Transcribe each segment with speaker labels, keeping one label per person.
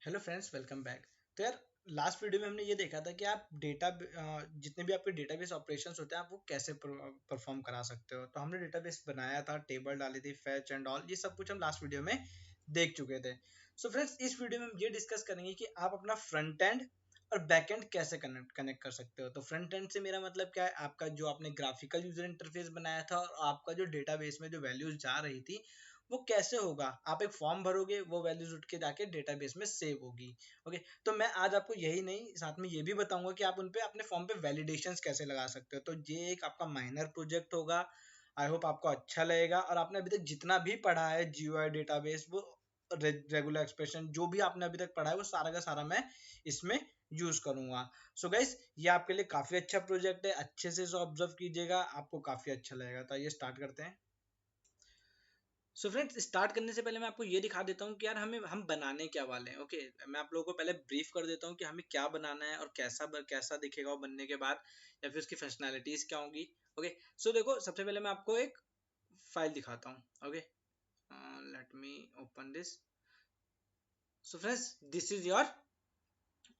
Speaker 1: Hello friends, welcome back. तो यार, last video में हमने ये देखा था कि आप डेटा जितने भी आपके डेटाबेस ऑपरेशंस होते हैं आप वो कैसे परफॉर्म करा सकते हो। तो हमने डेटाबेस बनाया था, टेबल डाली थी, फैच एंड ऑल, ये सब कुछ हम लास्ट वीडियो में देख चुके थे। सो फ्रेंड्स, इस वीडियो में हम ये डिस्कस करेंगे कि आप अपना फ्रंट एंड और बैक एंड कैसे कनेक्ट कनेक्ट कर सकते हो। तो फ्रंट एंड से मेरा मतलब क्या है, आपका जो आपने ग्राफिकल यूजर इंटरफेस बनाया था और आपका जो डेटाबेस में जो वैल्यूज जा रही थी वो कैसे होगा। आप एक फॉर्म भरोगे, वो वैल्यूज उठ के जाके डेटाबेस में सेव होगी। ओके, तो मैं आज आपको यही नहीं, साथ में ये भी बताऊंगा कि आप उन पे अपने फॉर्म पे वैलिडेशंस कैसे लगा सकते हो। तो ये एक आपका माइनर प्रोजेक्ट होगा। आई होप आपको अच्छा लगेगा। और आपने अभी तक जितना भी पढ़ा है जीयूआई डेटाबेस, वो रेगुलर एक्सप्रेशन जो भी आपने अभी तक पढ़ा है वो सारा का सारा मैं इसमें यूज करूंगा। सो गाइस, ये आपके लिए काफी अच्छा प्रोजेक्ट है, अच्छे से इसे ऑब्जर्व कीजिएगा, आपको काफी अच्छा लगेगा। तो आइए स्टार्ट करते हैं। सो फ्रेंड्स, स्टार्ट करने से पहले मैं आपको ये दिखा देता हूँ कि यार हम बनाने क्या वाले हैं। ओके, मैं आप लोगों को पहले ब्रीफ कर देता हूँ कि हमें क्या बनाना है और कैसा दिखेगा वो बनने के बाद, या फिर उसकी फंक्शनैलिटीज क्या होंगी। ओके, सो देखो, सबसे पहले मैं आपको एक फाइल दिखाता हूँ। Okay, let me open this. So friends, this is your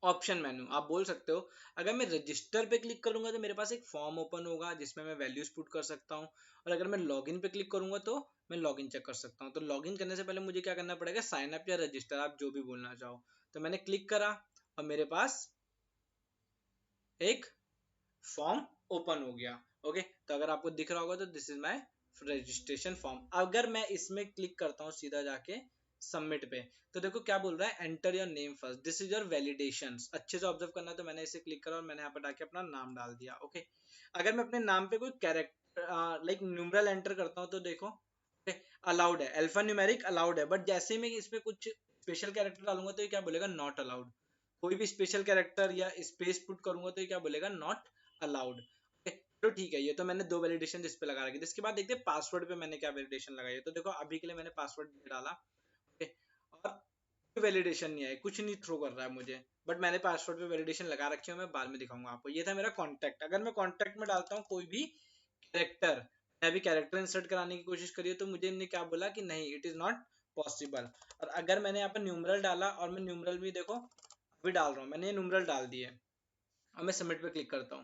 Speaker 1: option menu, आप बोल सकते हो। अगर मैं रजिस्टर पे क्लिक करूंगा तो मेरे पास एक फॉर्म ओपन होगा जिसमें मैं वैल्यूज पुट कर सकता हूँ। और अगर मैं लॉगिन पे क्लिक करूंगा तो मैं लॉगिन चेक कर सकता हूँ। तो लॉगिन करने से पहले मुझे क्या करना पड़ेगा, साइन अप या रजिस्टर, आप जो भी बोलना चाहो। तो मैंने क्लिक करा और मेरे पास एक फॉर्म ओपन हो गया। ओके, तो अगर आपको दिख रहा होगा तो this is my registration form. अगर मैं इसमें क्लिक करता हूँ सीधा जाके सबमिट पे, तो देखो क्या बोल रहा है, enter your name first, this is your validations. अच्छे से ऑब्जर्व करना। तो मैंने इसे क्लिक करा और मैंने यहाँ पर जाके अपना नाम डाल दिया। ओके, अगर मैं अपने नाम पे कोई कैरेक्टर लाइक न्यूमरल एंटर करता हूँ तो देखो अलाउड है, अल्फा न्यूमेरिक अलाउड है। बट जैसे ही मैं इसमें कुछ स्पेशल कैरेक्टर डालूंगा तो ये क्या बोलेगा, नॉट अलाउड। कोई भी स्पेशल कैरेक्टर या स्पेस पुट करूंगा तो ये क्या बोलेगा, नॉट अलाउड। तो ठीक है, ये तो मैंने दो वैलिडेशन इस पे लगा रखी थी। इसके बाद देखते हैं पासवर्ड पे मैंने क्या वैलिडेशन लगाई है। तो देखो, अभी के लिए मैंने पासवर्ड डाला। ओके, और कोई वैलिडेशन नहीं है, कुछ नहीं थ्रो कर रहा है मुझे। बट मैंने पासवर्ड पे वैलिडेशन लगा रखी है, मैं बाद में दिखाऊंगा आपको। ये था मेरा कॉन्टैक्ट। अगर मैं कॉन्टैक्ट में डालता हूँ कोई भी कैरेक्टर, मैं अभी कैरेक्टर इंसर्ट कराने की कोशिश करी है, तो मुझे इन्हें क्या बोला कि नहीं, इट इज नॉट पॉसिबल। और अगर मैंने यहाँ पर न्यूमरल डाला, और मैं न्यूमरल भी देखो अभी डाल रहा हूँ, मैंने न्यूमरल डाल दिए और मैं सबमिट पे क्लिक करता हूँ।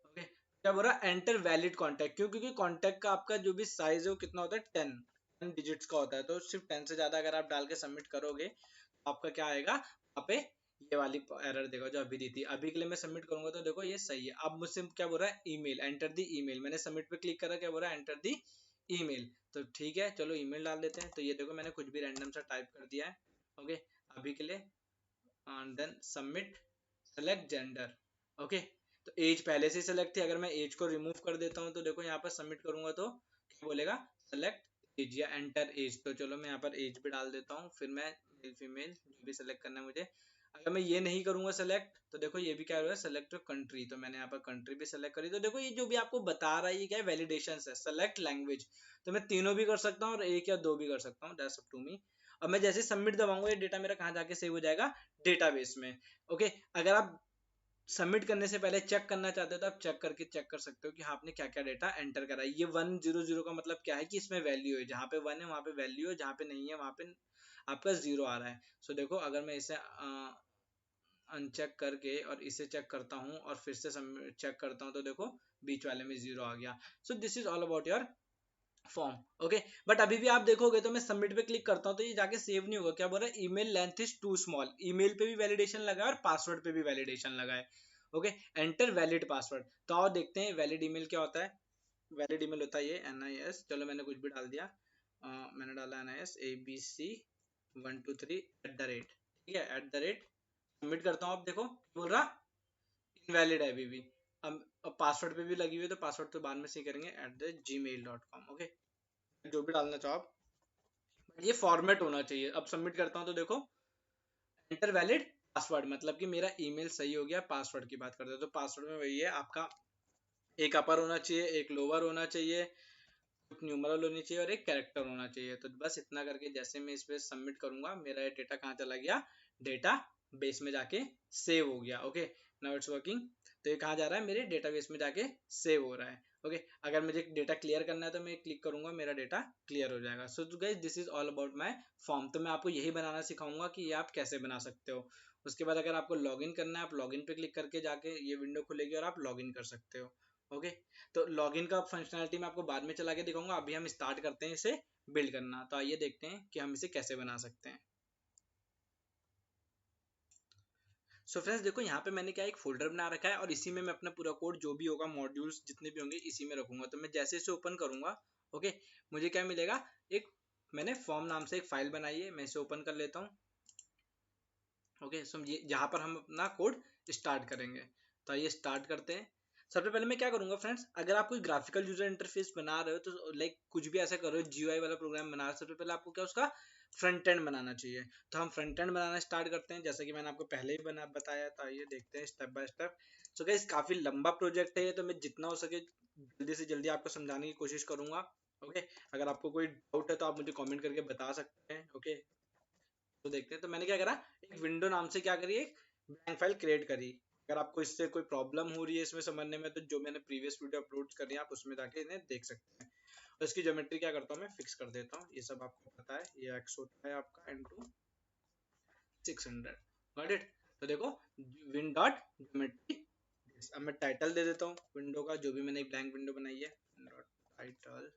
Speaker 1: ओके, क्या बोल रहा है, एंटर वैलिड कॉन्टैक्ट। क्यों? क्योंकि कॉन्टैक्ट का आपका जो भी साइज है वो कितना होता है, 10 डिजिट्स का होता है। तो सिर्फ 10 से ज्यादा अगर आप डाल के सबमिट करोगे तो आपका क्या आएगा, वहाँ पे ये वाली एरर देगा जो अभी दी थी। अभी के लिए मैं सबमिट करूंगा तो देखो ये सही है। अब मुझसे क्या बोल रहा है, ईमेल, एंटर द ईमेल। मैंने सबमिट पे क्लिक करा, क्या बोल रहा है, एंटर द ईमेल। तो ठीक है, चलो ईमेल डाल देते हैं। तो ये देखो, मैंने कुछ भी रैंडम सा टाइप कर दिया है। ओके, अभी के लिए then submit, select gender. Okay, तो एज पहले से सेलेक्ट थी, अगर मैं एज को रिमूव कर देता हूँ तो देखो यहाँ पर सबमिट करूंगा तो क्या बोलेगा, सेलेक्ट एज या एंटर एज। तो चलो मैं यहाँ पर एज भी डाल देता हूँ, फिर मैं मेल फीमेल जो भी सेलेक्ट करना है मुझे। अगर मैं ये नहीं करूंगा सेलेक्ट तो देखो ये भी क्या हो रहा है, सेलेक्ट कंट्री। तो मैंने यहाँ पर कंट्री भी सेलेक्ट करी। तो देखो ये जो भी आपको बता रहा है ये क्या है, वैलिडेशन है। सेलेक्ट लैंग्वेज, तो मैं तीनों भी कर सकता हूँ और एक या दो भी कर सकता हूँ, दैट्स अप टू मी। अब मैं जैसे सबमिट दबाऊंगा ये डेटा मेरा कहाँ जाके सेव हो जाएगा, डेटाबेस में। ओके, अगर आप सबमिट करने से पहले चेक करना चाहते हो तो आप चेक करके चेक कर सकते हो कि हाँ आपने क्या क्या डेटा एंटर करा है। ये 100 का मतलब क्या है कि इसमें वैल्यू है, जहाँ पे 1 है वहाँ पे वैल्यू है, जहाँ पे नहीं है वहाँ पे आपका 0 आ रहा है। सो देखो, अगर मैं इसे अनचेक करके और इसे चेक करता हूँ और फिर से चेक करता हूँ तो देखो बीच वाले में 0 आ गया। So this is all about your form. Okay, but अभी भी आप देखोगे तो मैं सबमिट पे क्लिक करता हूँ तो ये जाके सेव नहीं होगा। क्या बोल रहा है, email length is too small. Email पे भी वैलिडेशन लगा है और पासवर्ड पे भी वैलिडेशन लगा है। Okay, enter valid password. तो आओ देखते हैं वैलिड ईमेल क्या होता है। वैलिड ईमेल होता है ये NIS, चलो मैंने कुछ भी डाल दिया। मैंने डाला NIS ABC123 @ ठीक है, @ सबमिट करता हूँ। अब देखो बोल रहा इनवैलिड है अभी भी। अब पासवर्ड पे भी लगी हुई है तो पासवर्ड तो बाद में से करेंगे, @gmail.com। ओके, जो भी डालना चाहो आप, ये फॉर्मेट होना चाहिए। अब सबमिट करता हूँ तो देखो एंटर वैलिड पासवर्ड, मतलब कि मेरा ईमेल सही हो गया। पासवर्ड की बात करते हैं तो पासवर्ड में वही है आपका, एक अपर होना चाहिए, एक लोअर होना चाहिए, कुछ न्यूमरल होनी चाहिए और एक कैरेक्टर होना चाहिए। तो बस इतना करके जैसे मैं इस पे सबमिट करूंगा, मेरा ये डेटा कहाँ चला गया, डेटा बेस में जाके सेव हो गया। Okay, now it's working. तो ये कहाँ जा रहा है, मेरे डेटाबेस में जाके सेव हो रहा है। ओके अगर मुझे डेटा क्लियर करना है तो मैं क्लिक करूंगा, मेरा डेटा क्लियर हो जाएगा। So guys this is all about my form. तो मैं आपको यही बनाना सिखाऊंगा कि ये आप कैसे बना सकते हो। उसके बाद अगर आपको लॉगिन करना है, आप लॉगिन पे क्लिक करके जाके ये विंडो खुलेगी और आप लॉगिन कर सकते हो। ओके तो लॉगिन का फंक्शनैलिटी मैं आपको बाद में चला के दिखाऊंगा, अभी हम स्टार्ट करते हैं इसे बिल्ड करना। तो आइए देखते हैं कि हम इसे कैसे बना सकते हैं। सो फ्रेंड्स देखो यहाँ पे मैंने क्या एक फोल्डर बना रखा है और इसी में मैं अपना पूरा कोड जो भी होगा, मॉड्यूल्स जितने भी होंगे इसी में रखूंगा। तो मैं जैसे इसे ओपन करूंगा, ओके मुझे क्या मिलेगा, एक मैंने फॉर्म नाम से एक फाइल बनाई है, मैं इसे ओपन कर लेता हूँ। ओके सो ये जहाँ पर हम अपना कोड स्टार्ट करेंगे। तो आइए स्टार्ट करते हैं। सबसे पहले मैं क्या करूंगा फ्रेंड्स, अगर आप कोई ग्राफिकल यूजर इंटरफेस बना रहे हो तो लाइक कुछ भी ऐसा कर रहे हो, जीयूआई वाला प्रोग्राम बना रहे हो, सबसे पहले आपको क्या उसका फ्रंट एंड बनाना चाहिए। तो हम फ्रंट एंड बनाना स्टार्ट करते हैं, जैसे कि मैंने आपको पहले ही बताया था। आइए देखते हैं step by step. So guys काफी लंबा प्रोजेक्ट है ये, तो मैं जितना हो सके जल्दी से जल्दी आपको समझाने की कोशिश करूंगा। ओके अगर आपको कोई डाउट है तो आप मुझे कमेंट करके बता सकते हैं। ओके तो देखते हैं। तो मैंने क्या करा, एक विंडो नाम से क्या करी, एक ब्लैंक फाइल क्रिएट करी। अगर आपको इससे कोई प्रॉब्लम हो रही है इसमें समझने में, तो जो मैंने प्रीवियस वीडियो अपलोड करी है आप उसमें जाके इन्हें देख सकते हैं। और इसकी ज्योमेट्री क्या करता हूँ मैं फिक्स कर देता हूँ, ये सब आपको पता है। ये एक्स होता है आपका इंटू 600। Got it. तो देखो विन डॉट ज्योमेट्री। अब मैं टाइटल दे देता हूँ विंडो का, जो भी मैंने एक ब्लैंक विंडो बनाई है, डॉट टाइटल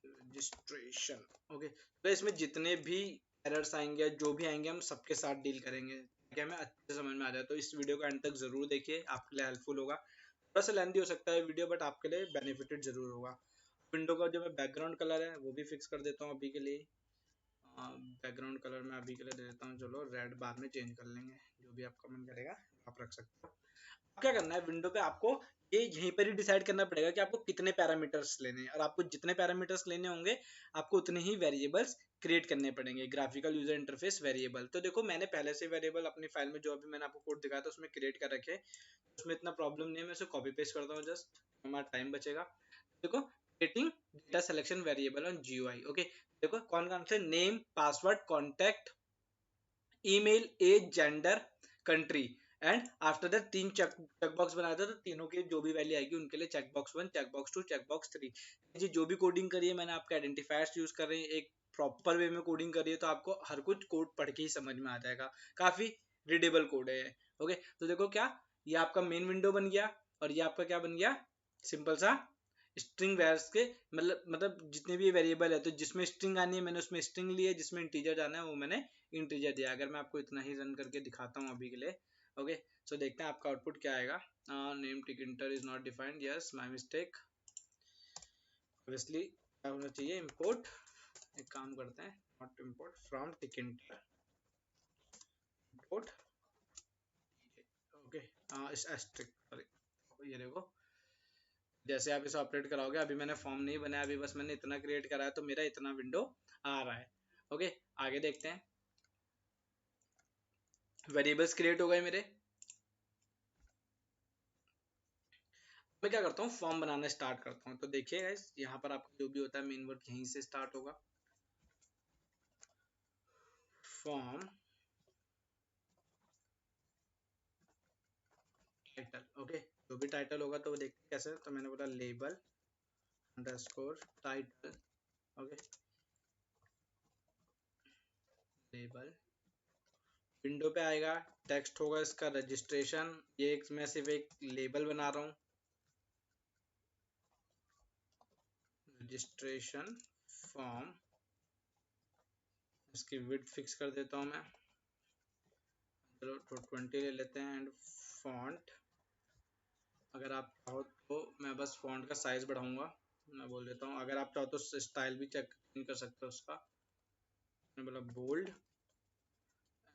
Speaker 1: रजिस्ट्रेशन। ओके तो इसमें जितने भी एरर्स आएंगे, जो भी आएंगे, हम सबके साथ डील करेंगे ताकि हमें अच्छे से समझ में आ जाए। तो इस वीडियो को एंड तक जरूर देखिए, आपके लिए हेल्पफुल होगा। थोड़ा सा लेंथी हो सकता है वीडियो, बट आपके लिए बेनिफिटेड जरूर होगा। विंडो का जो मैं बैकग्राउंड कलर है वो भी फिक्स कर देता हूँ अभी के लिए। बैकग्राउंड कलर मैं अभी के लिए दे देता हूँ, चलो रेड बाद में चेंज कर लेंगे, जो भी आपका मन करेगा आप रख सकते हो। क्या करना है विंडो पे, आपको ये यहीं पर ही डिसाइड करना पड़ेगा कि आपको कितने पैरामीटर्स लेने हैं, और आपको जितने पैरामीटर्स लेने होंगे आपको उतने ही वेरिएबल्स क्रिएट करने पड़ेंगे, ग्राफिकल यूजर इंटरफेस वेरिएबल। तो देखो मैंने पहले से वेरिएबल अपनी फाइल में जो अभी मैंने आपको कोड दिखाया था उसमें क्रिएट कर रखे, उसमें इतना प्रॉब्लम नहीं है। मैं उसे कॉपी पेस्ट करता हूँ, जस्ट हमारा टाइम बचेगा। देखो creating data selection variable on GUI. Okay देखो कौन कौन से, name, password, contact, email, age, gender, country and after that तीन चेक बॉक्स बनाया था। तो तीनों के जो भी वैल्यू आएगी उनके लिए check box 1, check box 2, check box 3। जी जो भी कोडिंग करी है मैंने, आपके आइडेंटिफायर्स यूज कर रहे हैं, एक प्रॉपर वे में कोडिंग करी है, तो आपको हर कुछ कोड पढ़ के ही समझ में आ जाएगा। काफी रीडेबल कोड है। ओके तो देखो क्या, ये आपका मेन विंडो बन गया और ये आपका क्या बन गया, सिंपल सा स्ट्रिंग वैल्यूज के मतलब जितने भी वेरिएबल है, तो जिसमें स्ट्रिंग आनी है मैंने उसमें स्ट्रिंग ली है, जिसमें इंटीजर जाना है वो मैंने इंटीजर दिया। अगर मैं आपको इतना ही रन करके दिखाता हूँ अभी के लिए। ओके सो देखते हैं आपका आउटपुट क्या आएगा। Name Tkinter is not defined, yes my mistake. Obviously क्या होना चाहिए, इंपोर्ट, एक काम करते हैं, not import from Tkinter, import. Okay इस एस्ट्रिक, सॉरी ये देखो जैसे आप इसे ऑपरेट कराओगे, अभी मैंने फॉर्म नहीं बनाया, अभी बस मैंने इतना क्रिएट करा है तो मेरा इतना विंडो आ रहा है। ओके आगे देखते हैं, वेरिएबल्स क्रिएट हो गए मेरे। मैं क्या करता हूँ, फॉर्म बनाना स्टार्ट करता हूँ। तो देखिए गाइस यहाँ पर आपका जो भी होता है मेन वर्क यहीं से स्टार्ट होगा। Form title. ओके जो भी टाइटल होगा तो वो देखते हैं कैसे। तो मैंने बोला label underscore title. Okay label, window पे आएगा, टेक्स्ट होगा इसका रजिस्ट्रेशन। ये एक मैं सिर्फ एक लेबल बना रहा हूँ, रजिस्ट्रेशन फॉर्म। इसकी विड्थ फिक्स कर देता हूँ मैं, चलो तो 20 ले लेते हैं। एंड फॉन्ट, अगर आप चाहो तो मैं बस फॉन्ट का साइज बढ़ाऊंगा, मैं बोल देता हूँ। अगर आप चाहो तो स्टाइल भी चेक कर सकते हो उसका, मैं बोला बोल्ड।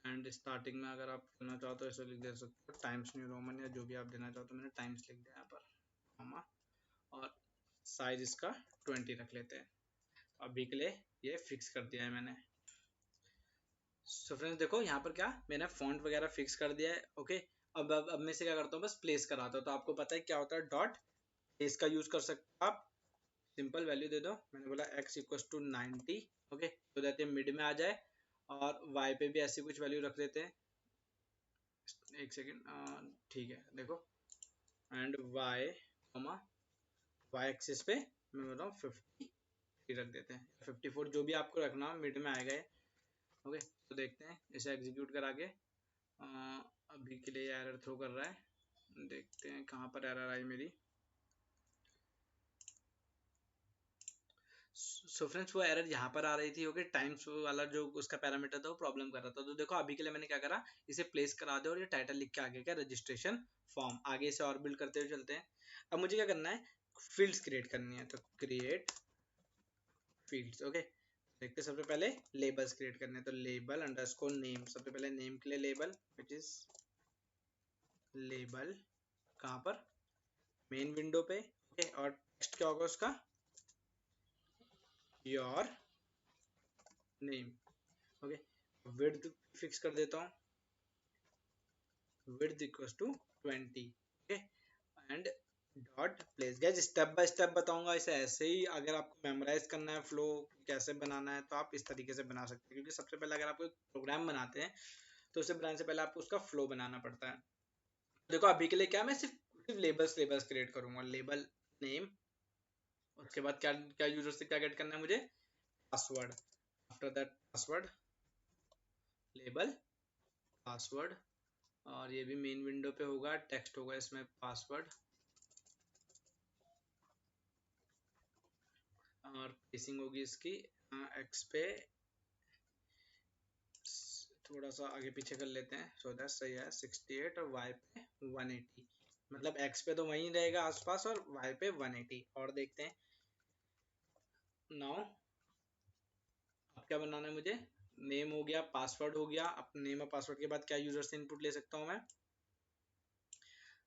Speaker 1: एंड स्टार्टिंग में अगर आप करना चाहो तो ऐसे लिख दे सकते हो टाइम्स न्यू रोमन, या जो भी आप देना चाहो। तो मैंने टाइम्स लिख दिया यहाँ पर, कॉमा, और साइज इसका 20 रख लेते हैं। अभी के लिए ये फिक्स कर दिया है मैंने। सो फ्रेंड्स देखो यहाँ पर क्या, मैंने फॉन्ट वगैरह फिक्स कर दिया है। ओके अब मैं से क्या करता हूँ, बस प्लेस कराता हूँ। तो आपको पता है क्या होता है, डॉट प्लेस का यूज कर सकते हो आप। सिंपल वैल्यू दे दो, मैंने बोला x इक्वल टू 90। ओके तो देते हैं मिड में आ जाए, और y पे भी ऐसी कुछ वैल्यू रख देते हैं। एक सेकेंड, ठीक है देखो and y comma y axis पे मैं बोल रहा हूँ 50 रख देते हैं, 54 जो भी आपको रखना हो, मिड में आएगा ये। ओके, तो देखते हैं इसे एग्जीक्यूट करा के। अभी के लिए एरर थ्रो कर रहा है, देखते हैं कहाँ पर एरर आई मेरी। सो फ्रेंड्स वो एरर यहाँ पर आ रही थी। ओके, टाइम्स वाला जो उसका पैरामीटर था वो प्रॉब्लम कर रहा था। तो देखो अभी के लिए मैंने क्या करा, इसे प्लेस करा दे और ये टाइटल लिख के आगे क्या रजिस्ट्रेशन फॉर्म, आगे इसे और बिल्ड करते हुए चलते हैं। अब मुझे क्या करना है, फील्ड्स क्रिएट करनी है, तो क्रिएट फील्ड्स। ओके, देखते सबसे पहले लेबल्स क्रिएट करने हैं, तो लेबल अंडरस्कोर नेम, सबसे पहले नेम के लिए लेबल विच इज लेबल, कहाँ पर, मेन विंडो पे। ओके, और टेक्स्ट क्या होगा उसका, your name. Okay, width fix कर देता हूँ, width equals to 20। Okay, and dot place. Guys step by step बताऊंगा इसे, ऐसे ही अगर आपको मेमोराइज करना है फ्लो कैसे बनाना है तो आप इस तरीके से बना सकते हैं, क्योंकि सबसे पहले अगर आपको एक प्रोग्राम बनाते हैं तो उसे बनाने से पहले आपको उसका फ्लो बनाना पड़ता है। देखो अभी के लिए क्या, मैं सिर्फ लेबल्स क्रिएट करूंगा, लेबल नेम, उसके बाद क्या क्या यूजर से क्या गेट करना है मुझे, password, after that password, label password, और ये भी मेन विंडो पे होगा, टेक्स्ट होगा इसमें पासवर्ड, और प्लेसिंग होगी इसकी एक्स पे, थोड़ा सा आगे पीछे कर लेते हैं सो दैट सही है, 68 और वाई पे 180, मतलब एक्स पे तो वहीं रहेगा आसपास और वाई पे 180। और देखते हैं नाउ अब क्या बनाना है मुझे, नेम हो गया, पासवर्ड हो गया। अब नेम और पासवर्ड के बाद क्या यूजर से इनपुट ले सकता हूँ मैं,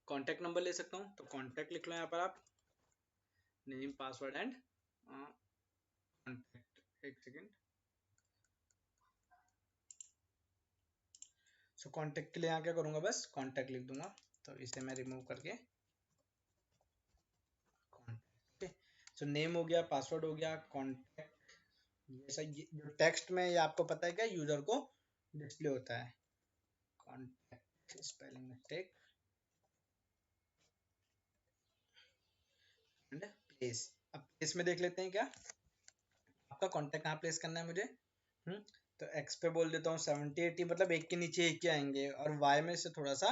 Speaker 1: कॉन्टैक्ट नंबर ले सकता हूँ, तो कॉन्टैक्ट लिख लो यहाँ पर आप, नेम पासवर्ड एंड कॉन्टैक्ट। एक सेकेंड, सो कॉन्टैक्ट के लिए यहाँ क्या करूँगा, बस कॉन्टैक्ट लिख दूंगा, तो इसे मैं रिमूव करके कॉन्टैक्ट। सो नेम हो गया, पासवर्ड हो गया, कॉन्टैक्ट, ये जो टेक्स्ट में ये आपको पता है क्या यूजर को डिस्प्ले होता है, contact spelling mistake and place. अब प्लेस में देख लेते हैं क्या आपका कॉन्टैक्ट कहाँ प्लेस करना है मुझे। हम्म तो एक्स पे बोल देता हूँ 70-80, मतलब एक के नीचे एक के आएंगे, और वाई में से थोड़ा सा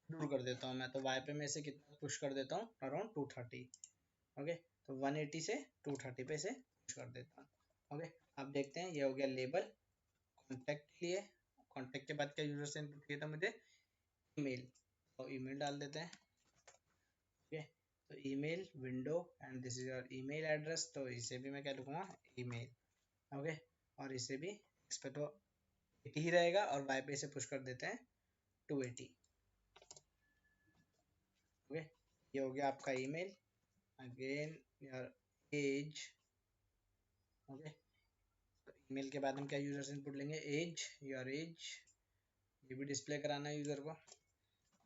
Speaker 1: दूर कर देता हूँ मैं, तो वाई पे मैं इसे कितना पुश कर देता हूँ, अराउंड 230। ओके, तो 180 से 230 पे इसे पुश कर देता हूँ। ओके, अब देखते हैं, ये हो गया लेबल कॉन्टैक्ट के लिए। कॉन्टैक्ट के बाद क्या यूजर से इनपुट किया था मुझे, ईमेल, तो ईमेल डाल देते हैं। ओके, तो email window and this is your email address, तो इसे भी मैं क्या लिखूंगा, ईमेल। ओके, और इसे भी इस पे तो 80 ही रहेगा, और वाई पे इसे पुश कर देते हैं 280। ओके, ये हो गया आपका email, again your age. Okay, email के बाद हम क्या यूजर से इनपुट लेंगे, एज, योर एज, ये भी डिस्प्ले कराना है यूजर को।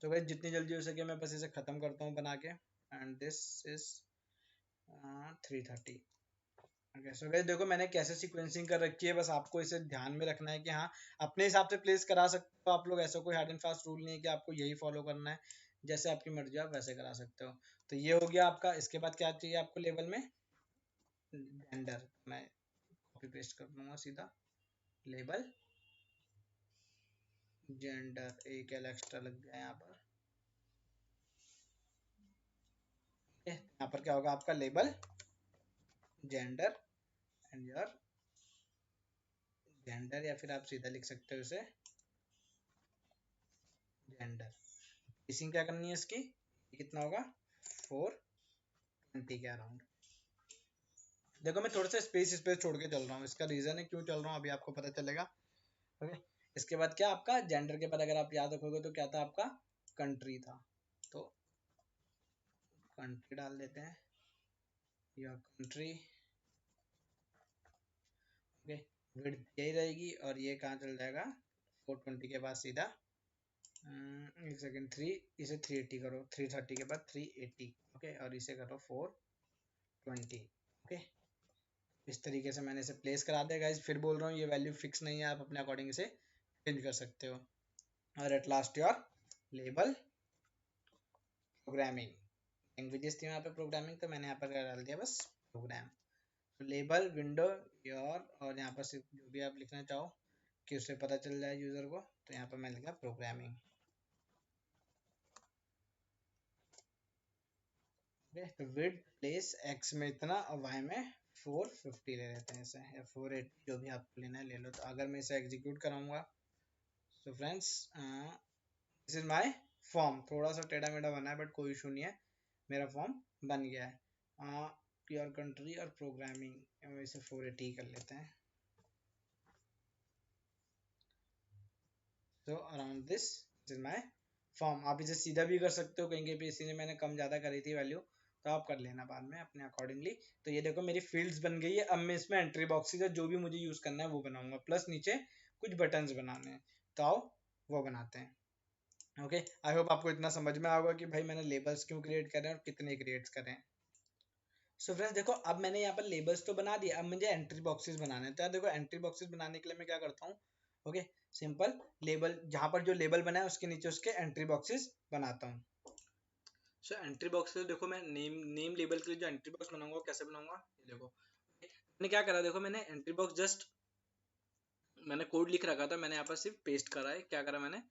Speaker 1: तो भाई जितनी जल्दी हो सके मैं बस इसे ख़त्म करता हूँ बना के, and this is 330। Okay, so guys देखो मैंने कैसे सीक्वेंसिंग कर रखी है, बस आपको इसे ध्यान में रखना है कि हाँ अपने हिसाब से प्लेस करा सकते हो आप लोग, ऐसा कोई हार्ड एंड फास्ट रूल नहीं है कि आपको यही फॉलो करना है, जैसे आपकी मर्जी आप वैसे करा सकते हो। तो ये हो गया आपका, इसके बाद क्या चाहिए आपको लेवल में, जेंडर, मैं कॉपी पेस्ट कर दूंगा सीधा, लेबल जेंडर, एक एल एक्स्ट्रा लग गया यहाँ पर। यहाँ पर क्या होगा आपका label gender and your gender, या फिर आप सीधा लिख सकते हो इसे जेंडर। स्पेसिंग क्या करनी है इसकी, कितना होगा 420 के अराउंड। देखो मैं थोड़ा सा स्पेस स्पेस छोड़ के चल रहा हूँ, इसका रीजन है क्यों चल रहा हूँ अभी आपको पता चलेगा। ओके, इसके बाद क्या आपका जेंडर के बाद अगर आप याद रखोगे तो क्या था आपका, कंट्री था, तो कंट्री डाल देते हैं, योर कंट्री। ओके, विड्थ यही रहेगी, और ये कहाँ चल जाएगा 420 के बाद सीधा, एक सेकेंड, 3, इसे 380 करो, 330 के बाद 380। ओके, और इसे करो 420। ओके, इस तरीके से मैंने इसे प्लेस करा दिया गाइस, फिर बोल रहा हूँ ये वैल्यू फिक्स नहीं है, आप अपने अकॉर्डिंग इसे चेंज कर सकते हो। और at last your label programming. Languages थी वहाँ पे प्रोग्रामिंग, तो मैंने यहाँ पर डाल दिया बस प्रोग्राम। लेबल विंडो और यहाँ पर सिर्फ जो भी आप लिखना चाहो कि उससे पता चल जाए यूजर को, तो यहाँ पर मैं लिखा प्रोग्रामिंग। ओके, तो विड प्लेस एक्स में इतना और वाई में 450 ले लेते हैं इसे, या 480, जो भी आपको लेना है ले लो। तो अगर मैं इसे एग्जीक्यूट कराऊंगा, तो friends this is my form. थोड़ा सा टेढ़ा मेढ़ा बना है बट कोई इशू नहीं है, मेरा फॉर्म बन गया है। योर कंट्री और प्रोग्रामिंग, इसे 480 कर लेते हैं। So around this is my form. आप इसे सीधा भी कर सकते हो, कहीं पे इसी ने मैंने कम ज़्यादा करी थी वैल्यू, तो आप कर लेना बाद में अपने अकॉर्डिंगली। तो ये देखो मेरी फील्ड्स बन गई है। अब मैं इसमें एंट्री बॉक्सेस जो भी मुझे यूज़ करना है वो बनाऊंगा, प्लस नीचे कुछ बटन्स बनाने हैं, तो आओ वो बनाते हैं। ओके, आई होप आपको इतना समझ में आएगा कि भाई मैंने लेबल्स क्यों क्रिएट करें और कितने क्रिएट करें। सो फ्रेंड्स देखो, अब मैंने यहाँ पर लेबल्स तो बना दिया, अब मुझे एंट्री बॉक्सेस बनाने हैं। तो यार देखो, एंट्री बॉक्सेस बनाने के लिए मैं क्या करता हूँ, ओके, सिंपल लेबल, जहाँ पर जो लेबल बना है उसके नीचे उसके एंट्री बॉक्सेस बनाता हूँ। सो एंट्री बॉक्सेस देखो, मैं नेम लेबल के लिए जो एंट्री बॉक्स बनाऊंगा वो कैसे बनाऊंगा, ये देखो मैंने क्या करा। देखो मैंने एंट्री बॉक्स जस्ट मैंने कोड लिख रखा था, मैंने यहाँ पर सिर्फ पेस्ट करा है। क्या करा मैंने,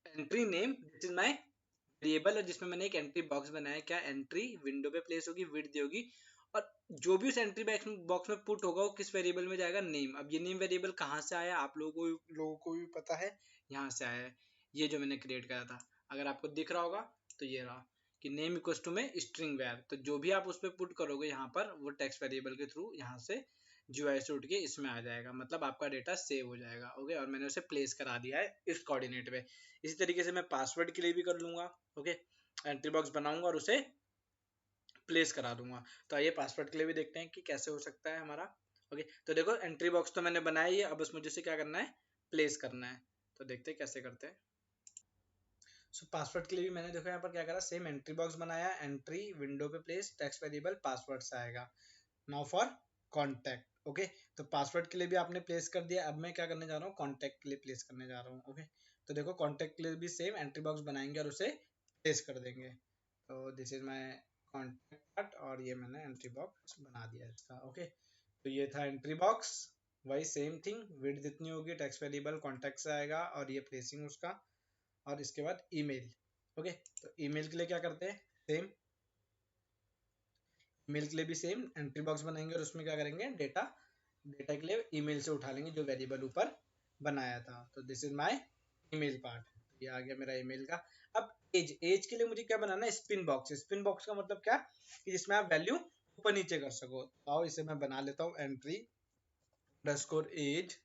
Speaker 1: entry name this is my variable, और जिसमें मैंने एक एंट्री बॉक्स बनाया है। क्या एंट्री विंडो पे प्लेस होगी, विड्थ दी होगी, और जो भी उस एंट्री बॉक्स में पुट होगा वो किस वेरिएबल में जाएगा, नेम। अब ये नेम वेरिएबल कहाँ से आया, आप लोगों को भी पता है, यहाँ से आया है, ये जो मैंने क्रिएट करा था। अगर आपको दिख रहा होगा तो ये रहा कि नेम इक्वल्स टू में स्ट्रिंग वेर, तो जो भी आप उस पर पुट करोगे यहाँ पर, वो टेक्स्ट वेरिएबल के थ्रू यहाँ से जीयूआई से उठ के इसमें आ जाएगा, मतलब आपका डेटा सेव हो जाएगा। ओके, और मैंने उसे प्लेस करा दिया है इस कोऑर्डिनेट पे। इसी तरीके से मैं पासवर्ड के लिए भी कर लूंगा। ओके, एंट्री बॉक्स बनाऊंगा और उसे प्लेस करा दूंगा। तो आइए पासवर्ड के लिए भी देखते हैं कि कैसे हो सकता है हमारा। ओके, तो देखो एंट्री बॉक्स तो मैंने बनाया ही है, अब बस मुझे इसे क्या करना है, प्लेस करना है। तो देखते हैं कैसे करते हैं। सो पासवर्ड के लिए भी मैंने देखो यहाँ पर क्या करा, सेम एंट्री बॉक्स बनाया, एंट्री विंडो पे प्लेस टेक्स्ट वेरिएबल पासवर्ड से आएगा। Now for contact. ओके, तो पासवर्ड के लिए भी आपने प्लेस कर दिया, अब मैं क्या करने जा रहा हूँ, कॉन्टैक्ट के लिए प्लेस करने जा रहा हूँ। ओके, तो देखो कॉन्टैक्ट के लिए भी सेम एंट्री बॉक्स बनाएंगे और उसे प्लेस कर देंगे। तो दिस इज माय कॉन्टैक्ट, और ये मैंने एंट्री बॉक्स बना दिया इसका। ओके, तो ये था एंट्री बॉक्स, वही सेम थिंग, विड्थ जितनी होगी टेक्स्ट वेरिएबल कॉन्टैक्ट से आएगा, और ये प्लेसिंग उसका, और इसके बाद ईमेल। ओके, तो ईमेल के लिए क्या करते हैं, सेम ईमेल के लिए भी सेम एंट्री बॉक्स बनाएंगे और उसमें क्या करेंगे, डेटा के लिए ईमेल से उठा लेंगे जो वेरिएबल ऊपर बनाया था। तो this is my email part, ये आ गया मेरा ईमेल का। अब एज के लिए मुझे क्या बनाना है, स्पिन बॉक्स। स्पिन बॉक्स का मतलब क्या, कि जिसमें आप वैल्यू ऊपर नीचे कर सको। तो आओ इसे मैं बना लेता हूँ, एंट्री अंडरस्कोर एज,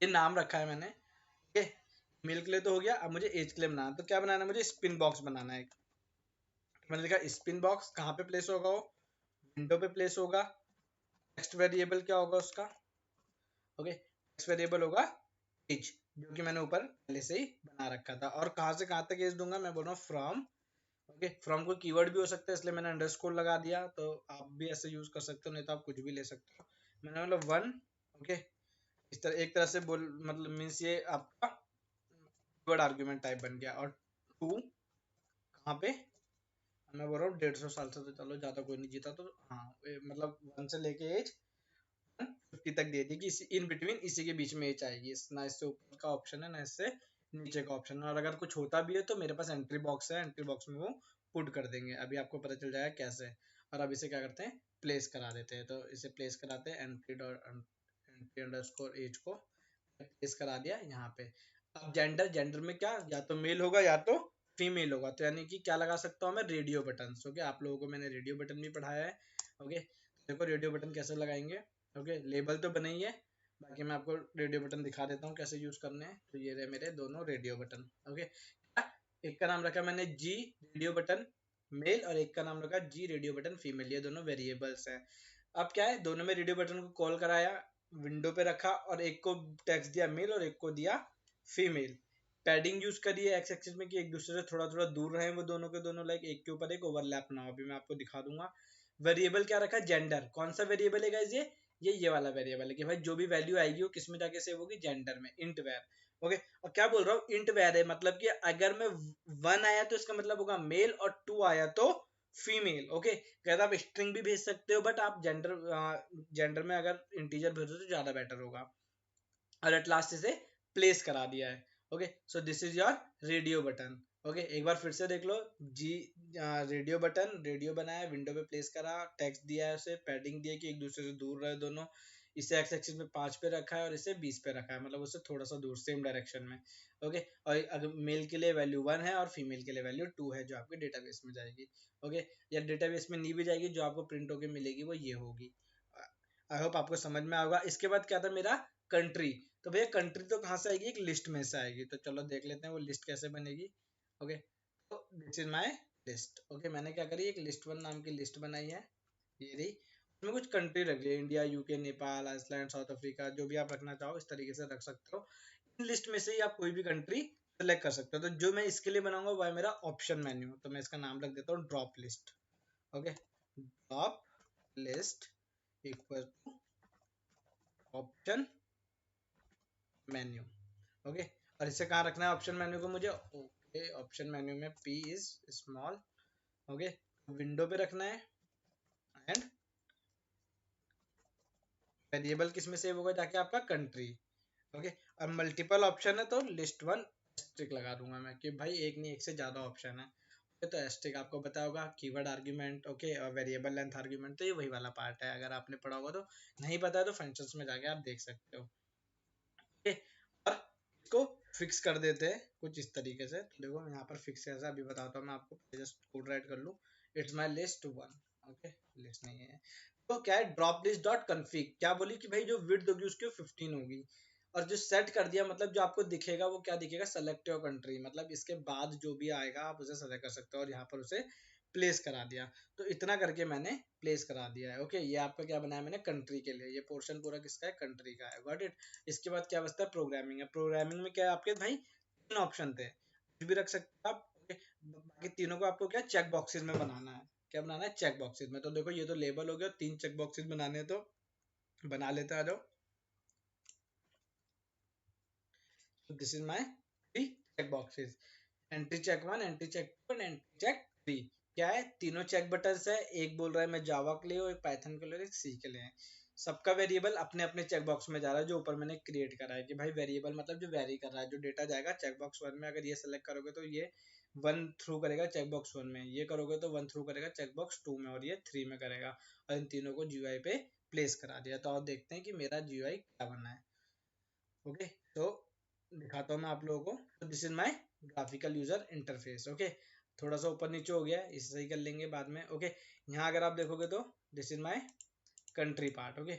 Speaker 1: ये नाम रखा है मैंने। ओके, ईमेल के लिए तो हो गया, अब मुझे एज के लिए बनाना है। तो क्या बनाना है, मुझे स्पिन बॉक्स बनाना है। मैंने लिखा स्पिन बॉक्स, कहाँ पे प्लेस होगा वो, विंडो पे प्लेस होगा। टेक्स्ट वेरिएबल क्या होगा उसका, ओके, टेक्स्ट वेरिएबल होगा एज, जो कि मैंने ऊपर पहले से ही बना रखा था। और कहाँ से कहाँ तक एज दूंगा, मैं बोल रहा हूँ फ्रॉम। ओके, फ्रॉम कोई कीवर्ड भी हो सकता है, इसलिए मैंने अंडरस्कोर लगा दिया। तो आप भी ऐसे यूज कर सकते हो, नहीं तो आप कुछ भी ले सकते हो। मैंने मतलब 1, ओके, इस तरह एक तरह से बोल, मतलब मीन्स ये आपका कीवर्ड आर्ग्यूमेंट टाइप बन गया। और 2 कहाँ पे, मैं बोल रहा हूँ 150 साल से, तो चलो ज्यादा कोई नहीं जीता, तो हाँ मतलब 1 से लेके एज 50 तक दे दी कि इन बिटवीन इसी के बीच में एज आएगी। ना इससे ऊपर का ऑप्शन है ना इससे नीचे का ऑप्शन है। और अगर कुछ होता भी है तो मेरे पास एंट्री बॉक्स है, एंट्री बॉक्स में वो पुट कर देंगे। अभी आपको पता चल जाएगा कैसे। और अब इसे क्या करते हैं, प्लेस करा देते हैं। तो इसे प्लेस कराते हैं, एंट्री अंडरस्कोर एज को प्लेस करा दिया यहाँ पे। अब जेंडर में क्या, या तो मेल होगा या तो फीमेल होगा। तो यानी कि क्या लगा सकता हूँ मैं, रेडियो बटन। ओके, आप लोगों को मैंने रेडियो बटन भी पढ़ाया है। ओके, देखो रेडियो बटन कैसे लगाएंगे। ओके, लेबल तो बना ही है, बाकी मैं आपको रेडियो बटन दिखा देता हूँ कैसे यूज करने हैं। तो ये रहे मेरे दोनों रेडियो बटन। ओके, एक का नाम रखा मैंने जी रेडियो बटन मेल, और एक का नाम रखा जी रेडियो बटन फीमेल। ये दोनों वेरिएबल्स हैं। अब क्या है, दोनों में रेडियो बटन को कॉल कराया, विंडो पे रखा, और एक को टेक्स्ट दिया मेल और एक को दिया फीमेल। पैडिंग यूज करिए एक्स एक्सिस में कि एक दूसरे से थोड़ा थोड़ा दूर रहे वो दोनों के दोनों, लाइक एक के ऊपर एक ओवरलैप ना हो। अभी मैं आपको दिखा दूंगा। वेरिएबल क्या रखा, जेंडर। कौन सा वेरिएबल है गाइस, ये ये वाला वेरिएबल है कि भाई जो भी वैल्यू आएगी वो किस में जाके सेव होगी, जेंडर में, इंट वेर। ओके, और क्या बोल रहा हूँ, इंट वेर है मतलब कि अगर मैं 1 आया तो इसका मतलब होगा मेल और 2 आया तो फीमेल। ओके, कहता आप स्ट्रिंग भी भेज सकते हो बट आप जेंडर में अगर इंटीजर भेजो तो ज्यादा बेटर होगा। और एट लास्ट इसे प्लेस करा दिया है। Okay, so this is your radio button. Okay, एक बार फिर से देख लो जी, रेडियो बटन, रेडियो बनाया, विंडो पे प्लेस करा, टेक्स्ट दिया है, उसे पैडिंग दिया कि एक दूसरे से दूर रहे दोनों, इसे एक्स एक्सिस में 5 पे रखा है और इसे 20 पे रखा है, मतलब उससे थोड़ा सा दूर, सेम डायरेक्शन में। ओके, और अगर मेल के लिए वैल्यू 1 है और फीमेल के लिए वैल्यू 2 है जो आपके डेटाबेस में जाएगी। ओके, या डेटाबेस में नहीं भी जाएगी, जो आपको प्रिंट होके मिलेगी वो ये होगी। आई होप आपको समझ में आएगा। इसके बाद क्या था मेरा, कंट्री। तो भैया कंट्री तो कहाँ से आएगी, एक लिस्ट में से आएगी, तो चलो देख लेते हैं वो लिस्ट कैसे बनेगी। ओके, तो this is my list. Okay, मैंने क्या करी, एक लिस्ट 1 नाम की लिस्ट बनाई है, ये रही। उसमें कुछ कंट्री रख लिया, India, UK, Nepal, Iceland, South Africa, जो भी आप रखना चाहो इस तरीके से रख सकते हो। इन लिस्ट में से ही आप कोई भी कंट्री सेलेक्ट कर सकते हो। तो जो मैं इसके लिए बनाऊंगा वो है मेरा ऑप्शन मेन्यू, तो मैं इसका नाम रख देता हूँ drop list. Okay, drop list equal to option menu. Okay, और इसे कहाँ रखना है ऑप्शन मेन्यू को मुझे, ओके, ऑप्शन मेन्यू में p is small. Okay, window पे रखना है, एंड वेरिएबल किस में सेव होगा जाके, आपका कंट्री। ओके, और मल्टीपल ऑप्शन है तो लिस्ट 1 एस्ट्रिक लगा दूंगा मैं कि भाई एक नहीं, एक से ज्यादा ऑप्शन है। तो एस्ट्रिक आपको पता होगा, कीवर्ड आर्ग्यूमेंट। ओके, और वेरिएबल लेंथ आर्ग्यूमेंट, तो ये वही वाला पार्ट है, अगर आपने पढ़ा होगा तो। नहीं पता है तो फंक्शंस में जाके आप देख सकते हो। ओके, और इसको फिक्स कर देते हैं कुछ इस तरीके से। तो देखो यहाँ पर फिक्स कैसा अभी बताता हूँ मैं आपको, जस्ट कोड राइट कर लूँ, it's my list 1। Okay, list नहीं है तो क्या है, ड्रॉप लिस्ट डॉट कन्फिग, क्या बोली कि भाई जो विड्थ होगी उसकी 15 होगी, और जो सेट कर दिया मतलब जो आपको दिखेगा वो क्या दिखेगा, सेलेक्ट योर कंट्री, मतलब इसके बाद जो भी आएगा आप उसे सेलेक्ट कर सकते हो, और यहाँ पर उसे प्लेस करा दिया। तो इतना करके मैंने प्लेस करा दिया है। ओके, ये आपका क्या बनाया मैंने, कंट्री के लिए, ये पोर्शन पूरा किसका है, कंट्री का है। Got it. इसके बाद क्या बचता है, प्रोग्रामिंग है। प्रोग्रामिंग में क्या है आपके भाई, 3 ऑप्शन थे, कुछ भी रख सकते हो आप। ओके, बाकी तीनों को आपको क्या चेक बॉक्सेस में बनाना है। क्या बनाना है, चेक बॉक्सेस में। तो देखो ये तो लेबल हो गया, 3 चेक बॉक्सेस बनाने हैं, तो बना लेते, आ जाओ। This is my 3 check boxes, entry check 1, entry check 2 and entry check 3। क्या है, तीनों चेक बटन्स है, एक बोल रहा है मैं जावा के लिए और एक पाइथन के लिए और एक सी के लिए है। सबका वेरिएबल अपने अपने चेक बॉक्स में जा रहा है, जो ऊपर मैंने क्रिएट करा है कि भाई वेरिएबल मतलब जो वेरी कर रहा है, जो डेटा जाएगा चेक बॉक्स 1 में, अगर ये सेलेक्ट करोगे तो ये 1 थ्रू करेगा चेक बॉक्स 1 में, ये करोगे तो 1 थ्रू करेगा चेक बॉक्स 2 में, और ये 3 में करेगा। और इन तीनों को जीयूआई पे प्लेस करा दिया। तो आप देखते हैं कि मेरा जीयूआई क्या बना है। ओके, तो दिखाता हूँ मैं आप लोगों को। तो this is my graphical user interface. Okay, थोड़ा सा ऊपर नीचे हो गया है, इसे सही कर लेंगे बाद में। ओके, यहाँ अगर आप देखोगे तो this is my country part. Okay,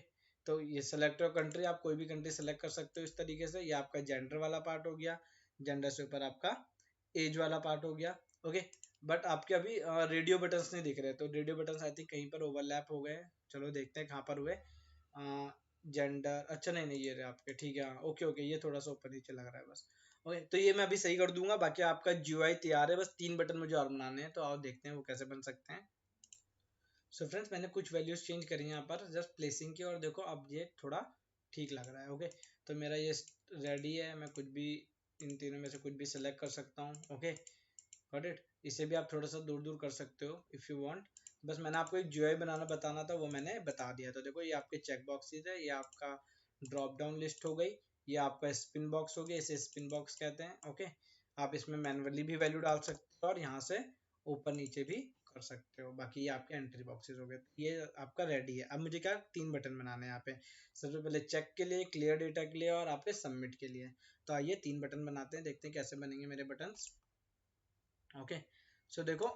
Speaker 1: तो ये सेलेक्ट योर कंट्री, आप कोई भी कंट्री सेलेक्ट कर सकते हो इस तरीके से। ये आपका जेंडर वाला पार्ट हो गया, जेंडर से ऊपर आपका एज वाला पार्ट हो गया। ओके, बट आपके अभी रेडियो बटन्स नहीं दिख रहे, तो रेडियो बटन्स आई थिंक कहीं पर ओवरलैप हो गए। चलो देखते हैं कहाँ पर हुए। जेंडर, अच्छा नहीं नहीं, ये रहे आपके, ठीक है, हाँ, ओके ओके, ये थोड़ा सा ऊपर नीचे लग रहा है बस। ओके, तो ये मैं अभी सही कर दूंगा, बाकी आपका जीयूआई तैयार है, बस 3 बटन मुझे और बनाने हैं, तो आओ देखते हैं वो कैसे बन सकते हैं। सो फ्रेंड्स, मैंने कुछ वैल्यूज चेंज करी हैं यहाँ पर जस्ट प्लेसिंग की, और देखो अब ये थोड़ा ठीक लग रहा है। ओके, तो मेरा ये रेडी है, मैं कुछ भी इन तीनों में से कुछ भी सिलेक्ट कर सकता हूँ। Okay, got it. इसे भी आप थोड़ा सा दूर दूर कर सकते हो इफ़ यू वांट। बस मैंने आपको एक जीयूआई बनाना बताना था, वो मैंने बता दिया। तो देखो ये आपके चेक बॉक्सेस है, ये आपका ड्रॉप डाउन लिस्ट हो गई, ये आपका स्पिन बॉक्स हो गया, इसे स्पिन बॉक्स कहते हैं। ओके, आप इसमें मैनुअली भी वैल्यू डाल सकते हो और यहाँ से ऊपर नीचे भी कर सकते हो। बाकी ये आपके एंट्री बॉक्सेस हो गए। ये आपका रेडी है। अब मुझे क्या 3 बटन बनाने हैं यहाँ पे, सबसे पहले चेक के लिए, क्लियर डेटा के लिए और आपके सबमिट के लिए। तो आइए 3 बटन बनाते हैं, देखते हैं कैसे बनेंगे मेरे बटन। ओके, सो देखो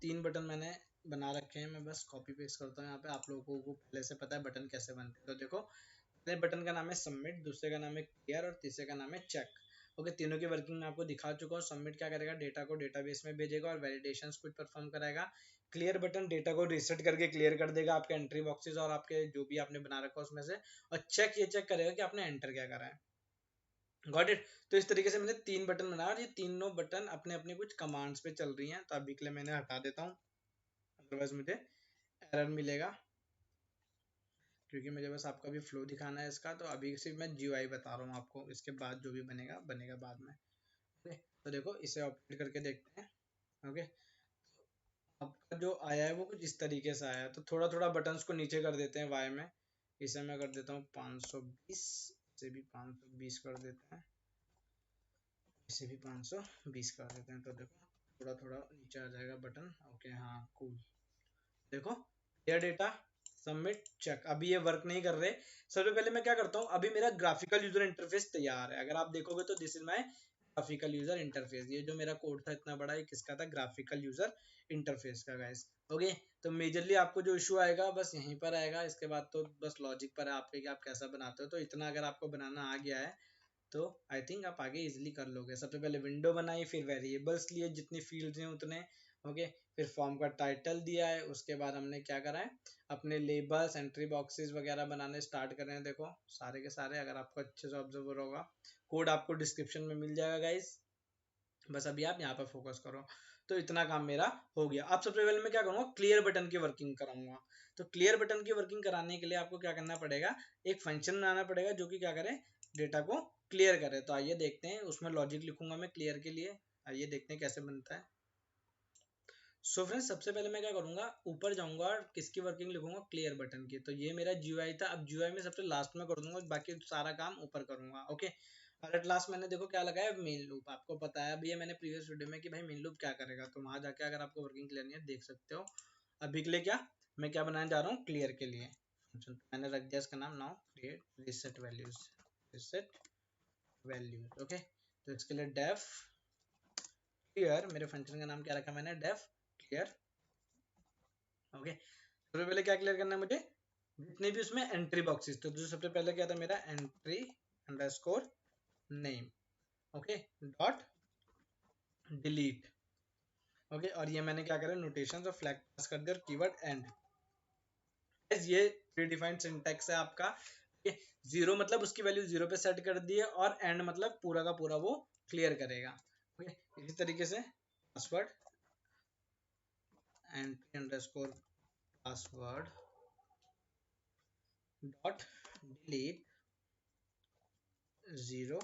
Speaker 1: 3 बटन मैंने बना रखे हैं, मैं बस कॉपी पेस्ट करता हूँ यहाँ पे, आप लोगों को पहले से पता है बटन कैसे बनते हैं। तो देखो पहले बटन का नाम है सबमिट, दूसरे का नाम है क्लियर और तीसरे का नाम है चेक। ओके, तीनों की वर्किंग मैं आपको दिखा चुका हूँ। सबमिट क्या करेगा, डेटा को डेटाबेस में भेजेगा और वैलिडेशंस कुछ परफॉर्म कराएगा। क्लियर बटन डेटा को रिसेट करके क्लियर कर देगा आपके एंट्री बॉक्सेस और आपके जो भी आपने बना रखा है उसमें से। और चेक ये चेक करेगा कि आपने एंटर क्या करा है। Got it. तो इस तरीके से मैंने 3 बटन बनाया और ये तीनों बटन अपने अपने कुछ कमांड्स पे चल रही हैं। तो अभी के लिए मैंने हटा देता हूँ, अदरवाइज मुझे एरर मिलेगा, क्योंकि मुझे बस आपको अभी फ्लो दिखाना है इसका, तो अभी सिर्फ मैं GUI बता रहा हूँ आपको, इसके बाद जो भी बनेगा बनेगा बाद में। ओके, तो देखो इसे ऑपरेट करके देखते हैं। ओके, आपका जो आया है वो कुछ इस तरीके से आया है, तो थोड़ा थोड़ा बटन्स को नीचे कर देते हैं वाई में। इसे मैं कर देता हूँ 520, इसे भी 520 कर देते हैं, इसे भी 520 कर देते हैं। तो देखो थोड़ा थोड़ा नीचे आ जाएगा बटन। ओके हाँ कूल, देखो क्लियर डेटा, सबमिट, चेक। अभी ये वर्क नहीं कर रहे। सबसे पहले मैं क्या करता हूँ, अभी मेरा ग्राफिकल यूजर इंटरफेस तैयार है। अगर आप देखोगे तो this is my graphical user interface. ये जो मेरा कोड था इतना बड़ा, ये किसका था, ग्राफिकल यूजर इंटरफेस का गाइस। ओके, तो मेजरली आपको जो इशू आएगा बस यहीं पर आएगा, इसके बाद तो बस लॉजिक पर है आपके कि आप कैसा बनाते हो। तो इतना अगर आपको बनाना आ गया है तो आई थिंक आप आगे इजीली कर लोगे। सबसे पहले विंडो बनाई, फिर वेरिएबल्स लिए जितनी फील्ड्स हैं उतने। ओके, फिर फॉर्म का टाइटल दिया है, उसके बाद हमने क्या करा है, अपने लेबल्स, एंट्री बॉक्सेस वगैरह बनाने स्टार्ट कर रहे हैं। देखो सारे के सारे, अगर आपको अच्छे से ऑब्जर्वर होगा, कोड आपको डिस्क्रिप्शन में मिल जाएगा गाइस, बस अभी आप यहाँ पर फोकस करो। तो इतना काम मेरा हो गया। अब सबसे पहले मैं क्या करूँगा, क्लियर बटन की वर्किंग कराऊंगा। तो क्लियर बटन की वर्किंग कराने के लिए आपको क्या करना पड़ेगा, एक फंक्शन बनाना पड़ेगा जो कि क्या करे, डेटा को क्लियर करे। तो आइए देखते हैं, उसमें लॉजिक लिखूंगा मैं क्लियर के लिए। आइए देखते हैं कैसे बनता है। सो फ्रेंड्स, सबसे पहले मैं क्या करूंगा, ऊपर जाऊंगा और किसकी वर्किंग लिखूंगा, क्लियर बटन की। तो ये मेरा GUI था। अब GUI में सबसे लास्ट में कर दूंगा, बाकी सारा काम ऊपर करूंगा। ओके, और एट लास्ट मैंने देखो क्या लगाया, मेन लूप। आपको पता है अभी ये मैंने प्रीवियस वीडियो में कि भाई मेन लूप क्या करेगा, तो वहां जाके अगर आपको वर्किंग क्लियर नहीं है देख सकते हो। अभी के लिए क्या मैं क्या बनाने जा रहा हूँ, क्लियर के लिए फंक्शन। मैंने रख दिया इसका नाम, now create reset values, reset values. Okay, तो इसके लिए डेफ क्लियर, मेरे फंक्शन का नाम क्या रखा मैंने, डेफ क्लियर। ओके, सबसे पहले क्या क्लियर करना है मुझे, जितने भी उसमें एंट्री बॉक्सेस। तो जो सबसे पहले क्या था मेरा, entry underscore name. Okay, dot delete. Okay, और ये मैंने क्या करा, नोटेशन और फ्लैग पास कर दिया और कीवर्ड एंड। ये प्रीडिफाइंड सिंटैक्स है आपका। जीरो मतलब उसकी वैल्यू जीरो पे सेट कर दी है, और एंड मतलब पूरा का पूरा वो क्लियर करेगा। ओके, इसी तरीके से password, entry underscore password dot delete zero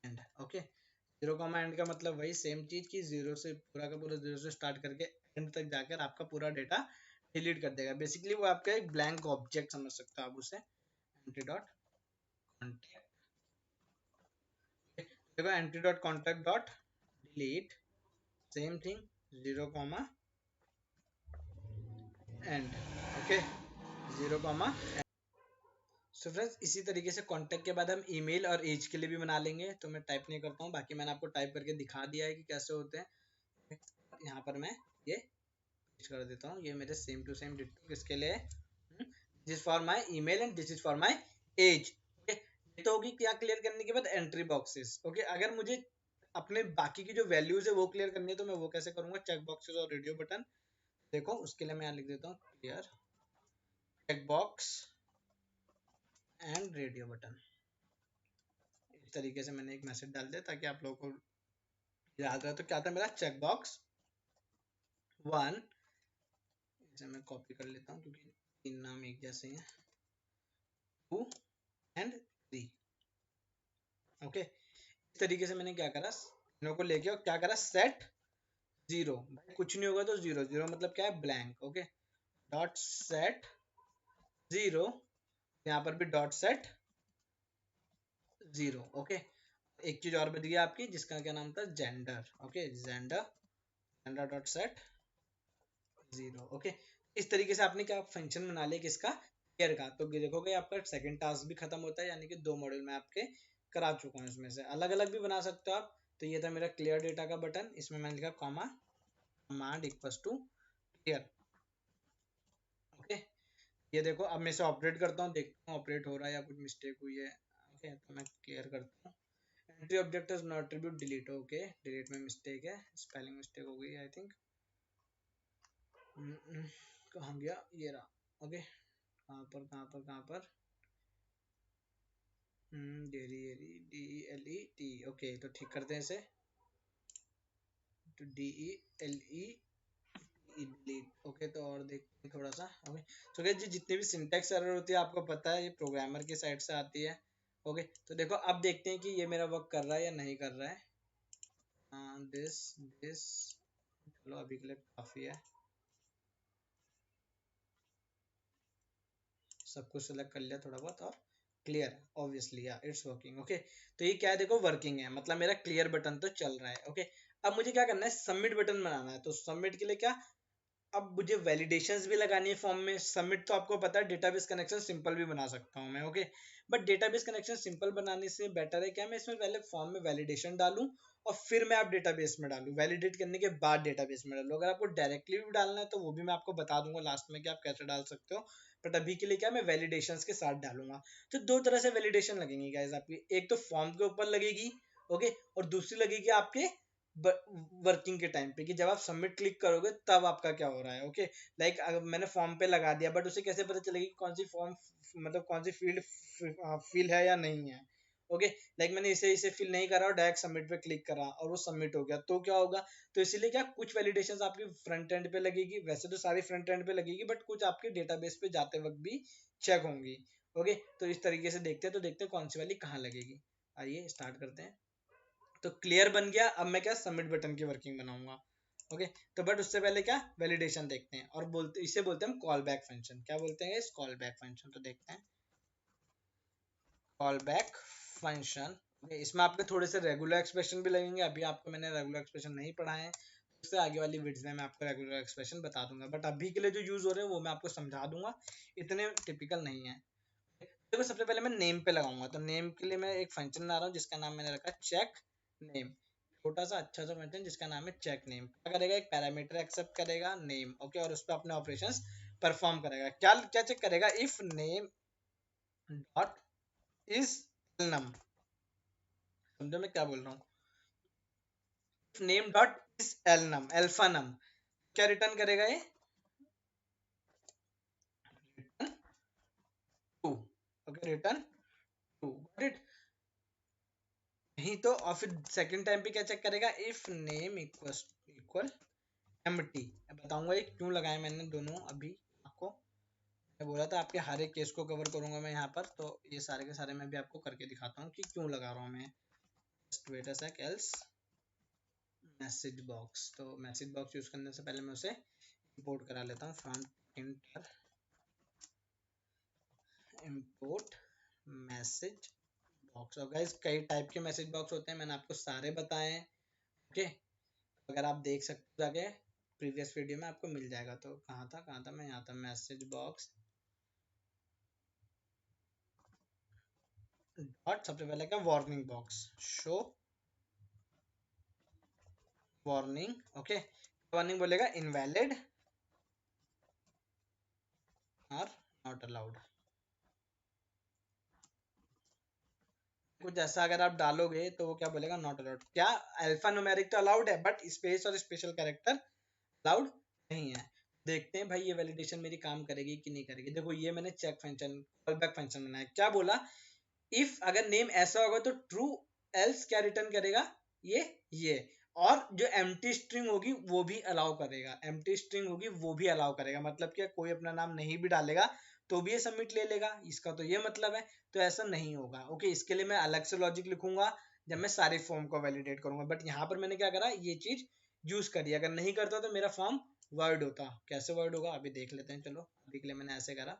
Speaker 1: and. Okay, zero comma and का मतलब वही सेम चीज की जीरो से पूरा का पूरा, जीरो से स्टार्ट करके एंड तक जाकर आपका पूरा डेटा डिलीट कर देगा। बेसिकली वो आपका एक ब्लैंक ऑब्जेक्ट समझ सकते हो आप उसे। एंट्री डॉट कॉन्टैक्ट, देखो entry dot contact dot delete, same thing, zero comma and. Okay, zero comma. So friends, इसी तरीके से कॉन्टैक्ट के बाद हम ईमेल और एज के लिए भी बना लेंगे। तो मैं टाइप नहीं करता हूँ, बाकी मैंने आपको टाइप करके दिखा दिया है कि कैसे होते हैं। यहाँ पर मैं ये पेस्ट कर देता हूँ, ये मेरे सेम टू सेम डिट्टो किसके लिए, this is for my email and this is for my age. Okay, ये तो होगी क्या क्लियर करने के बाद एंट्री बॉक्सेस। ओके, अगर मुझे अपने बाकी की जो वैल्यूज है वो क्लियर करनी है तो मैं वो कैसे करूंगा, चेक बॉक्सेस और रेडियो बटन। देखो उसके लिए मैं यहाँ लिख देता हूँ clear check box and radio button. इस तरीके से मैंने एक मैसेज डाल दिया ताकि आप लोगों को याद रहे। तो क्या था मेरा, चेक बॉक्स 1, इसे मैं कॉपी कर लेता हूँ क्योंकि तीन नाम एक जैसे हैं, 2 एंड 3। ओके, इस तरीके से मैंने क्या करा, तीनों को लेके और क्या करा, सेट जीरो। कुछ नहीं होगा तो जीरो, जीरो मतलब क्या है, blank. Okay, dot set zero, यहाँ पर भी डॉट सेट जीरो। ओके, एक चीज और बच गई आपकी जिसका क्या नाम था, gender. Okay, gender, gender dot set zero. Okay, इस तरीके से आपने क्या फंक्शन बना लिया किसका, क्लियर का। तो देखोगे आपका सेकंड टास्क भी खत्म होता है, यानी कि 2 मॉड्यूल में आपके करा चुका हूँ। इसमें से अलग अलग भी बना सकते हो आप। तो ये था मेरा क्लियर डेटा का बटन, इसमें मैंने लिखा comma command equals to clear. Okay, ये देखो अब मैं इसे ऑपरेट करता हूँ, देखता हूँ ऑपरेट हो रहा है या कुछ मिस्टेक हुई है। ओके, तो मैं क्लियर करता हूँ, entry object is not attribute delete. Okay, delete में मिस्टेक है, स्पेलिंग मिस्टेक हो गई आई थिंक। कहाँ गया, ये रहा। ओके, कहाँ पर कहाँ पर कहाँ पर, डेली DELET। ओके, तो ठीक करते हैं इसे, तो DELET। डिलीट। ओके, तो और देखते हैं थोड़ा सा। ओके, तो गाइस जी जितनी भी सिंटैक्स एरर होती है आपको पता है ये प्रोग्रामर की साइड से आती है। ओके, तो देखो अब देखते हैं कि ये मेरा वर्क कर रहा है या नहीं कर रहा है। दिस दिस चलो अभी के लिए काफी है, सब कुछ सेलेक्ट कर लिया थोड़ा बहुत, और क्लियर ऑब्वियसली या इट्स वर्किंग। ओके, तो ये क्या है, देखो वर्किंग है, मतलब मेरा क्लियर बटन तो चल रहा है। ओके, अब मुझे क्या करना है, सबमिट बटन बनाना है। तो सबमिट के लिए क्या, अब मुझे वैलिडेशंस भी लगानी है फॉर्म में। सबमिट तो आपको पता है डेटाबेस कनेक्शन सिंपल भी बना सकता हूँ मैं। Okay, but database connection simple बनाने से बेटर है क्या, मैं इसमें पहले फॉर्म में वैलिडेशन डालूं और फिर मैं आप डेटाबेस में डालूं, वैलिडेट करने के बाद डेटाबेस में डालूं। अगर आपको डायरेक्टली भी डालना है तो वो भी मैं आपको बता दूंगा लास्ट में कि आप कैसे डाल सकते हो, बट अभी के लिए क्या मैं वैलिडेशंस के साथ डालूंगा। तो दो तरह से वैलिडेशन लगेंगी गाइस आपकी, एक तो फॉर्म के ऊपर लगेगी, ओके, और दूसरी लगेगी आपके वर्किंग के टाइम पे, कि जब आप सबमिट क्लिक करोगे तब आपका क्या हो रहा है। ओके, लाइक मैंने फॉर्म पे लगा दिया, बट उसे कैसे पता चलेगी कौन सी फॉर्म, मतलब कौन सी फील्ड फिल है या नहीं है। ओके, लाइक मैंने इसे इसे फिल नहीं करा और डायरेक्ट सबमिट पे क्लिक करा और वो सबमिट हो गया, तो क्या होगा। तो इसीलिए क्या कुछ वैलिडेशंस आपकी फ्रंट एंड पे लगेगी, वैसे तो सारी फ्रंट एंड पे लगेगी, बट कुछ आपके डेटाबेस पे जाते वक्त भी चेक होंगी। ओके, तो इस तरीके से देखते हैं, तो देखते हैं कौन सी वाली कहाँ लगेगी। आइए स्टार्ट करते हैं। तो क्लियर बन गया, अब मैं क्या सबमिट बटन की वर्किंग बनाऊंगा। ओके, तो बट उससे पहले क्या वैलिडेशन देखते हैं, और बोलते इसे बोलते हैं हम कॉल बैक फंक्शन। क्या बोलते हैं इस कॉल बैक फंक्शन, तो देखते हैं कॉल बैक फंक्शन। इसमें आपके थोड़े से रेगुलर एक्सप्रेशन भी लगेंगे, अभी आपको मैंने रेगुलर एक्सप्रेशन नहीं पढ़ाए हैं, उससे आगे वाली वीडियोस में मैं आपको रेगुलर एक्सप्रेशन बता दूंगा, बट अभी के लिए जो यूज हो रहे हैं वो मैं आपको समझा दूंगा, इतने टिपिकल नहीं है। देखो सबसे पहले मैं नेम पे लगाऊंगा, तो नेम के लिए मैं एक फंक्शन बना रहा हूँ जिसका नाम मैंने रखा चेक नेम। छोटा सा अच्छा सा फंक्शन जिसका नाम है चेक नेम। क्या करेगा, एक पैरामीटर एक्सेप्ट करेगा नेम, ओके, और उस पर अपने ऑपरेशंस परफॉर्म करेगा। क्या क्या चेक करेगा, if name dot is num. समझो मैं क्या बोल रहा हूँ, name dot is al num, alpha num. क्या रिटर्न करेगा ये, return true. Okay, return true, got it. नहीं तो, और फिर सेकंड टाइम पे क्या चेक करेगा, इफ नेम इक्वल एम्प्टी। बताऊंगा ये क्यों लगाए मैंने दोनों अभी आपको। मैं बोला था आपके हर एक केस को कवर करूंगा मैं यहाँ पर, तो ये सारे के सारे मैं भी आपको करके दिखाता हूँ कि क्यों लगा रहा हूँ मैं। Just wait a sec, else message box. तो मैसेज बॉक्स यूज करने से पहले मैं उसे इंपोर्ट करा लेता हूँ, front inter import message box. और गाइस कई टाइप के मैसेज बॉक्स होते हैं, मैंने आपको सारे बताए हैं। ओके, अगर आप देख सकते हो जाके प्रीवियस वीडियो में आपको मिल जाएगा। तो कहाँ था मैं, यहाँ था मैसेज बॉक्स डॉट, सबसे पहले क्या warning box, show warning. Okay, warning बोलेगा इनवैलिड और नॉट अलाउड। कुछ ऐसा अगर आप डालोगे तो वो क्या बोलेगा, नॉट अलाउड। क्या अल्फा न्यूमेरिक तो अलाउड है, बट स्पेस और स्पेशल कैरेक्टर अलाउड नहीं है। देखते हैं भाई ये वैलिडेशन मेरी काम करेगी कि नहीं करेगी। देखो ये मैंने check function call back function बनाया, क्या बोला, इफ अगर नेम ऐसा होगा तो ट्रू, एल्स क्या रिटर्न करेगा, ये और जो एम्प्टी स्ट्रिंग होगी वो भी अलाउ करेगा, एम्प्टी स्ट्रिंग होगी वो भी अलाउ करेगा, मतलब कि कोई अपना नाम नहीं भी डालेगा तो भी ये सबमिट ले लेगा, इसका तो ये मतलब है। तो ऐसा नहीं होगा। ओके, इसके लिए मैं अलग से लॉजिक लिखूंगा जब मैं सारे फॉर्म को वैलिडेट करूंगा, बट यहाँ पर मैंने क्या करा, ये चीज यूज करी। अगर नहीं करता तो मेरा फॉर्म वर्ड होता। कैसे वर्ड होगा अभी देख लेते हैं, चलो अभी के लिए मैंने ऐसे करा,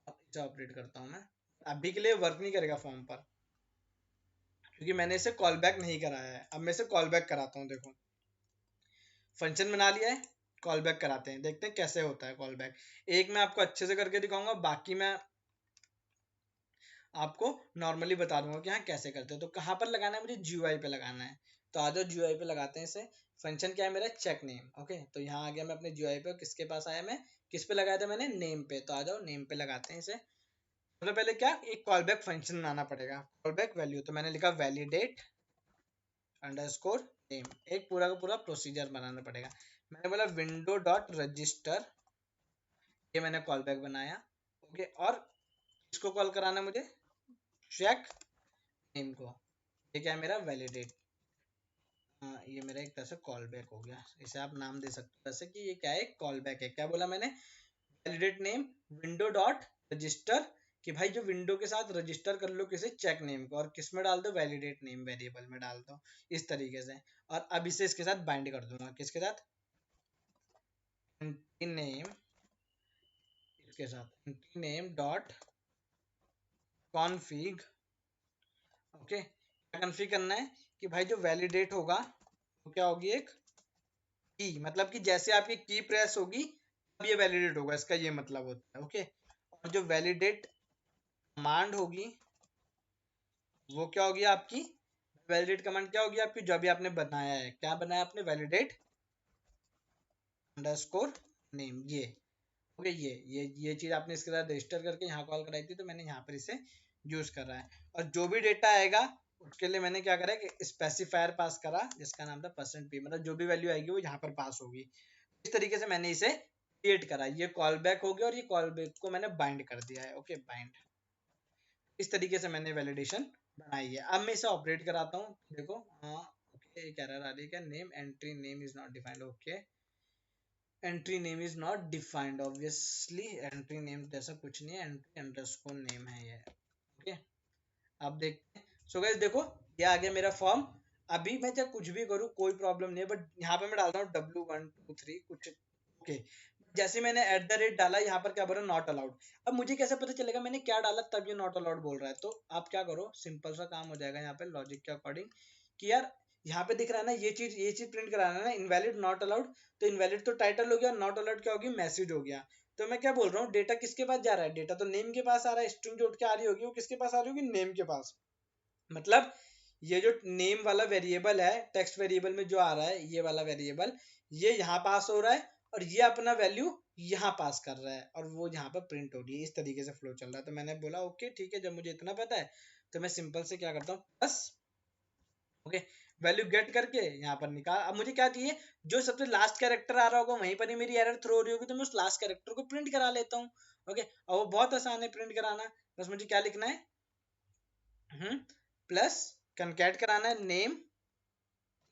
Speaker 1: अब इसे ऑपरेट करता हूँ मैं। अभी के लिए वर्क नहीं करेगा फॉर्म पर, क्योंकि मैंने इसे कॉल बैक नहीं कराया है। अब मैं इसे कॉल बैक कराता हूँ, देखो फंक्शन बना लिया है, कॉल बैक कराते हैं, देखते हैं कैसे होता है कॉल बैक। एक मैं आपको अच्छे से करके दिखाऊंगा, बाकी मैं आपको नॉर्मली बता दूंगा कि हाँ कैसे करते हो। तो कहाँ पर लगाना है, मुझे जीयूआई पे लगाना है। तो आ जाओ जीयूआई पे लगाते हैं इसे। फंक्शन क्या है मेरा, चेक नेम। ओके, तो यहाँ आ गया मैं अपने जीयूआई पे, किसके पास आया, मैं किस पे लगाया था मैंने, नेम पे। तो आ जाओ नेम पे लगाते हैं इसे। सबसे पहले क्या, एक कॉल बैक फंक्शन बनाना पड़ेगा, कॉल बैक वैल्यू। तो मैंने लिखा वैलिडेट अंडरस्कोर नेम, एक पूरा का पूरा प्रोसीजर बनाना पड़ेगा। मैंने बोला विंडो डॉट रजिस्टर, ये मैंने कॉल बैक बनाया। ओके, और इसको कॉल कराना मुझे चेक नेम को, ये क्या है मेरा वैलिडेट ये मेरा एक तरह से कॉल बैक हो गया, इसे आप नाम दे सकते हो वैसे कि ये क्या है, कॉल बैक है। क्या बोला मैंने, validate name window dot register, कि भाई जो विंडो के साथ रजिस्टर कर लो किसी चेक नेम को, और किस में डाल दो, वैलिडेट नेम वेरिएबल में डाल दो, इस तरीके से। और अब इसे इसके साथ बाइंड कर दूंगा, किसके साथ, नेम, इसके साथ नेम डॉट कॉन्फिग। ओके, क्या कॉन्फ़िग करना है कि भाई जो वैलिडेट होगा वो क्या होगी, एक की, मतलब कि जैसे आपकी की प्रेस होगी तब ये वैलिडेट होगा, इसका ये मतलब होता है। ओके, और जो वैलिडेट कमांड होगी वो क्या होगी आपकी, वैलिडेट कमांड क्या होगी आपकी, जो अभी आपने बनाया है, क्या बनाया आपने, वैलिडेट अंडरस्कोर नेम, ये ओके, ये चीज आपने इसके साथ रजिस्टर करके यहाँ कॉल कराई थी, तो मैंने यहाँ पर इसे यूज कर रहा है। और जो भी डेटा आएगा उसके लिए मैंने क्या करा कि स्पेसिफायर पास करा, जिसका नाम था %p, मतलब जो भी वैल्यू आएगी वो यहाँ पर पास होगी। इस तरीके से मैंने इसे क्रिएट करा, ये कॉल बैक हो गया, और ये कॉल बैक को मैंने बाइंड कर दिया है। ओके, बाइंड, इस तरीके से मैंने वैलिडेशन बनाई है। अब मैं इसे ऑपरेट कराता हूँ, देखो। हाँ, ओके, एक एरर आ रही है, क्या, name entry name is not defined. Okay, entry name is not defined, obviously entry name जैसा कुछ नहीं है, एंट्री अंडरस्कोर नेम है ये। ओके, अब देखते हैं। सो गाइस देखो, ये आ गया मेरा फॉर्म। अभी मैं जब कुछ भी करूँ कोई प्रॉब्लम नहीं है, बट यहाँ पे मैं डालता हूँ W123 कुछ। ओके, जैसे मैंने एट द रेट डाला, यहाँ पर क्या बोल रहा है, नॉट अलाउड। अब मुझे कैसे पता चलेगा मैंने क्या डाला तब ये नॉट अलाउड बोल रहा है, तो आप क्या करो, सिंपल सा काम हो जाएगा यहाँ पे लॉजिक के अकॉर्डिंग, कि यार यहाँ पे दिख रहा है ना, ये चीज प्रिंट कराना है ना, इनवैलिड नॉट अलाउड, तो इनवैलिड तो टाइटल हो गया, नॉट अलाउड क्या होगी, मैसेज हो गया। तो मैं क्या बोल रहा हूँ, डेटा किसके पास जा रहा है, डेटा तो नेम के पास आ रहा है, स्ट्रिंग जो उठ के आ रही होगी वो किसके पास आ रही होगी, नेम के पास। मतलब ये जो नेम वाला वेरिएबल है, टेक्स्ट वेरिएबल में जो आ रहा है ये वाला वेरिएबल, ये यहाँ पास हो रहा है, और ये अपना वैल्यू यहाँ पास कर रहा है, और वो यहाँ पर प्रिंट हो रही है। इस तरीके से फ्लो चल रहा है। तो मैंने बोला ओके ठीक है, जब मुझे इतना पता है तो मैं सिंपल से क्या करता हूँ, बस ओके, वैल्यू गेट करके यहाँ पर निकाल। अब मुझे क्या चाहिए, जो सबसे लास्ट कैरेक्टर आ रहा होगा वहीं पर ही मेरी एरर थ्रो हो रही होगी, तो मैं उस लास्ट कैरेक्टर को प्रिंट करा लेता हूँ। ओके, और वो बहुत आसान है प्रिंट कराना। बस मुझे क्या लिखना है, प्लस कंकैट कराना है नेम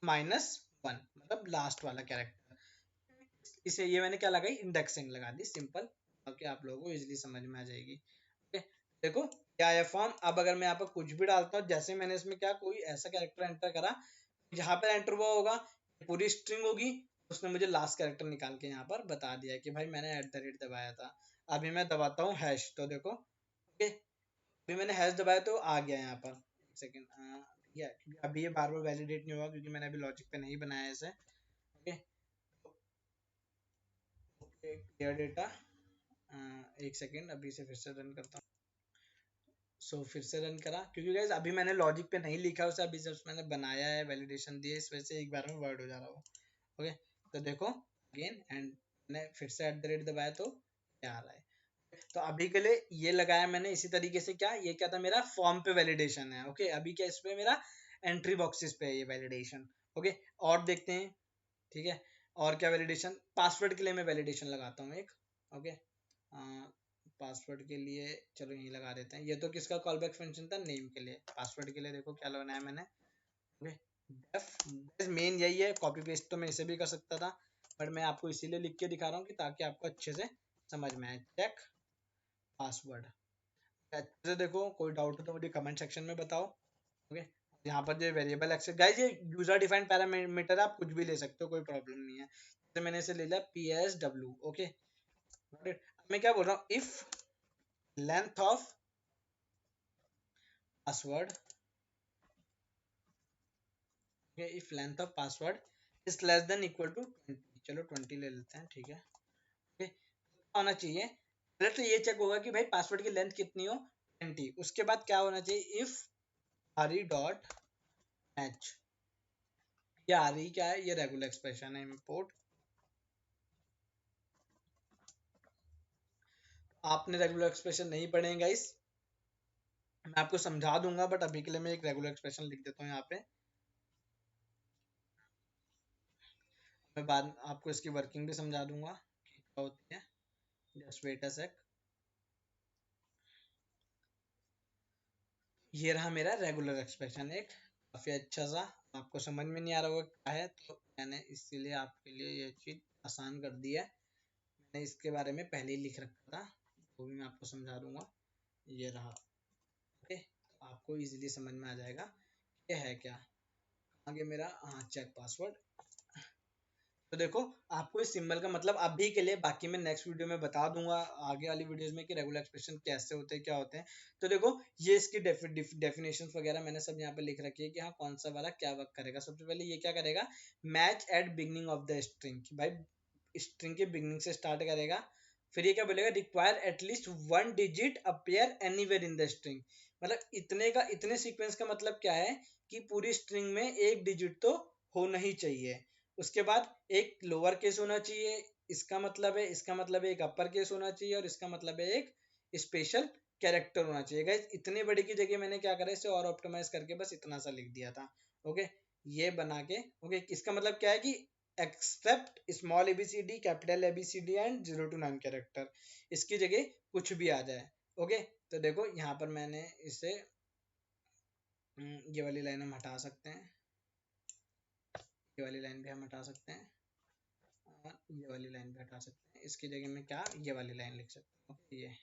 Speaker 1: -1, मतलब लास्ट वाला कैरेक्टर। इसे ये मैंने क्या लगाई, इंडेक्सिंग लगा दी, सिंपल, ताकि आप लोगों को इजीली समझ में आ जाएगी। ओके, देखो क्या है फॉर्म। अब अगर मैं यहाँ पर कुछ भी डालता हूँ, जैसे मैंने इसमें क्या कोई ऐसा कैरेक्टर एंटर करा, जहाँ पर एंटर हुआ होगा पूरी स्ट्रिंग होगी, उसने मुझे लास्ट कैरेक्टर निकाल के यहाँ पर बता दिया कि भाई मैंने एट द रेट दबाया था। अभी मैं दबाता हूँ हैश, तो देखो ओके, अभी मैंने हैश दबाया तो आ गया यहाँ पर। एक सेकेंड, या क्योंकि अभी ये बार बार वैलिडेट नहीं हुआ, क्योंकि मैंने अभी लॉजिक पे नहीं बनाया इसे। Okay, okay, clear data. एक सेकेंड, अभी से फिर से रन करता हूँ। सो फिर से रन करा, क्योंकि गाइस अभी मैंने लॉजिक पे नहीं लिखा उसे, अभी जस्ट मैंने बनाया है, वैलिडेशन दिए, इस वजह से एक बार में वर्ड हो जा रहा हो। ओके, तो देखो अगेन, एंड मैंने फिर से एट द रेट दबाया तो क्या आ रहा है। तो अभी के लिए ये लगाया मैंने इसी तरीके से। क्या ये क्या था, मेरा फॉर्म पे वैलिडेशन है। ओके, अभी क्या इस पे मेरा एंट्री बॉक्सेस पे है ये वैलिडेशन। ओके, और देखते हैं, ठीक है, और क्या वैलिडेशन, पासवर्ड के लिए मैं वैलिडेशन लगाता हूँ एक। ओके, पासवर्ड के लिए चलो यही लगा देते हैं। ये तो किसका कॉल बैक फंक्शन था, नेम के लिए। पासवर्ड के लिए देखो क्या बनाया मैंने। ओके, डेफ मेन यही है, कॉपी पेस्ट तो मैं इसे भी कर सकता था, बट मैं आपको इसीलिए लिख के दिखा रहा हूँ कि ताकि आपको अच्छे से समझ में आए। चेक पासवर्ड, अच्छे से देखो, कोई डाउट हो तो मुझे कमेंट सेक्शन में बताओ। ओके, यहाँ पर जो वेरिएबल एक्सेस, गाइस ये यूजर डिफाइंड पैरामीटर, आप कुछ भी ले सकते हो, कोई प्रॉब्लम नहीं है। तो मैंने इसे ले लिया PSW। ओके, मैं क्या बोल रहा हूँ, if length of password, if length of password is less than equal to 20, चलो 20 ले लेते हैं, ठीक है। ओके, होना चाहिए पहले तो ये चेक होगा कि भाई पासवर्ड की लेंथ कितनी हो, 20। उसके बाद क्या होना चाहिए, इफ आरी डॉट मैच, ये आरी क्या है, ये रेगुलर एक्सप्रेशन है, इम्पोर्ट। आपने रेगुलर एक्सप्रेशन नहीं पढ़े गाइस, मैं आपको समझा दूंगा, बट अभी के लिए मैं एक रेगुलर एक्सप्रेशन लिख देता हूँ यहाँ पे। मैं बाद में आपको इसकी वर्किंग भी समझा दूंगा कि क्या होती है। जस्ट वेट अ सेक, ये रहा मेरा रेगुलर एक्सप्रेशन, एक काफी अच्छा सा। आपको समझ में नहीं आ रहा होगा क्या है, तो मैंने इसीलिए आपके लिए ये चीज़ आसान कर दी है। मैंने इसके बारे में पहले ही लिख रखा था, वो भी मैं आपको समझा दूंगा। ये रहा। ओके, आपको इजीली समझ में आ जाएगा ये है क्या। आगे मेरा, हाँ, चेक पासवर्ड। तो देखो, आपको इस सिंबल का मतलब अभी के लिए, बाकी मैं नेक्स्ट वीडियो में बता दूंगा आगे वाली वीडियोस में कि रेगुलर एक्सप्रेशन कैसे होते हैं, क्या होते हैं। तो देखो, ये इसकी डेफिनेशंस वगैरह मैंने सब यहाँ पे लिख रखी है कि हाँ कौन सा वाला क्या वर्क करेगा। सबसे पहले ये क्या करेगा, match at beginning of the string, भाई स्ट्रिंग के बिगनिंग से स्टार्ट करेगा। फिर ये क्या बोलेगा, require at least one digit appear anywhere in the string, मतलब इतने का, इतने सीक्वेंस का मतलब क्या है कि पूरी स्ट्रिंग में एक डिजिट तो होना ही चाहिए। उसके बाद एक लोअर केस होना चाहिए, इसका मतलब है एक अपर केस होना चाहिए, और इसका मतलब है एक स्पेशल कैरेक्टर होना चाहिए। गाइस, इतने बड़े की जगह मैंने क्या करा, इसे और ऑप्टिमाइज करके बस इतना सा लिख दिया था। ओके, ये बना के, ओके, इसका मतलब क्या है कि except small ABCD, capital ABCD and 0 to 9 character, इसकी जगह कुछ भी आ जाए। ओके, तो देखो यहाँ पर मैंने इसे, ये वाली लाइन हम हटा सकते हैं, ये वाली लाइन भी हम हटा सकते हैं, और ये वाली लाइन भी हटा सकते हैं। इसकी जगह में क्या, ये वाली लाइन लिख सकते हैं।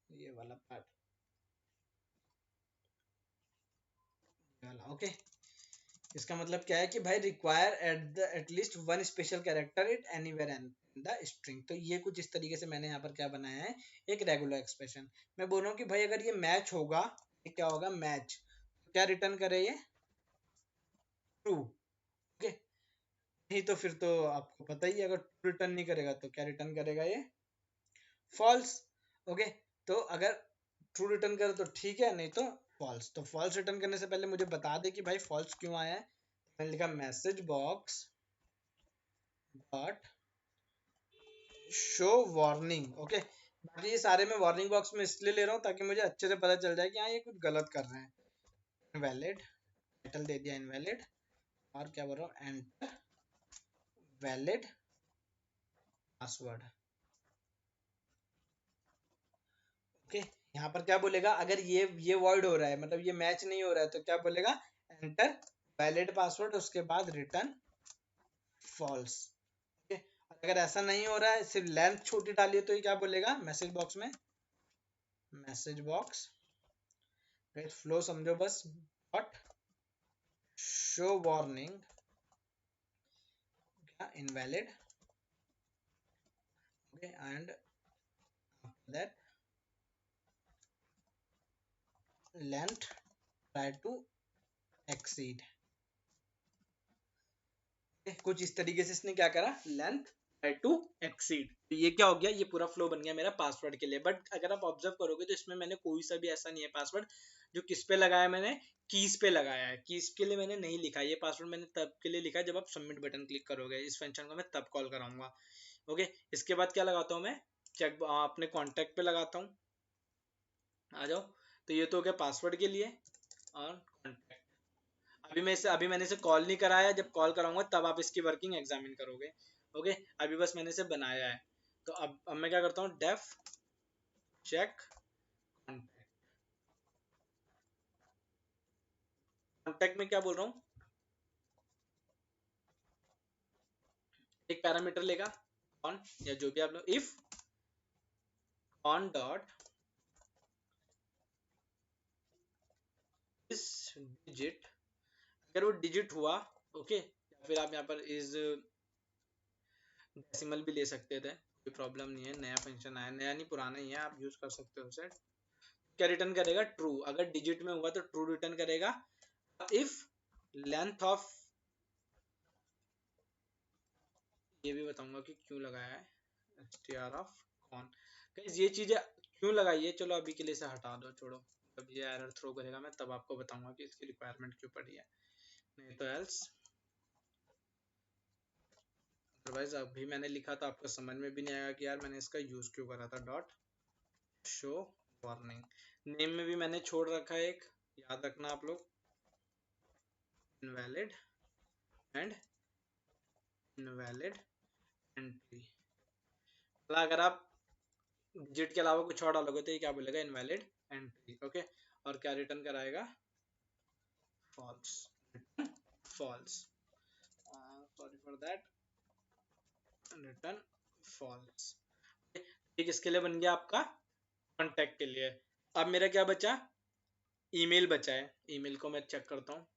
Speaker 1: ये वाला पार्ट, ये वाला। ओके, इसका मतलब क्या है कि भाई require at least one special character it anywhere in the string. तो ये कुछ इस तरीके से मैंने यहाँ पर क्या बनाया है, एक रेगुलर एक्सप्रेशन। मैं बोल रहा हूँ कि भाई अगर ये मैच होगा, ये क्या होगा, मैच, तो क्या रिटर्न करे ये, ट्रू। ओके, नहीं तो फिर तो आपको पता ही है, अगर ट्रू रिटर्न नहीं करेगा तो क्या रिटर्न करेगा ये, फॉल्स। ओके, तो अगर ट्रू रिटर्न करे तो ठीक है, नहीं तो फॉल्स। तो फॉल्स रिटर्न करने से पहले मुझे बता दे कि भाई फॉल्स क्यों आया है। मैंने लिखा message box dot show warning. Okay, बाकी ये सारे मैं वार्निंग बॉक्स में इसलिए ले रहा हूँ ताकि मुझे अच्छे से पता चल जाए कि हाँ ये कुछ गलत कर रहे हैं। इनवैलिड, टाइटल दे दिया इनवैलिड, और क्या बोल रहा हूँ, एंटर वैलिड पासवर्ड। ओके, यहाँ पर क्या बोलेगा, अगर ये वर्ड हो रहा है, मतलब ये मैच नहीं हो रहा है, तो क्या बोलेगा, एंटर वैलिड पासवर्ड, उसके बाद रिटर्न फॉल्स। ओके, अगर ऐसा नहीं हो रहा है, सिर्फ लेंथ छोटी डालिए, तो ये क्या बोलेगा मैसेज बॉक्स में, मैसेज बॉक्स फ्लो समझो बस, डॉट शो वार्निंग, क्या invalid, okay, and that length try to exceed. कुछ इस तरीके से इसने क्या करा, लेंथ ट्राई टू एक्सीड। तो ये क्या हो गया, ये पूरा फ्लो बन गया मेरा पासवर्ड के लिए। बट अगर आप ऑब्जर्व करोगे तो इसमें मैंने कोई सा भी ऐसा नहीं है पासवर्ड जो किस पे लगाया, मैंने कीज पे लगाया है। कीज के लिए मैंने नहीं लिखा, ये पासवर्ड मैंने तब के लिए लिखा जब आप सबमिट बटन क्लिक करोगे, इस फंक्शन को मैं तब कॉल कराऊंगा। ओके, इसके बाद क्या लगाता हूँ मैं, चेक अपने कॉन्टैक्ट पे लगाता हूँ, आ जाओ। तो ये तो हो गया पासवर्ड के लिए, और कॉन्टैक्ट। अभी मैंने इसे कॉल नहीं कराया, जब कॉल कराऊंगा तब आप इसकी वर्किंग एग्जामिन करोगे। ओके, अभी बस मैंने इसे बनाया है। तो अब मैं क्या करता हूँ, डेफ चेक कॉन्टैक्ट। कॉन्टैक्ट में क्या बोल रहा हूँ, एक पैरामीटर लेगा ऑन, या जो भी आप लोग, इफ ऑन डॉट इस डिजिट, अगर वो डिजिट हुआ, ओके, या फिर आप यहाँ पर इज डेसिमल भी ले सकते थे, कोई प्रॉब्लम नहीं है। नया फंक्शन आया, नया नहीं पुराना ही है, आप यूज कर सकते हो उसे। क्या रिटर्न करेगा, ट्रू। अगर डिजिट में हुआ तो ट्रू रिटर्न करेगा। इफ लेंथ ऑफ, ये भी बताऊंगा कि क्यों लगाया है str ऑफ कौन। गाइस ये चीजें क्यों लगाई है, चलो अभी के लिए से हटा दो, छोड़ो। जब ये एरर थ्रो करेगा मैं तब आपको बताऊंगा कि इसकी रिक्वायरमेंट क्यों पड़ी है, नहीं तो एल्स। अदरवाइज अभी मैंने लिखा तो आपको समझ में भी नहीं आएगा कि यार मैंने इसका यूज क्यों करा था। डॉट शो वार्निंग, नेम में भी मैंने छोड़ रखा है एक, याद रखना आप लोग, इनवैलिड एंड इनवैलिड एंट्री। अगर आप डिजिट के अलावा कुछ और डालोगे तो ये क्या बोलेगा, इनवैलिड एंट्री। ओके, और क्या रिटर्न कराएगा, false. False, sorry for that, return false. ये किसके लिए बन गया आपका, कॉन्टैक्ट के लिए। अब मेरा क्या बचा, ईमेल बचा है। ईमेल को मैं चेक करता हूँ,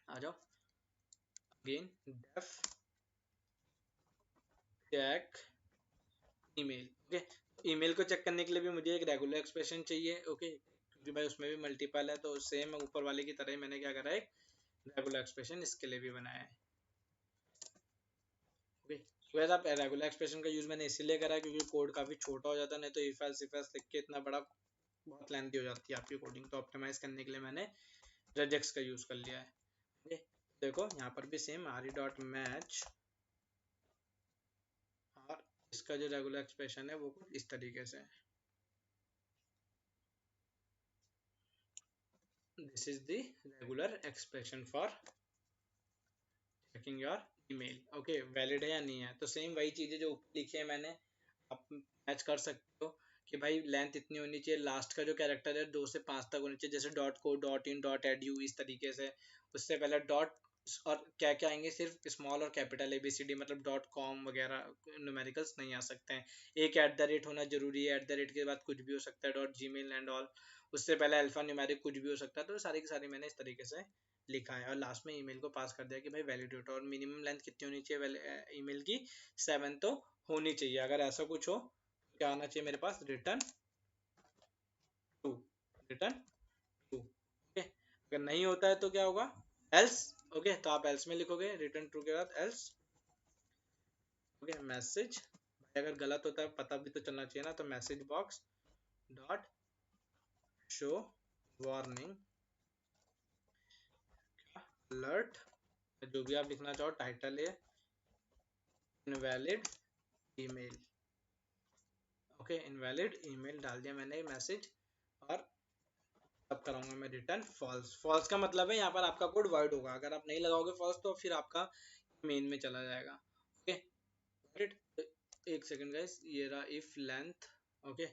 Speaker 1: आ जाओ again def check email. Okay, email को चेक करने के लिए भी मुझे एक रेगुलर एक्सप्रेशन चाहिए। ओके, क्योंकि भाई उसमें भी मल्टीपल है, तो सेम ऊपर वाले की तरह ही मैंने क्या करा है, रेगुलर एक्सप्रेशन इसके लिए भी बनाया है। ओके, वैसे आप रेगुलर एक्सप्रेशन का यूज मैंने इसीलिए करा है क्योंकि कोड काफी छोटा हो जाता है, नहीं तो इफ एल्स लिख के इतना बड़ा बहुत लेंथी हो जाती है आपकी कोडिंग, तो ऑप्टिमाइज करने के लिए मैंने regex का यूज कर लिया है। ओके, देखो यहाँ पर भी सेम re.match, और इसका जो रेगुलर एक्सप्रेशन है वो कुछ इस तरीके से है, this is the regular expression for checking your email. Okay, valid है या नहीं है, तो सेम वही चीजें जो ऊपर लिखी है मैंने, आप मैच कर सकते हो कि भाई लेंथ इतनी होनी चाहिए, लास्ट का जो कैरेक्टर है 2 से 5 तक होनी चाहिए, जैसे डॉट को, डॉट इन, डॉट एडू, इस तरीके से। उससे पहले डॉट और क्या क्या आएंगे, सिर्फ स्मॉल और कैपिटल ABCD, मतलब डॉट कॉम वगैरह न्यूमेरिकल्स नहीं आ सकते हैं। एक एट द रेट होना जरूरी है, एट द रेट के बाद कुछ भी हो सकता है, डॉट जीमेल एंड ऑल। उससे पहले अल्फा न्यूमेरिक कुछ भी हो सकता है, तो सारी की सारी मैंने इस तरीके से लिखा है, और लास्ट में ईमेल को पास कर दिया कि भाई वैलिडेट, और मिनिमम लेंथ कितनी होनी चाहिए ईमेल की, 7 तो होनी चाहिए। अगर ऐसा कुछ हो तो क्या आना चाहिए मेरे पास, return true, return true. Okay, अगर नहीं होता है तो क्या होगा, एल्स। ओके, तो आप एल्स में लिखोगे रिटर्न ट्रू के बाद एल्स। ओके, मैसेज, अगर गलत होता है पता भी तो चलना चाहिए ना, तो message box dot show warning alert, जो भी आप लिखना चाहो, टाइटल है invalid email. Okay, invalid email डाल दिया मैंने मैसेज, और अब कराऊंगा मैं रिटर्न फॉल्स। फॉल्स का मतलब है यहाँ पर आपका कोड वर्ड होगा, अगर आप नहीं लगाओगे फॉल्स तो फिर आपका मेन में चला जाएगा। ओके, एक सेकंड गाइस, ये रहा इफ लेंथ। ओके,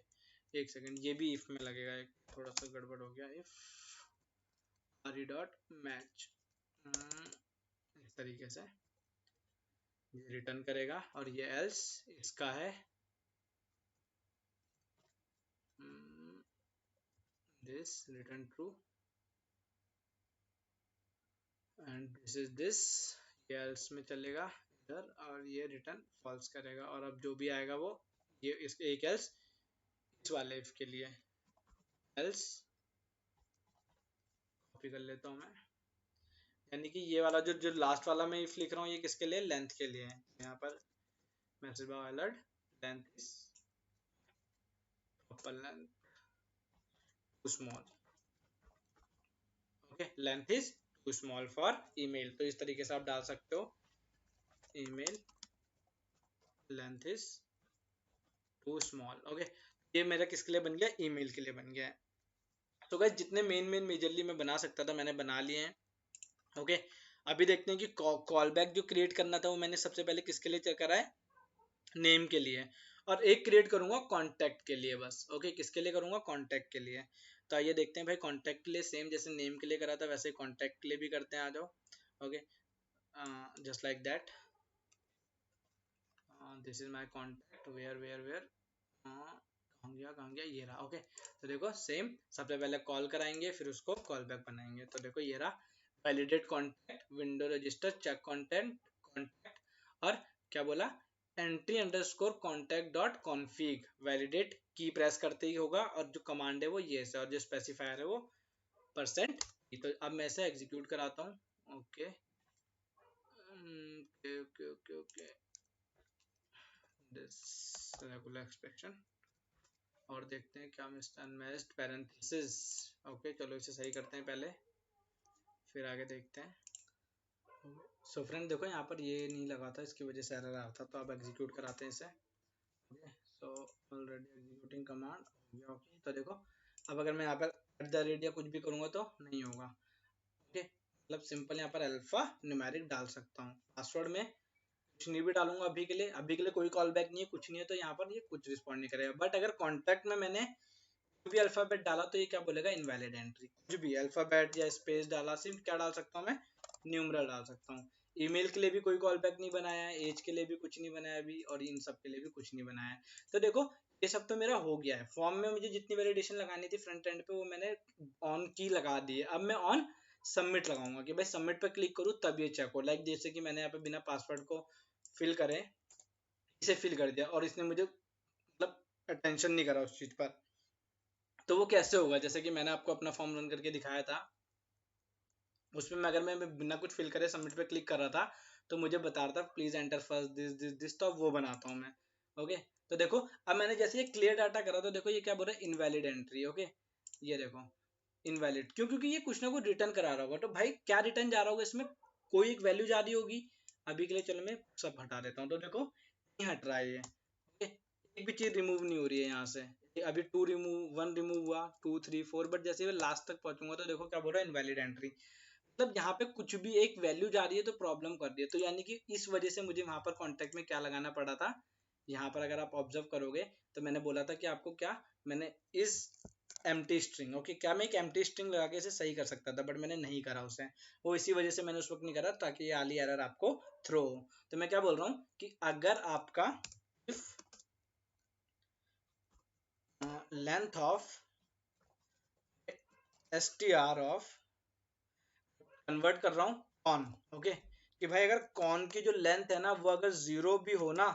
Speaker 1: एक सेकंड, ये भी इफ में लगेगा, एक थोड़ा सा गड़बड़ हो गया, इफ री डॉट मैच, इस तरीके से ये रिटर्न करेगा, और ये एल्स इसका है this return true and this is this, ये एल्स में चलेगा इधर, और ये रिटर्न फॉल्स करेगा। और अब जो भी आएगा वो ये इस एक एल्स इस वाले इफ के लिए, एल्स कॉपी कर लेता हूँ मैं, यानी कि ये वाला जो जो लास्ट वाला मैं इफ लिख रहा हूँ ये किसके लिए, लेंथ के लिए है। यहाँ पर message alert length is proper length too small. Okay, length is too small for email, तो इस तरीके से आप डाल सकते हो, email length is too small. Okay, ये मेरा किसके लिए बन गया, ईमेल के लिए बन गया है। तो गाइस जितने मेन मेजरली मैं बना सकता था मैंने बना लिए हैं। ओके, अभी देखते हैं कि कॉल बैक जो क्रिएट करना था वो मैंने सबसे पहले किसके लिए करा है, नेम के लिए, और एक क्रिएट करूंगा कॉन्टैक्ट के लिए बस। ओके, किसके लिए करूंगा, कॉन्टैक्ट के लिए। तो आइए देखते हैं भाई, कॉन्टैक्ट के लिए सेम जैसे नेम के लिए करा था वैसे कॉन्टैक्ट के लिए भी करते हैं, आ जाओ। Okay, just like that, this is my contact, where कहाँ गया, ये रहा। ओके, तो देखो सेम, सबसे पहले कॉल कराएंगे फिर उसको कॉल बैक बनाएंगे। तो देखो ये रहा, validate contact window register check content contact, और क्या बोला, entry underscore contact dot config, validate की प्रेस करते ही होगा, और जो कमांड है वो ये है, और जो स्पेसिफायर है वो परसेंट। तो अब मैं इसे एग्जीक्यूट कराता हूँ। Okay okay okay okay okay, this regular expression, और देखते हैं क्या मिस्टर अनमैच्ड पैरेंथेसिस। ओके, चलो इसे सही करते हैं पहले, फिर आगे देखते हैं। सो फ्रेंड देखो यहाँ पर ये नहीं लगा था, इसकी वजह से एरर आ रहा था, तो अब एग्जीक्यूट कराते हैं इसे। Okay, so already executing command हो गया। ओके, तो देखो अब अगर मैं यहाँ पर एट द रेट या कुछ भी करूँगा तो नहीं होगा। ओके, मतलब सिंपल यहाँ पर अल्फा न्यूमेरिक डाल सकता हूँ। पासवर्ड में कुछ नहीं भी डालूंगा अभी के लिए, अभी के लिए कोई कॉल बैक नहीं है, कुछ नहीं है, तो यहाँ पर ये कुछ रिस्पॉन्ड नहीं करेगा। बट अगर कॉन्टैक्ट में मैंने भी अल्फाबेट डाला तो ये क्या बोलेगा, इनवैलिड एंट्री। कुछ भी अल्फाबेट या स्पेस डाला, सिर्फ क्या डाल सकता हूँ मैं, न्यूमरल डाल सकता हूँ। ईमेल के लिए भी कोई कॉल बैक नहीं बनाया है, एज के लिए भी कुछ नहीं बनाया अभी, और इन सब के लिए भी कुछ नहीं बनाया है। तो देखो ये सब तो मेरा हो गया है। फॉर्म में मुझे जितनी वैलिडेशन लगानी थी फ्रंट एंड पे वो मैंने ऑन की लगा दी है। अब मैं ऑन सबमिट लगाऊंगा कि भाई सबमिट पे क्लिक करूँ तब ये चेक हो। लाइक जैसे कि मैंने यहाँ पे बिना पासवर्ड को फिल करे इसे फिल कर दिया और इसने मुझे मतलब अटेंशन नहीं करा उस चीज पर। तो वो कैसे होगा, जैसे कि मैंने आपको अपना फॉर्म रन करके दिखाया था, उसमें अगर मैं बिना कुछ फिल करे सबमिट पे क्लिक कर रहा था तो मुझे बता रहा था please enter first this this this, तो वो बनाता हूँ मैं। ओके, तो देखो अब मैंने जैसे ये क्लियर डाटा करा तो देखो ये क्या बोल रहा है, इनवैलिड एंट्री। ओके, ये देखो इनवैलिड क्यों, क्योंकि ये कुछ ना कुछ रिटर्न करा रहा होगा। तो भाई क्या रिटर्न जा रहा होगा इसमें, कोई एक वैल्यू जा रही होगी। अभी के लिए चलो मैं सब हटा देता हूँ। तो देखो नहीं हट रहा है ये। ओके, एक भी चीज रिमूव नहीं हो रही है यहाँ से। अभी 1 रिमूव हुआ, 2 3 4, बट जैसे मैं लास्ट तक पहुंचूंगा तो देखो क्या बोल रहा है, इनवैलिड एंट्री। मतलब यहाँ पे कुछ भी एक वैल्यू जा रही है तो प्रॉब्लम कर रही है। तो यानी कि इस वजह से मुझे वहां पर कॉन्टेक्ट में क्या लगाना पड़ा था। यहाँ पर अगर आप ऑब्जर्व करोगे तो मैंने बोला था कि आपको क्या, मैंने इस एम्प्टी स्ट्रिंग, ओके, क्या मैं एक एम्प्टी स्ट्रिंग लगा के इसे सही कर सकता था, बट मैंने नहीं करा उसे। वो इसी वजह से मैंने उस वक्त नहीं करा ताकि ये वाली एरर आपको थ्रो हो। तो मैं क्या बोल रहा हूँ कि अगर आपका if length of str of, convert कर रहा हूँ कॉन, ओके, कि भाई अगर कॉन की जो लेंथ है ना वो अगर 0 भी हो ना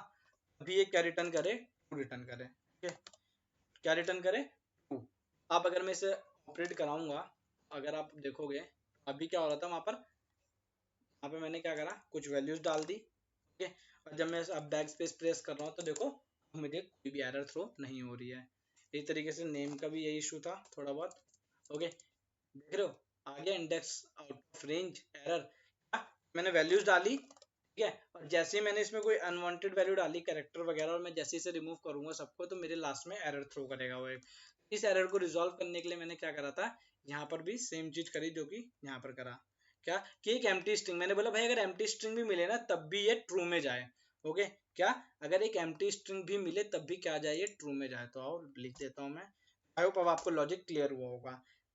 Speaker 1: अभी ये क्या रिटर्न करे, 2 रिटर्न करे। ओके, क्या रिटर्न करे, 2। अब अगर मैं इसे ऑपरेट कराऊंगा, अगर आप देखोगे अभी क्या हो रहा था वहां पर, वहां पे मैंने क्या करा, कुछ वैल्यूज डाल दी। ओके, और जब मैं अब बैक स्पेस प्रेस कर रहा हूँ तो देखो मुझे कोई भी एरर थ्रो नहीं हो रही है। इस तरीके से नेम का भी यही इशू था थोड़ा बहुत। ओके, देख रहे हो आ गया index out of range error. मैंने वैल्यूज डाली, ठीक है, और जैसे ही मैंने इसमें कोई अनवांटेड वैल्यू डाली कैरेक्टर वगैरह, और मैं जैसे इसे रिमूव करूंगा सबको तो मेरे लास्ट में एरर थ्रो करेगा वो। इस एरर को रिजॉल्व करने के लिए मैंने क्या करा था, यहाँ पर भी सेम चीज करी जो कि यहाँ पर करा, क्या कि एक एम्प्टी स्ट्रिंग मैंने बोला भाई अगर एम्प्टी स्ट्रिंग भी मिले ना तब भी ये ट्रू में जाए। ओके, क्या अगर एक एम्प्टी स्ट्रिंग भी मिले तब भी क्या जाए, ये ट्रू में जाए। तो आओ लिख देता हूँ मैं। आई होप अब आपको लॉजिक क्लियर हुआ होगा।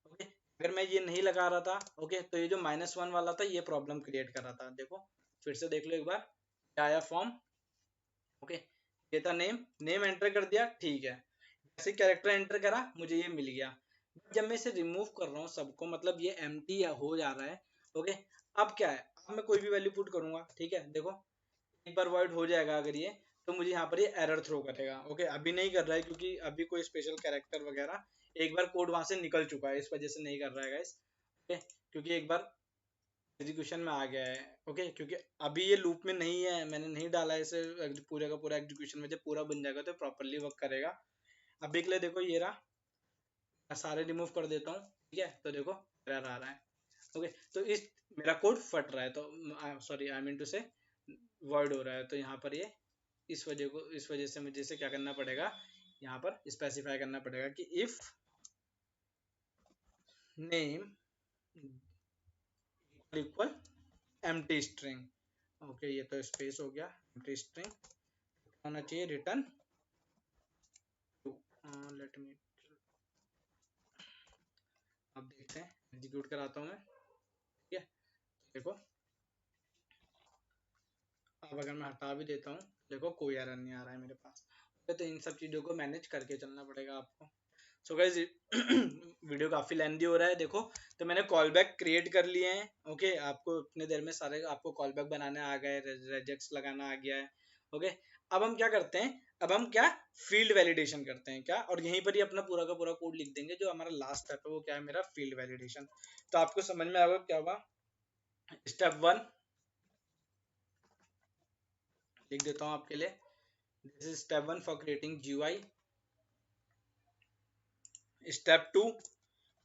Speaker 1: ओके, अगर मैं ये नहीं लगा रहा था, ओके, तो ये जो -1 वाला था ये प्रॉब्लम क्रिएट कर रहा था। देखो फिर से देख लो एक बार, क्या आया फॉर्म। ओके, ये था नेम, नेम एंटर कर दिया, ठीक है, जैसे कैरेक्टर एंटर करा मुझे ये मिल गया। जब मैं इसे रिमूव कर रहा हूँ सबको, मतलब ये एम्प्टी हो जा रहा है। ओके, अब क्या है, अब मैं कोई भी वैल्यू पुट करूंगा, ठीक है, देखो एक बार वॉइड हो जाएगा अगर ये, तो मुझे यहाँ पर ये एरर थ्रो करेगा। ओके, अभी नहीं कर रहा है क्योंकि अभी कोई स्पेशल कैरेक्टर वगैरह, एक बार कोड वहां से निकल चुका है इस वजह से नहीं कर रहा है गाइस। ओके, क्योंकि एक बार एग्जीक्यूशन में आ गया है। ओके, क्योंकि अभी ये लूप में नहीं है, मैंने नहीं डाला है इसे पूरे का पूरा एग्जीक्यूशन में, जब पूरा बन जाएगा तो प्रॉपरली वर्क करेगा। अभी के लिए देखो ये रहा, मैं सारे रिमूव कर देता हूँ, ठीक है, तो देखो एरर आ रहा है। ओके, तो इस मेरा कोड फट रहा है, तो सॉरी आई मीन टू से वर्ड हो रहा है, तो यहाँ पर ये इस वजह से मुझे इसे क्या करना पड़ेगा, यहाँ पर स्पेसिफाई करना पड़ेगा कि if name equal empty string. Okay, ये तो स्पेस हो गया, एम्प्टी स्ट्रिंग होना चाहिए रिटर्न टू। लेट मी, अब देखते हैं, एग्जीक्यूट कराता हूँ मैं, ठीक है, देखो अब अगर मैं हटा भी देता हूँ देखो कोई एरर नहीं आ रहा है मेरे पास। तो इन सब चीज़ों को मैनेज करके चलना पड़ेगा आपको। सो गाइस वीडियो काफ़ी लेंदी हो रहा है देखो, तो मैंने कॉल बैक क्रिएट कर लिए हैं। ओके, आपको इतने देर में सारे आपको कॉल बैक बनाने आ गए, रेजेक्ट्स लगाना आ गया है। ओके, अब हम क्या करते हैं, अब हम क्या फील्ड वैलिडेशन करते हैं क्या, और यहीं पर ही अपना पूरा का पूरा कोड लिख देंगे। जो हमारा लास्ट स्टेप है वो क्या है, मेरा फील्ड वैलिडेशन। तो आपको समझ में आएगा क्या होगा। स्टेप 1 लिख देता हूँ आपके लिए, this is step 1 for creating GUI। Step 2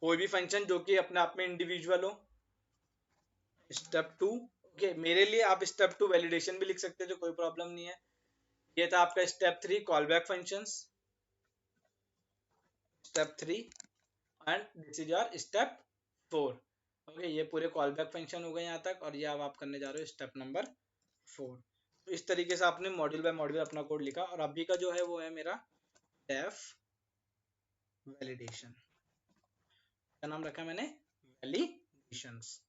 Speaker 1: कोई भी फंक्शन जो कि अपने आप में इंडिविजुअल हो। स्टेप 2, ओके, मेरे लिए आप स्टेप 2 वैलिडेशन भी लिख सकते हो, जो कोई प्रॉब्लम नहीं है। ये था आपका step 3 call back functions. Step 3 and this is your step 4। Okay, ये पूरे कॉल बैक फंक्शन हो गए यहाँ तक, और ये अब आप करने जा रहे हो स्टेप नंबर 4। तो इस तरीके से आपने मॉड्यूल बाय मॉड्यूल अपना कोड लिखा, और अभी का जो है वो है मेरा डेफ वैलिडेशन का नाम रखा मैंने, वैलिडेशंस।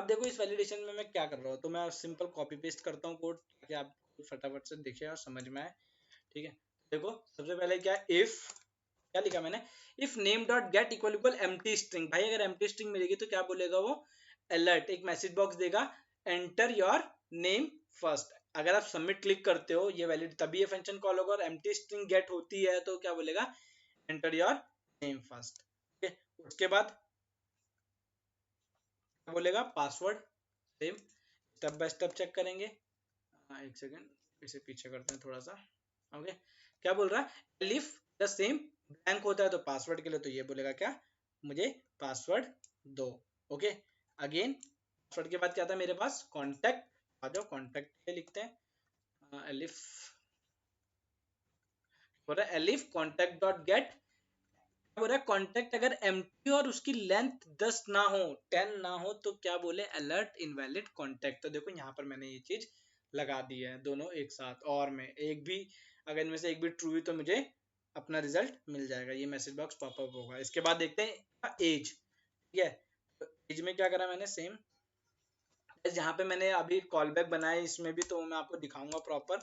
Speaker 1: अब देखो इस वैलिडेशन में मैं क्या कर रहा हूँ, तो मैं सिंपल कॉपी पेस्ट करता हूँ कोड ताकि आप फटाफट से दिखे और समझ में आए। ठीक है, देखो सबसे पहले क्या, इफ क्या लिखा मैंने, if name dot get equal equal empty string. भाई अगर एम्प्टी स्ट्रिंग मिलेगी तो क्या बोलेगा वो, अलर्ट, एक मैसेज बॉक्स देगा, एंटर योर नेम फर्स्ट। अगर आप सबमिट क्लिक करते हो ये वैलिड तभी ये फंक्शन कॉल होगा, और एम्प्टी स्ट्रिंग गेट होती है तो क्या बोलेगा, एंटर योर नेम फर्स्ट। उसके बाद क्या बोलेगा, password, same step by step check करेंगे। एक सेकेंड, इसे पीछे करते हैं थोड़ा सा। ओके, क्या बोल रहा है, इफ द सेम ब्लैंक होता है तो पासवर्ड के लिए तो ये बोलेगा क्या, मुझे पासवर्ड दो। ओके, अगेन पासवर्ड के बाद क्या था मेरे पास, कॉन्टैक्ट। आ जाओ कॉन्टैक्ट पे लिखते हैं, एलिफ बोल रहा है, एलिफ कॉन्टैक्ट डॉट गेट, बोल रहा है कॉन्टैक्ट अगर एम्प्टी और उसकी लेंथ 10 ना हो, 10 ना हो तो क्या बोले, अलर्ट इनवैलिड कॉन्टैक्ट। तो देखो यहाँ पर मैंने ये चीज लगा दी है दोनों एक साथ, और मैं एक भी अगर इनमें से एक भी ट्रू हुई तो मुझे अपना रिजल्ट मिल जाएगा, ये मैसेज बॉक्स पॉपअप होगा। इसके बाद देखते हैं एज। ठीक है, तो एज में क्या करा मैंने, सेम जहाँ पे मैंने अभी कॉल बैक बनाया इसमें भी, तो मैं आपको दिखाऊंगा प्रॉपर,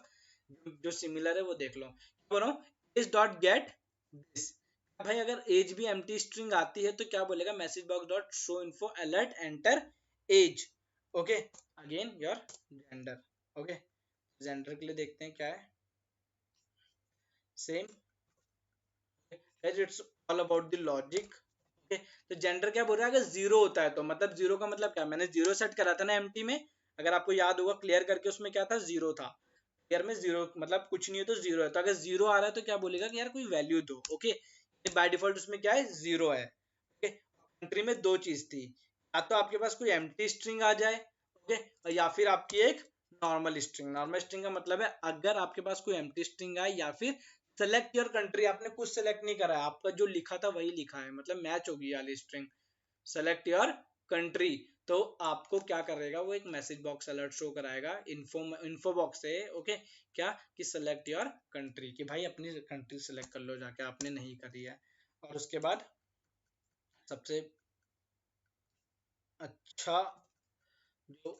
Speaker 1: जो सिमिलर है वो देख लो। बोलो एज डॉट गेट दिस। भाई अगर एज भी एम्प्टी स्ट्रिंग आती है तो क्या बोलेगा, message box dot show info alert enter age. Okay, again your gender. Okay, gender के लिए देखते हैं क्या है, same it's all about the logic. Okay, तो जेंडर क्या बोल रहा है, अगर जीरो होता है तो मतलब, जीरो का मतलब क्या, मैंने जीरो सेट करा था ना एम्प्टी में, अगर आपको याद होगा क्लियर करके उसमें क्या था, जीरो था, क्लियर में जीरो मतलब कुछ नहीं है तो जीरो है, तो अगर जीरो आ रहा है तो क्या बोलेगा कि यार कोई वैल्यू दो। ओके, बाय डिफॉल्ट उसमें क्या है, जीरो है। ओके, कंट्री में दो चीज थी, या तो आपके पास कोई एम्प्टी स्ट्रिंग आ जाए, ओके, या फिर आपकी एक नॉर्मल स्ट्रिंग। नॉर्मल स्ट्रिंग का मतलब है अगर आपके पास कोई एम्प्टी स्ट्रिंग आए, या फिर सेलेक्ट योर कंट्री, आपने कुछ सेलेक्ट नहीं करा है, आपका जो लिखा था वही लिखा है, मतलब मैच होगी वाली स्ट्रिंग, सेलेक्ट योर कंट्री, तो आपको क्या करेगा वो, एक मैसेज बॉक्स अलर्ट शो कराएगा, इन्फो बॉक्स है। ओके, क्या कि सेलेक्ट योर कंट्री, कि भाई अपनी कंट्री सेलेक्ट कर लो जाके, आपने नहीं करी है। और उसके बाद सबसे अच्छा जो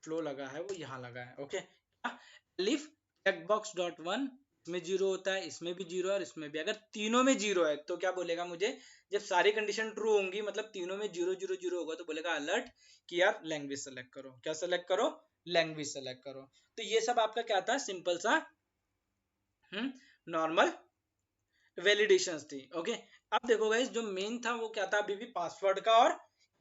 Speaker 1: फ्लो लगा है वो यहाँ लगा है। ओके, लिफ चेकबॉक्स डॉट वन, इसमें जीरो होता है, इसमें भी जीरो है, और इसमें भी। अगर तीनों में जीरो है तो क्या बोलेगा मुझे, जब सारी कंडीशन ट्रू होंगी, मतलब तीनों में जीरो जीरो जीरो होगा, तो बोलेगा अलर्ट कि यार लैंग्वेज सेलेक्ट करो। क्या सेलेक्ट करो, लैंग्वेज सेलेक्ट करो। तो ये सब आपका क्या था, सिंपल सा नॉर्मल वैलिडेशंस थी। ओके, अब देखो गाइस जो मेन था वो क्या था, अभी भी पासवर्ड का और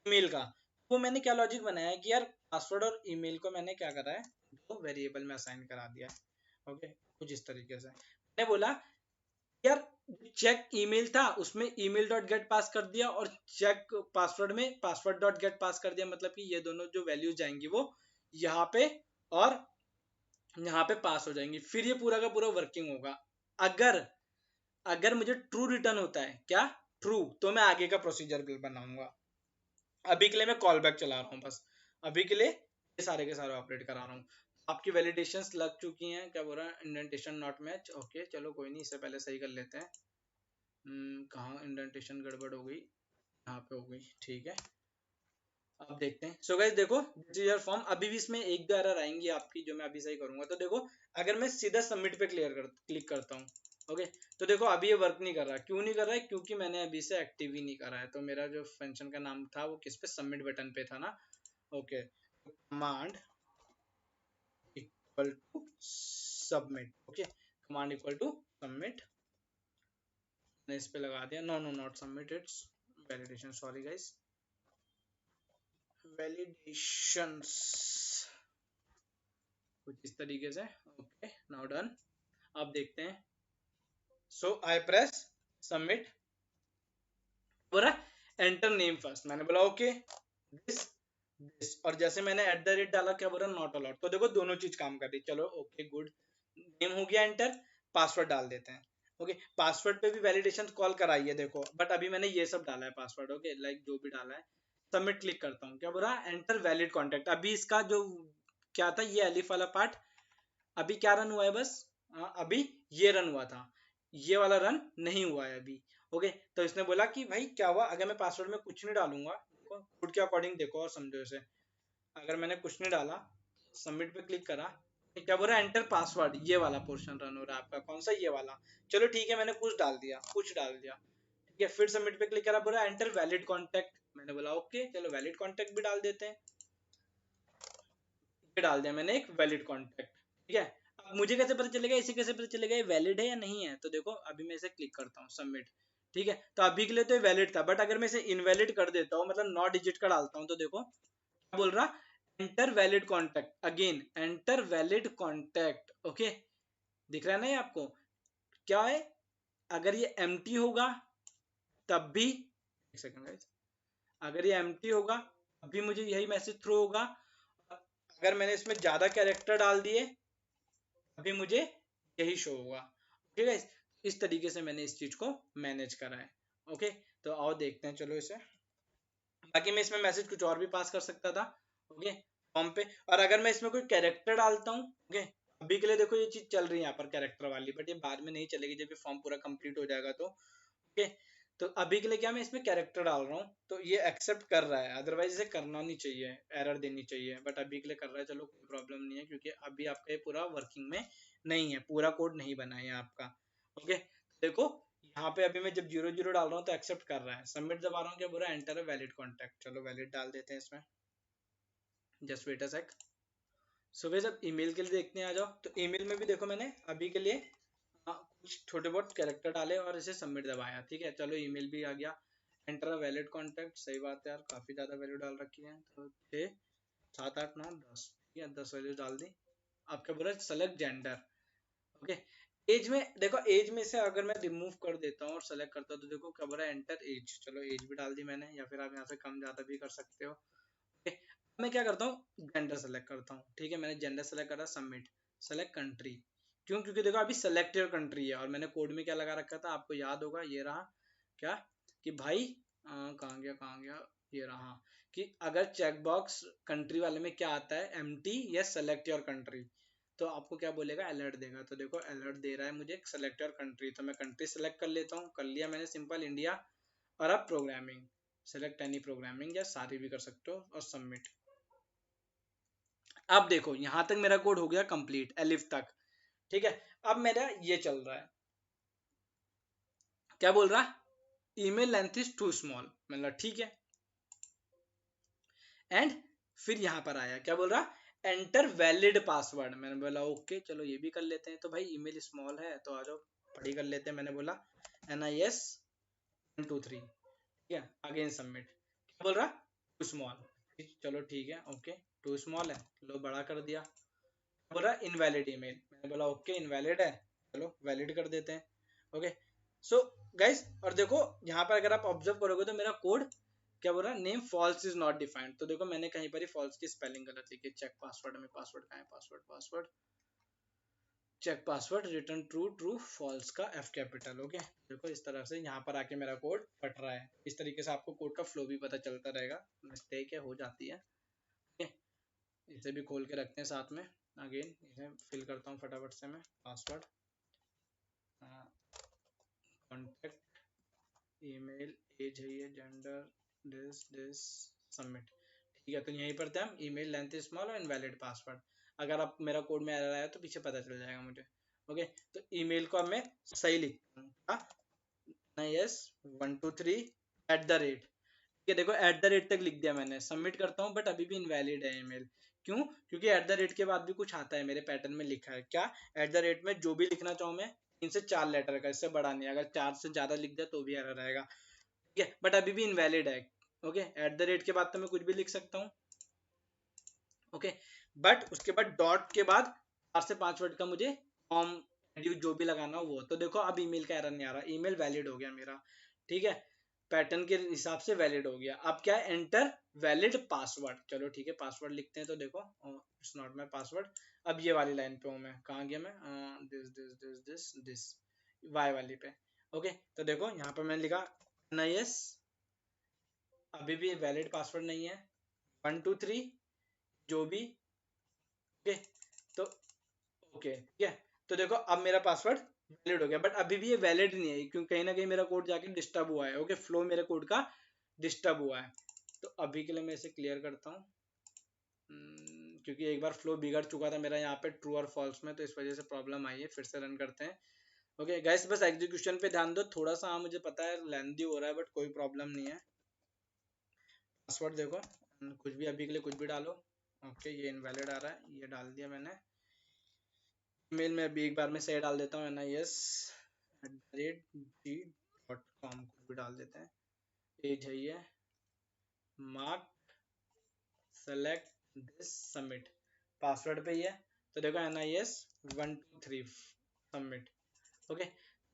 Speaker 1: ईमेल का। वो मैंने क्या लॉजिक बनाया है कि यार पासवर्ड और ईमेल को मैंने क्या करा है, दो वेरिएबल में असाइन करा दिया है। ओके, कुछ इस तरीके से मैंने बोला यार, चेक ईमेल था उसमें ईमेल डॉट गेट पास कर दिया, और चेक पासवर्ड में पासवर्ड डॉट गेट पास कर दिया, मतलब कि ये दोनों जो वैल्यूज जाएंगी वो यहाँ पे और यहाँ पे पास हो जाएंगी, फिर ये पूरा का पूरा वर्किंग होगा। अगर अगर मुझे ट्रू रिटर्न होता है, क्या ट्रू, तो मैं आगे का प्रोसीजर बिल बनाऊंगा। अभी के लिए मैं कॉल बैक चला रहा हूँ बस, अभी के लिए ये सारे के सारे ऑपरेट करा रहा हूँ। आपकी वैलिडेशंस लग चुकी हैं, क्या बोल रहा है, इंडेंटेशन नॉट मैच। ओके चलो कोई नहीं, इससे पहले सही कर लेते हैं। कहाँ इंडेंटेशन गड़बड़ हो गई, यहाँ पे हो गई, ठीक है। अब देखते हैं। सो गाइस देखो, दिस इज योर फॉर्म। अभी भी इसमें एक दो एरर आएंगी आपकी, जो मैं अभी सही करूंगा। तो देखो, अगर मैं सीधा सबमिट पे क्लिक करता हूँ, ओके, तो देखो अभी ये वर्क नहीं कर रहा। क्यों नहीं कर रहा है, क्योंकि मैंने अभी से एक्टिव ही नहीं करा है। तो मेरा जो फंक्शन का नाम था वो किस पे, सबमिट बटन पे था ना। Okay, command equal to submit. Okay, command equal to submit, मैंने इस पे लगा दिया। No no not submit, it's validation, sorry guys, validations कुछ इस तरीके से। Okay, now done. अब देखते हैं। सो आई प्रेस सबमिट, बोला एंटर नेम फर्स्ट, मैंने बोला ओके दिस दिस, और जैसे मैंने एट द रेट डाला क्या बोला, नॉट अलाउड। तो देखो दोनों चीज काम कर रही। चलो ओके गुड, नेम हो गया एंटर, पासवर्ड डाल देते हैं। ओके, पासवर्ड पे भी वैलिडेशन कॉल कराई है देखो, बट अभी मैंने ये सब डाला है पासवर्ड। ओके, लाइक जो भी डाला है। सबमिट क्लिक करता हूँ, क्या बोला, एंटर वैलिड कॉन्टेक्ट। अभी इसका जो क्या था, ये एलिफ वाला पार्ट अभी क्या रन हुआ है बस, अभी ये रन हुआ था, ये वाला रन नहीं हुआ है अभी। ओके, तो इसने बोला कि भाई क्या हुआ, अगर मैं पासवर्ड में कुछ नहीं डालूंगा, देखो कोड के अकॉर्डिंग देखो और समझो इसे। अगर मैंने कुछ नहीं डाला, सबमिट पे क्लिक करा, क्या बोल रहा है, एंटर पासवर्ड, ये वाला पोर्शन रन हो रहा है आपका, कौन सा, ये वाला। चलो ठीक है, मैंने कुछ डाल दिया, कुछ डाल दिया, ठीक है। फिर सबमिट पे क्लिक करा, बोल रहा है एंटर वैलिड कॉन्टैक्ट, मैंने बोला ओके, चलो वैलिड कॉन्टैक्ट भी डाल देते हैं। ये डाल दिया मैंने, एक वैलिड कॉन्टैक्ट, ठीक है। अब मुझे कैसे पता चलेगा, इसे कैसे पता चलेगा ये वैलिड है या नहीं है, तो देखो अभी मैं इसे क्लिक करता हूँ सबमिट, ठीक है। तो अभी के लिए तो ये वैलिड था, बट अगर मैं इसे इनवैलिड कर देता हूँ, मतलब 9 डिजिट का डालता हूँ, तो देखो क्या बोल रहा, enter valid contact, again enter valid contact, okay. दिख रहा है ना ये आपको, क्या है, अगर ये एम्प्टी होगा तब भी, एक सेकंड गाइस, अगर ये एम्प्टी होगा तब भी मुझे यही मैसेज थ्रो होगा, अगर मैंने इसमें ज्यादा कैरेक्टर डाल दिए अभी मुझे यही शो होगा, ठीक है। इस तरीके से मैंने इस चीज को मैनेज करा है, ओके। तो आओ देखते हैं, चलो इसे, बाकी मैं इसमें मैसेज कुछ और भी पास कर सकता था, ओके, फॉर्म पे। और अगर मैं इसमें कोई कैरेक्टर डालता हूँ, ओके, अभी के लिए देखो ये चीज चल रही है यहाँ पर कैरेक्टर वाली, बट ये बाद में नहीं चलेगी जब ये फॉर्म पूरा कंप्लीट हो जाएगा, तो ओके। तो अभी के लिए क्या, मैं इसमें कैरेक्टर डाल रहा हूँ, तो ये एक्सेप्ट कर रहा है, अदरवाइज इसे करना नहीं चाहिए, एरर देनी चाहिए, बट अभी के लिए कर रहा है, चलो कोई प्रॉब्लम नहीं है, क्योंकि अभी आपका ये पूरा वर्किंग में नहीं है, पूरा कोड नहीं बना है आपका, ओके। देखो यहाँ पे अभी मैं जब 0 0 डाल रहा हूँ तो एक्सेप्ट कर रहा है, सबमिट दबा रहा हूँ, क्या बोल रहा है, एंटर अ वैलिड कॉन्टैक्ट, चलो वैलिड डाल देते हैं इसमें, जस्ट वेट अ सेक। सो वैसे अब ईमेल के लिए देखते हैं, आ जाओ। तो ईमेल में भी देखो मैंने अभी के लिए कुछ छोटे बहुत कैरेक्टर डाले और इसे सबमिट दबाया, ठीक है। चलो ईमेल भी आ गया, एंटर अ वैलिड कॉन्टैक्ट, सही बात है यार, काफी ज्यादा वैल्यू डाल रखी है, तो 6 7 8 9 10, ठीक है, 10 वैल्यू डाल दी। अब क्या बोल रहा है, सेलेक्ट जेंडर, ओके। एज में देखो, एज में से अगर मैं रिमूव कर देता हूँ और सेलेक्ट करता हूँ, तो देखो क्या बोल रहा है, एंटर एज, चलो एज भी डाल दी मैंने, या फिर आप यहाँ से कम ज्यादा भी कर सकते हो, ओके। मैं क्या करता हूँ, जेंडर सेलेक्ट करता हूँ, ठीक है, मैंने जेंडर सेलेक्ट करा, सबमिट, सेलेक्ट कंट्री, क्यों, क्योंकि देखो अभी सेलेक्ट योर कंट्री है, और मैंने कोड में क्या लगा रखा था, आपको याद होगा, ये रहा, क्या, कि भाई कहाँ गया, कहाँ गया, ये रहा, कि अगर चेकबॉक्स कंट्री वाले में क्या आता है, एम्प्टी या सेलेक्ट योर कंट्री, तो आपको क्या बोलेगा, अलर्ट देगा, तो देखो अलर्ट दे रहा है मुझे सेलेक्ट योर कंट्री, तो मैं कंट्री सेलेक्ट कर लेता हूँ, कर लिया मैंने, सिंपल इंडिया, और अब प्रोग्रामिंग, सेलेक्ट एनी प्रोग्रामिंग, या सारी भी कर सकते हो, और सबमिट। अब देखो यहां तक मेरा कोड हो गया कंप्लीट, एलिफ तक, ठीक है। अब मेरा ये चल रहा है, क्या बोल रहा, email length is too small, मतलब ठीक है, एंड फिर यहां पर आया, क्या बोल रहा, एंटर वैलिड पासवर्ड, मैंने बोला ओके, चलो ये भी कर लेते हैं, तो भाई ईमेल स्मॉल है, तो आ जाओ पढ़ी कर लेते हैं, मैंने बोला NIS 123, ठीक है, अगेन सबमिट, क्या बोल रहा, टू स्मॉल, चलो ठीक है, ओके, टू स्मॉल है, लो बड़ा कर दिया, बोल रहा इनवैलिड ईमेल, मैंने बोला ओके इनवैलिड है, चलो वैलिड कर देते हैं, ओके। सो गाइस, और देखो यहाँ पर अगर आप ऑब्जर्व करोगे तो मेरा कोड क्या बोल रहा है, name false is not defined, तो देखो मैंने कहीं पर ही फॉल्स की स्पेलिंग गलत लिखी, चेक पासवर्ड में, पासवर्ड कहाँ है, password, password, check password, return true, true false का F कैपिटल, ओके। देखो इस तरह से यहाँ पर आके मेरा कोड फट रहा है, इस तरीके से आपको कोड का फ्लो भी पता चलता रहेगा, मिस्टेक है, हो जाती है, ओके। इसे भी खोल के रखते हैं साथ में, अगेन इसे फिल करता हूँ फटाफट से, मैं पासवर्ड, कॉन्टैक्ट, ईमेल, एज है ये, जेंडर, दिस सबमिट, ठीक है। तो यहीं पर थे हम, ईमेल लेंथ स्मॉल और इनवैलिड पासवर्ड, अगर आप मेरा कोड में एरर आया तो पीछे पता चल जाएगा मुझे, ओके। तो ईमेल को अब मैं सही लिखता हूँ, NIS 123 @ ठीक है, देखो @ तक लिख दिया मैंने, सबमिट करता हूँ, बट अभी भी इनवैलिड है ईमेल, क्यों, क्योंकि @ के बाद भी कुछ आता है, मेरे पैटर्न में लिखा है, क्या, @ में जो भी लिखना चाहूँ मैं, 3 से 4 लेटर का, इससे बड़ा नहीं, अगर 4 से ज्यादा लिख दिया तो भी एरर आएगा, ठीक है, बट अभी भी इनवैलिड है, ओके। @ के बाद तो मैं कुछ भी लिख सकता हूँ, ओके, बट उसके बाद डॉट के बाद 4 से 5 वर्ड का मुझे फॉर्म जो भी लगाना हो वो, तो देखो अब ईमेल का एरर नहीं आ रहा, ईमेल वैलिड हो गया मेरा, ठीक है, पैटर्न के हिसाब से वैलिड हो गया। अब क्या है, एंटर वैलिड पासवर्ड, चलो ठीक है, पासवर्ड लिखते हैं, तो देखो इट्स नॉट माय पासवर्ड। अब ये वाली लाइन पे हूँ मैं, कहाँ गया मैं, this this this this this, y वाली पे, ओके। तो देखो यहाँ पे मैंने लिखा NIS, अभी भी वैलिड पासवर्ड नहीं है, 123 जो भी, ओके। तो ओके, ठीक है, तो देखो अब मेरा पासवर्ड वैलिड हो गया, बट अभी भी ये वैलिड नहीं है, क्योंकि कहीं ना कहीं मेरा कोड जाके डिस्टर्ब हुआ है, ओके, फ्लो मेरे कोड का डिस्टर्ब हुआ है। तो अभी के लिए मैं इसे क्लियर करता हूँ, क्योंकि एक बार फ्लो बिगड़ चुका था मेरा यहाँ पे ट्रू और फॉल्स में, तो इस वजह से प्रॉब्लम आई है। फिर से रन करते हैं। ओके गाइस, बस एग्जीक्यूशन पे ध्यान दो थोड़ा सा। हाँ मुझे पता है लेंथी हो रहा है, बट कोई प्रॉब्लम नहीं है। पासवर्ड देखो, कुछ भी अभी के लिए कुछ भी डालो। ओके ये इनवैलिड आ रहा है, ये डाल दिया मैंने। ईमेल में अभी एक बार में सही डाल देता हूँ, NIS@g.com कुछ भी डाल देते हैं। एज है ये, mark select this submit, password पे ही है। तो देखो NIS123 सबमिट। ओके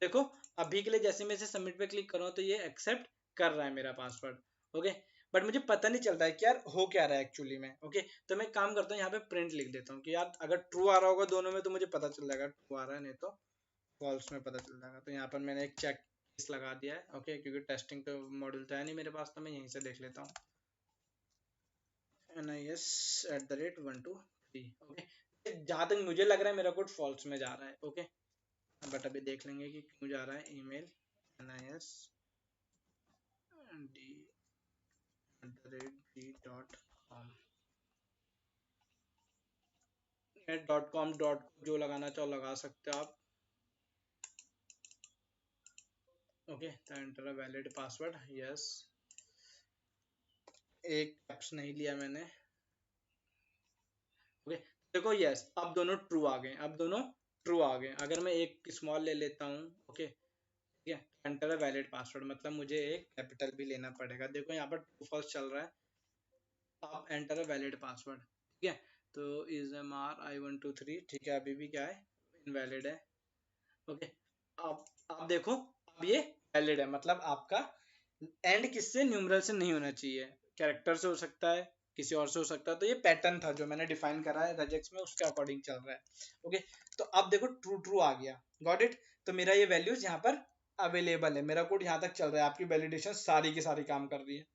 Speaker 1: देखो अभी के लिए जैसे मैं इसे सबमिट पे क्लिक कर रहा हूँ तो ये एक्सेप्ट कर रहा है मेरा पासवर्ड। ओके बट मुझे पता नहीं चल रहा है कि यार हो क्या रहा है एक्चुअली में। ओके तो मैं काम करता हूँ यहाँ पे प्रिंट लिख देता हूँ कि यार अगर ट्रू आ रहा होगा दोनों में तो मुझे पता चल जाएगा ट्रू आ रहा है, नहीं तो फॉल्स में पता चल जाएगा। तो यहाँ पर मैंने एक चेक केस लगा दिया है। ओके क्योंकि टेस्टिंग तो मॉड्यूल तो है नहीं मेरे पास, तो मैं यहीं से देख लेता हूँ NIS@123। ओके जहाँ तक मुझे लग रहा है मेरा कोड फॉल्स में जा रहा है। ओके बट अभी देख लेंगे कि क्यों जा रहा है। ईमेल NIS@g.com, .com जो लगाना चाहो लगा सकते हो आप। ओके तो enter a valid password, yes. एक कैप्स नहीं लिया मैंने। ओके देखो यस अब दोनों ट्रू आ गए, अब दोनों ट्रू आ गए। अगर मैं एक स्मॉल ले लेता हूँ, ओके ठीक है, एंटर अ वैलिड पासवर्ड मतलब मुझे एक कैपिटल भी लेना पड़ेगा। देखो यहाँ पर ट्रू फॉल्स चल रहा है, अब एंटर अ वैलिड पासवर्ड, ठीक है। तो इज एम आर I123, ठीक है, अभी भी क्या है इनवैलिड है। ओके अब देखो अब ये वैलिड है, मतलब आपका एंड किससे, न्यूमरल से नहीं होना चाहिए, कैरेक्टर से हो सकता है, किसी और से हो सकता है। तो ये पैटर्न था जो मैंने डिफाइन करा है रजेक्स में, उसके अकॉर्डिंग चल रहा है। ओके तो अब देखो ट्रू ट्रू आ गया, गॉट इट। तो मेरा ये वैल्यूज यहाँ पर अवेलेबल है, मेरा कोड यहाँ तक चल रहा है, आपकी वैलिडेशन सारी की सारी काम कर रही है।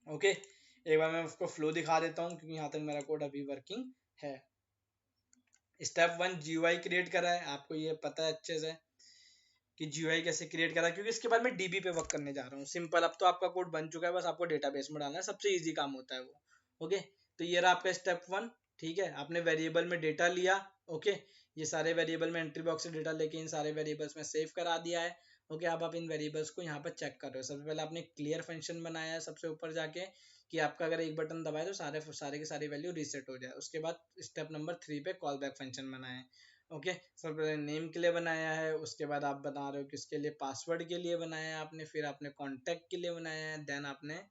Speaker 1: ओके एक बार मैं उसको फ्लो दिखा देता हूँ क्योंकि यहाँ तक मेरा कोड अभी वर्किंग है। स्टेप 1 GUI क्रिएट करा है, आपको ये पता है अच्छे से कि GUI कैसे क्रिएट करा है, क्योंकि इसके बाद मैं DB पे वर्क करने जा रहा हूँ। सिंपल, अब तो आपका कोड बन चुका है, बस आपको डेटाबेस में डालना है, सबसे इजी काम होता है वो। ओके तो ये रहा आपका स्टेप 1, ठीक है। आपने वेरिएबल में डेटा लिया, ओके ये सारे वेरिएबल में एंट्री बॉक्स से डेटा लेके इन सारे वेरिएबल्स में सेव करा दिया है। ओके अब आप इन वेरिएबल्स को यहाँ पर चेक कर रहे हो। सबसे पहले आपने क्लियर फंक्शन बनाया है सबसे ऊपर जाके, कि आपका अगर एक बटन दबाए तो सारे सारे की सारी वैल्यू रीसेट हो जाए। उसके बाद स्टेप नंबर 3 पे कॉल बैक फंक्शन बनाया है। ओके सबसे पहले नेम के लिए बनाया है, उसके बाद आप बता रहे हो किसके लिए, पासवर्ड के लिए बनाया है आपने, फिर आपने कॉन्टैक्ट के लिए बनाया है, देन आपने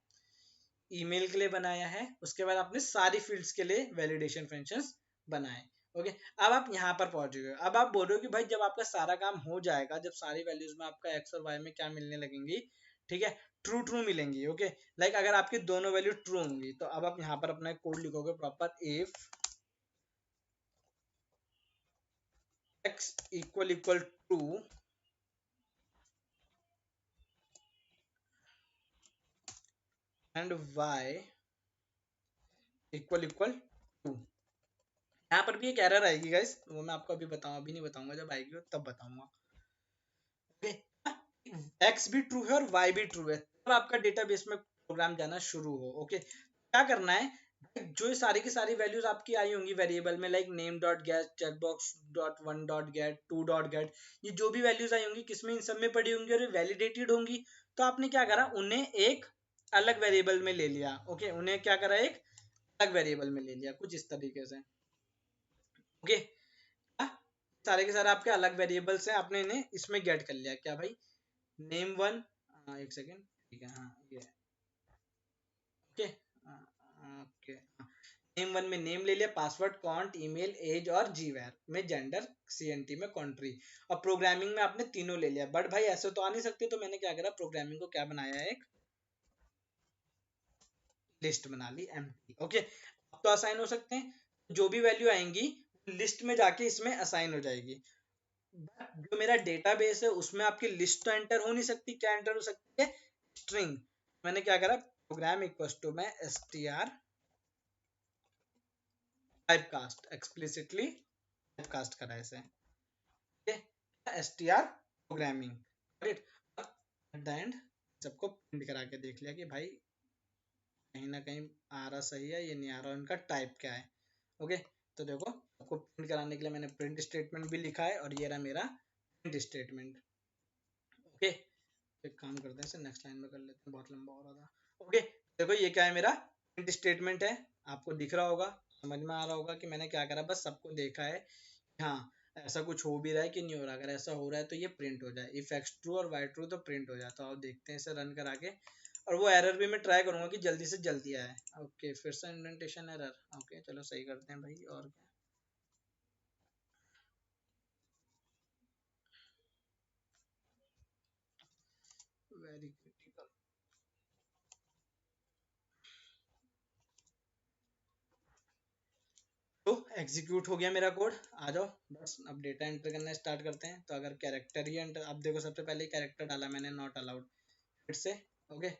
Speaker 1: ईमेल के लिए बनाया है, उसके बाद आपने सारी फील्ड्स के लिए वैलिडेशन फंक्शंस बनाए। ओके अब आप यहाँ पर पहुंच गए। अब आप बोल रहे हो कि भाई जब आपका सारा काम हो जाएगा, जब सारी वैल्यूज में आपका एक्स और वाई में क्या मिलने लगेंगी, ठीक है, ट्रू ट्रू मिलेंगी। ओके लाइक अगर आपकी दोनों वैल्यू ट्रू होंगी तो अब आप यहाँ पर अपना कोड लिखोगे proper, if x equal true and y equal true। यहाँ पर भी एक एरर आएगी गाइस, वो मैं आपको अभी बताऊँ, अभी नहीं बताऊंगा, जब आएगी तब बताऊंगा। ओके एक्स भी ट्रू है और वाई भी ट्रू है, तब आपका डेटाबेस में प्रोग्राम जाना शुरू हो। ओके क्या करना है, जो सारी की सारी वैल्यूज आपकी आई होंगी वेरिएबल में, like name dot gate, checkbox dot one dot gate, to dot gate, ये जो भी वैल्यूज आई होंगी किसमें, इन सब में पड़ी होंगी और वैलिडेटेड होंगी। तो आपने क्या करा, उन्हें एक अलग वेरिएबल में ले लिया। ओके उन्हें क्या करा, एक अलग वेरिएबल में ले लिया, कुछ इस तरीके से। ओके सारे के सारे आपके अलग वेरिएबल्स हैं, आपने इन्हें इसमें गेट कर लिया। क्या भाई, नेम वन, एक सेकेंड, ठीक है, हाँ ये ओके ओके नेम वन में नेम ले लिया, पासवर्ड, कॉन्ट, ईमेल, एज और जीवेर में जेंडर, CNT में कंट्री, और प्रोग्रामिंग में आपने तीनों ले लिया। बट भाई ऐसे तो आ नहीं सकते, तो मैंने क्या करा, प्रोग्रामिंग को क्या बनाया है, एक लिस्ट बना ली एम्प्टी। ओके अब तो असाइन हो सकते हैं, जो भी वैल्यू आएंगी लिस्ट में जाके इसमें असाइन हो जाएगी। जो मेरा डेटाबेस है उसमें आपकी लिस्ट तो एंटर हो नहीं सकती, क्या एंटर हो सकती है, स्ट्रिंग। मैंने क्या करा, प्रोग्राम इक्वल्स टू में str टाइपकास्ट, एक्सप्लिसिटली टाइपकास्ट करा इसे, str programming. At the end सबको प्रिंट करा के देख लिया कि भाई कहीं ना कहीं आ रहा सही है, ये नहीं आ रहा, उनका टाइप क्या है। ओके, तो देखो आपको प्रिंट कराने के लिए मैंने प्रिंट स्टेटमेंट भी लिखा है, और ये रहा मेरा प्रिंट स्टेटमेंट। ओके, एक काम करते हैं, इसे नेक्स्ट लाइन में कर लेते हैं, बहुत लंबा हो रहा था। ओके, देखो ये क्या है, मेरा प्रिंट स्टेटमेंट है, आपको दिख रहा होगा, समझ में आ रहा होगा कि मैंने क्या करा, बस सबको देखा है हाँ ऐसा कुछ हो भी रहा है कि नहीं हो रहा। अगर ऐसा हो रहा है तो ये प्रिंट हो जाए, इफ एक्स ट्रू और वाई ट्रू तो प्रिंट हो जाए। तो आप देखते हैं इसे रन करा के, और वो एरर भी मैं ट्राई करूंगा कि जल्दी से जल्दी आए। ओके, फिर से इंडेंटेशन एरर। ओके चलो सही करते हैं भाई, और क्या, वेरी क्रिटिकल। तो एग्जीक्यूट हो गया मेरा कोड, आ जाओ बस अब डेटा एंटर करना स्टार्ट करते हैं। तो अगर कैरेक्टर ही एंटर, अब देखो सबसे पहले कैरेक्टर डाला मैंने, नॉट अलाउड, फिर से ओके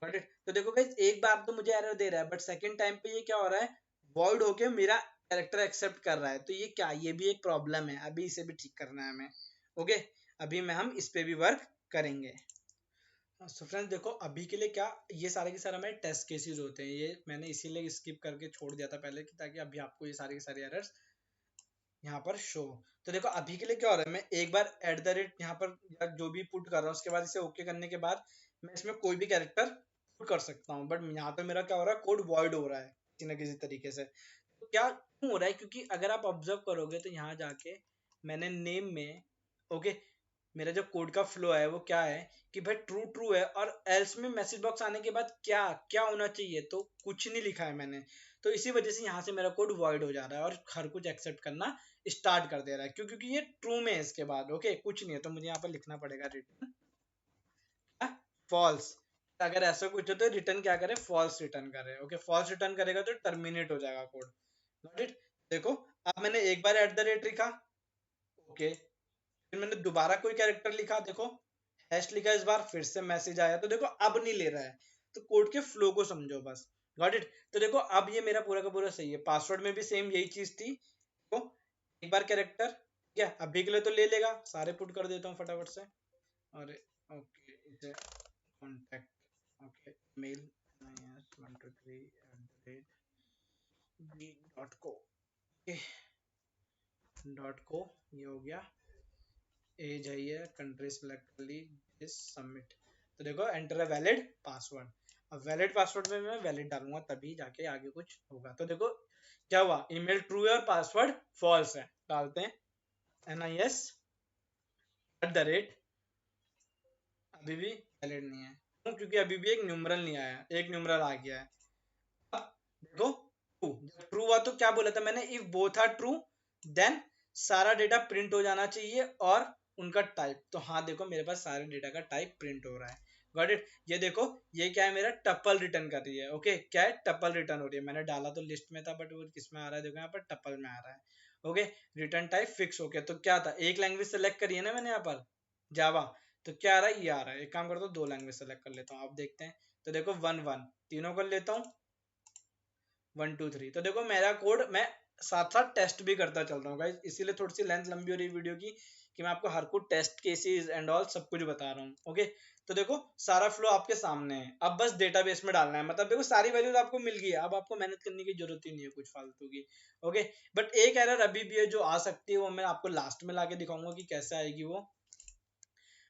Speaker 1: गॉट इट। तो देखो गाइस एक बार तो मुझे एरर दे रहा है, बट सेकंड टाइम पे ये क्या हो रहा है, वॉइड होके मेरा कैरेक्टर एक्सेप्ट कर रहा है। तो ये क्या, ये भी एक प्रॉब्लम है, अभी इसे भी ठीक करना है हमें। ओके, अभी मैं हम इस पे भी वर्क करेंगे। सो फ्रेंड्स देखो अभी के लिए क्या, ये सारे के सारे हमारे टेस्ट केसेस होते हैं, ये मैंने इसीलिए स्किप करके छोड़ दिया था पहले कि, ताकि अभी आपको ये सारे के सारे एरर्स यहाँ पर शो। तो देखो अभी के लिए क्या हो रहा है, मैं एक बार एट द रेट यहाँ पर या जो भी पुट कर रहा हूँ, उसके बाद इसे ओके करने के बाद मैं इसमें कोई भी कैरेक्टर पुट कर सकता हूँ। बट यहाँ पे मेरा क्या हो रहा है, कोड वॉइड हो रहा है किसी न किसी तरीके से। तो क्या क्यों हो रहा है, क्योंकि अगर आप ऑब्जर्व करोगे तो यहाँ जाके मैंने नेम में, ओके, मेरा जो कोड का फ्लो है वो क्या है कि भाई ट्रू ट्रू है, और एल्स में मैसेज बॉक्स आने के बाद क्या क्या होना चाहिए, तो कुछ नहीं लिखा है मैंने। तो इसी वजह से यहाँ से मेरा कोड वॉइड हो जा रहा है और हर कुछ एक्सेप्ट करना स्टार्ट कर दे रहा है, क्यों, क्योंकि ये ट्रू में है इसके बाद। ओके कुछ नहीं है, तो मुझे यहाँ पर लिखना पड़ेगा रिटर्न फॉल्स। अगर ऐसा कुछ हो तो रिटर्न क्या करे, फॉल्स रिटर्न करे। ओके, फॉल्स रिटर्न करेगा तो टर्मिनेट हो जाएगा कोड। Got it. देखो अब मैंने एक बार एट द रेट लिखा, ओके, फिर मैंने दोबारा कोई कैरेक्टर लिखा, देखो हैश लिखा, इस बार फिर से मैसेज आया, तो देखो अब नहीं ले रहा है। तो कोड के फ्लो को समझो बस। Got it. तो देखो अब ये मेरा पूरा का पूरा सही है। पासवर्ड में भी सेम यही चीज थी, तो एक बार कैरेक्टर, क्या अभी के लिए तो ले लेगा, सारे पुट कर देता हूँ फटाफट से। और ओके इसे contact, okay mail .123@b.co, okay dot co, ये हो गया। एज है ये, कंट्री सेलेक्ट कर ली, इस सबमिट। तो देखो एंटर अ वैलिड पासवर्ड। अब वैलिड पासवर्ड में मैं वैलिड डालूंगा तभी जाके आगे कुछ होगा। तो देखो क्या हुआ, ईमेल ट्रू है और पासवर्ड फॉल्स है। डालते हैं NIS @ अभी भी वैलिड नहीं है, क्यों, क्योंकि अभी भी एक न्यूमरल नहीं आया, एक न्यूमरल आ गया है। अब देखो ट्रू, जब ट्रू हुआ तो क्या बोला था मैंने, if both are true then सारा डेटा प्रिंट हो जाना चाहिए, और उनका टाइप। तो हाँ देखो मेरे पास सारे डेटा का टाइप प्रिंट हो रहा है। Got it. ये देखो ये क्या है, मेरा टपल रिटर्न कर रही है। ओके क्या है, टपल रिटर्न हो रही है। मैंने डाला तो लिस्ट में था, बट वो किस में आ रहा है, देखो यहाँ पर टपल में आ रहा है। ओके, रिटर्न टाइप फिक्स हो गया। तो क्या था, एक लैंग्वेज सेलेक्ट करी है ना मैंने यहाँ पर, जावा। तो क्या आ रहा है, ये आ रहा है। एक काम करता हूँ, दो लैंग्वेज सेलेक्ट कर लेता हूँ, आप देखते हैं। तो देखो 1 1 तीनों कर लेता हूँ, 1 2 3। तो देखो मेरा कोड मैं साथ साथ टेस्ट भी करता चल रहा हूँ गाइस, इसीलिए थोड़ी सी लेंथ लंबी हो रही है वीडियो की, कि मैं आपको हर कुछ टेस्ट केसेस एंड ऑल सब कुछ बता रहा हूँ। ओके, तो देखो सारा फ्लो आपके सामने है, अब बस डेटाबेस में डालना है। मतलब देखो सारी वैल्यूज आपको मिल गई है, अब आपको मेहनत करने की जरूरत ही नहीं है कुछ फालतू की। ओके, बट एक एरर अभी भी है जो आ सकती है, वो मैं आपको लास्ट में लाके दिखाऊंगा कि कैसे आएगी वो।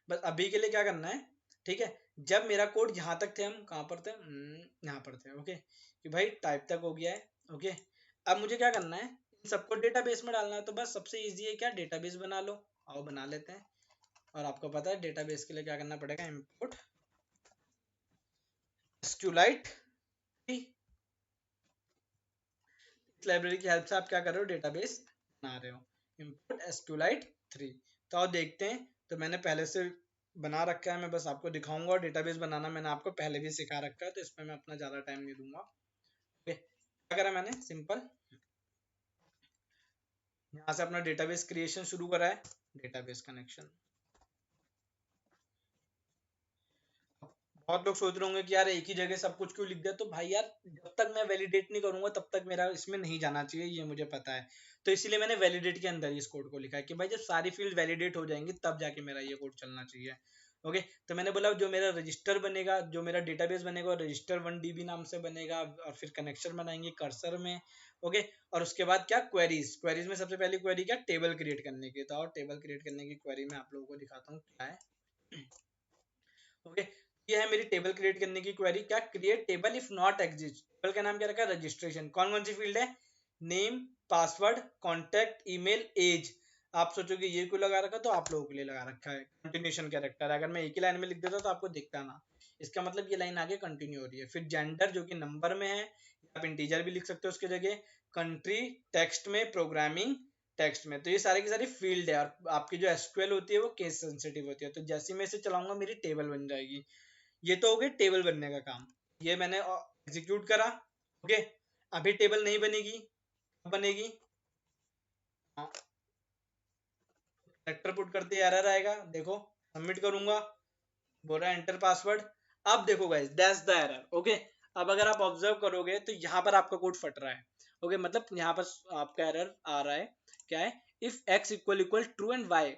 Speaker 1: बस अभी के लिए क्या करना है, ठीक है, जब मेरा कोड यहाँ तक थे, हम कहाँ पर थे, यहाँ पर थे। ओके कि भाई टाइप तक हो गया है। ओके, अब मुझे क्या करना है, इन सबको डेटाबेस में डालना है। तो बस सबसे इजी है क्या, डेटाबेस बना लो। आओ बना लेते हैं। और आपको पता है डेटाबेस के लिए क्या करना पड़ेगा, इंपोर्ट SQLite। इस लाइब्रेरी की हेल्प से आप क्या कर रहे हो, डेटाबेस बना रहे हो। Import SQLite 3। तो आओ देखते हैं। तो मैंने पहले से बना रखा है, मैं बस आपको दिखाऊंगा। और डेटाबेस बनाना मैंने आपको पहले भी सिखा रखा है, तो इसमें मैं अपना ज़्यादा टाइम नहीं दूंगा। ओके, क्या करा मैंने, सिंपल यहाँ से अपना डेटाबेस क्रिएशन शुरू करा है, डेटाबेस कनेक्शन। बहुत लोग सोच रहे होंगे कि यार एक ही जगह सब कुछ क्यों लिख दिया। तो भाई यार जब तक मैं वैलिडेट नहीं करूंगा तब तक मेरा इसमें नहीं जाना चाहिए, ये मुझे पता है। तो इसीलिए मैंने वैलिडेट के अंदर ही इस कोड को लिखा है कि भाई जब सारी फील्ड वैलिडेट हो जाएंगी तब जाके मेरा ये कोड चलना चाहिए। ओके, तो मैंने बोला जो मेरा रजिस्टर बनेगा, जो मेरा डेटाबेस बनेगा, रजिस्टर 1 DB नाम से बनेगा, और फिर कनेक्शन बनाएंगे कर्सर में। ओके, और उसके बाद क्या, क्वेरीज। क्वेरीज में सबसे पहली क्वेरी क्या, टेबल क्रिएट करने की। तो और टेबल क्रिएट करने की क्वेरी मैं आप लोगों को दिखाता हूँ क्या है। ओके, ये है मेरी टेबल क्रिएट करने की क्वेरी। क्या, create table if not exist. Table का नाम क्या रखा है, रजिस्ट्रेशन। कौन कौन सी फील्ड है, name, password, contact, email, age. आप सोचोगे ये क्यों लगा रखा, तो आप लोगों के लिए लगा रखा है, कंटिन्यूशन कैरेक्टर। अगर मैं एक ही लाइन में लिख देता तो आपको दिखता ना, इसका मतलब ये लाइन आगे कंटिन्यू हो रही है। फिर जेंडर जो कि नंबर में है, आप इंटीजर भी लिख सकते हो उसके जगह। कंट्री टेक्स्ट में, प्रोग्रामिंग टेक्स्ट में। तो ये सारी की सारी फील्ड है, और आपकी जो एसक्यूएल होती है वो केस सेंसिटिव होती है। तो जैसे मैं इसे चलाऊंगा मेरी टेबल बन जाएगी। ये तो हो गया टेबल बनने का काम, ये मैंने एग्जीक्यूट करा। ओके, अभी टेबल नहीं बनेगी, बनेगी कैरेक्टर पुट करते एरर आएगा। देखो, सबमिट करूंगा, बोल रहा है एंटर पासवर्ड। अब देखो guys, that's the error. Okay, अब अगर आप ऑब्जर्व करोगे तो यहाँ पर आपका कोड फट रहा है। ओके, मतलब यहाँ पर आपका एरर आ रहा है, क्या है, if x equal equal true and y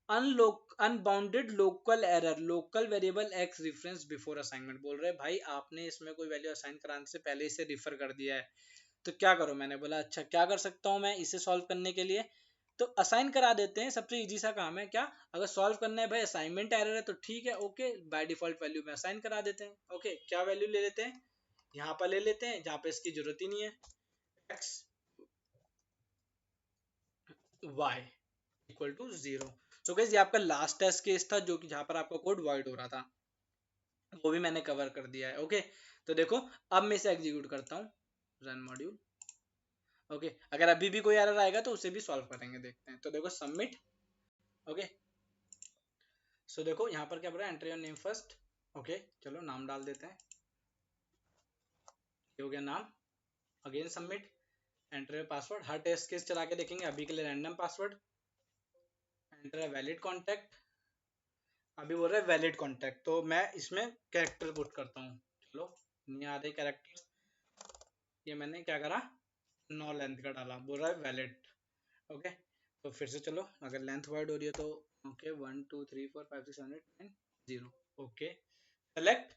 Speaker 1: unbounded local error, local variable x reference before assignment. बोल रहे भाई आपने इसमें कोई वैल्यू असाइन कराने से पहले इसे रिफर कर दिया है, तो क्या करो। मैंने बोला अच्छा क्या कर सकता हूँ मैं इसे सॉल्व करने के लिए, तो असाइन करा देते हैं, सबसे इजी सा काम है। क्या, अगर सॉल्व करना है भाई, असाइनमेंट एरर है तो ठीक है, ओके, बाय डिफॉल्ट वैल्यू में असाइन करा देते हैं। ओके, क्या वैल्यू ले लेते हैं, यहाँ पर ले लेते हैं जहाँ पे इसकी जरूरत ही नहीं है, x y equal to 0। So guys, ये आपका लास्ट टेस्ट केस था जो कि जहाँ पर आपका कोड वॉइड हो रहा था, वो भी मैंने कवर कर दिया है। ओके, तो देखो अब मैं इसे एग्जीक्यूट करता हूँ, रन मॉड्यूल। ओके, अगर अभी भी कोई एरर आएगा तो उसे भी सॉल्व करेंगे, देखते हैं। तो देखो सबमिट। ओके, सो देखो यहाँ पर क्या बोल रहा है, enter your name first. Okay, चलो नाम डाल देते हैं, ये हो गया नाम। Again submit, enter your password. हर टेस्ट केस चला के देखेंगे, अभी के लिए random password. Enter valid contact, अभी बोल रहा है वैलिड कॉन्टैक्ट, तो मैं इसमें कैरेक्टर पुट करता हूँ। चलो, नहीं आ रहे कैरेक्टर, ये मैंने क्या करा, नो लेंथ का डाला, बोल रहा है वैलिड। ओके, तो फिर से चलो, अगर लेंथ वर्ड हो रही है तो okay, 1 2 3 4 5 6 7 8 9 0। Okay, select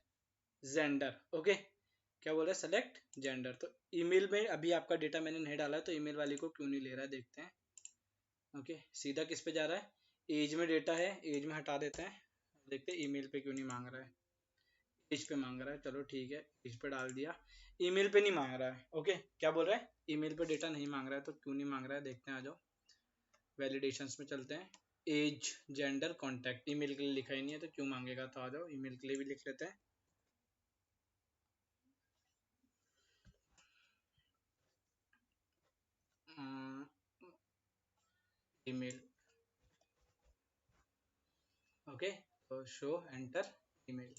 Speaker 1: gender. Okay, क्या बोल रहा है, सेलेक्ट जेंडर। तो ईमेल में अभी आपका डेटा मैंने नहीं डाला है, तो ईमेल वाली को क्यों नहीं ले रहा है, देखते हैं। ओके, सीधा किस पे जा रहा है, एज में डेटा है, एज में हटा देते हैं, देखते हैं ईमेल पे क्यों नहीं मांग रहा है। एज पे मांग रहा है, चलो ठीक है, एज पे डाल दिया, ईमेल पे नहीं मांग रहा है। ओके, क्या बोल रहा है, ईमेल पे डेटा नहीं मांग रहा है, तो क्यों नहीं मांग रहा है देखते हैं, आ जाओ वैलिडेशंस में चलते हैं। एज, जेंडर, कॉन्टैक्ट, ईमेल के लिए लिखा ही नहीं है तो क्यों मांगेगा, तो आ जाओ ईमेल के लिए भी लिख लेते हैं। ईमेल। ओके, तो शो एंटर ईमेल।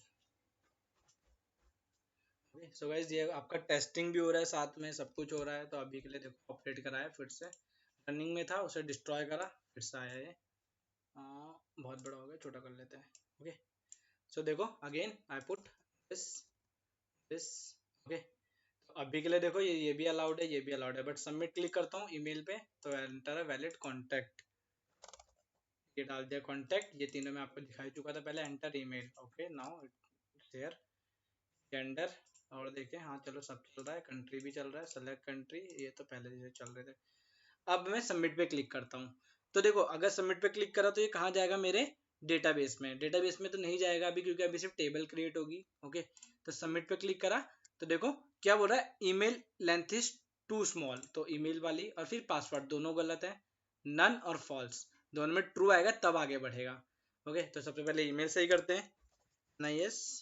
Speaker 1: ओके, सो गाइस, ये आपका टेस्टिंग भी हो रहा है, साथ में सब कुछ हो रहा है। तो अभी के लिए देखो अपडेट करा है, फिर से रनिंग में था, उसे डिस्ट्रॉय करा, फिर से आया ये। बहुत बड़ा हो गया, छोटा कर लेते हैं। ओके, सो देखो again I put this this. Okay, तो अभी के लिए देखो ये भी अलाउड है, ये भी अलाउड है, बट सबमिट क्लिक करता हूँ ईमेल पे, तो एंटर है वैलिड कॉन्टैक्ट, ये डाल दिया कॉन्टैक्ट, ये तीनों में आपको दिखाई चुका था पहले। Enter email. Okay, now share gender, और देखें, हाँ चलो सब चल रहा है, कंट्री भी चल रहा है, सेलेक्ट कंट्री, ये तो पहले से चल रहे थे। अब मैं सबमिट पे क्लिक करता हूँ, तो देखो अगर सबमिट पे क्लिक करा तो ये कहाँ जाएगा, मेरे डेटाबेस में। डेटाबेस में तो नहीं जाएगा अभी, क्योंकि अभी सिर्फ टेबल क्रिएट होगी। ओके, तो सबमिट पे क्लिक करा, तो देखो क्या बोल रहा है, email length is too small, तो ईमेल वाली और फिर पासवर्ड दोनों गलत है, नन और फॉल्स, दोनों में ट्रू आएगा तब आगे बढ़ेगा। ओके, तो सबसे पहले ईमेल सही करते हैं, NIS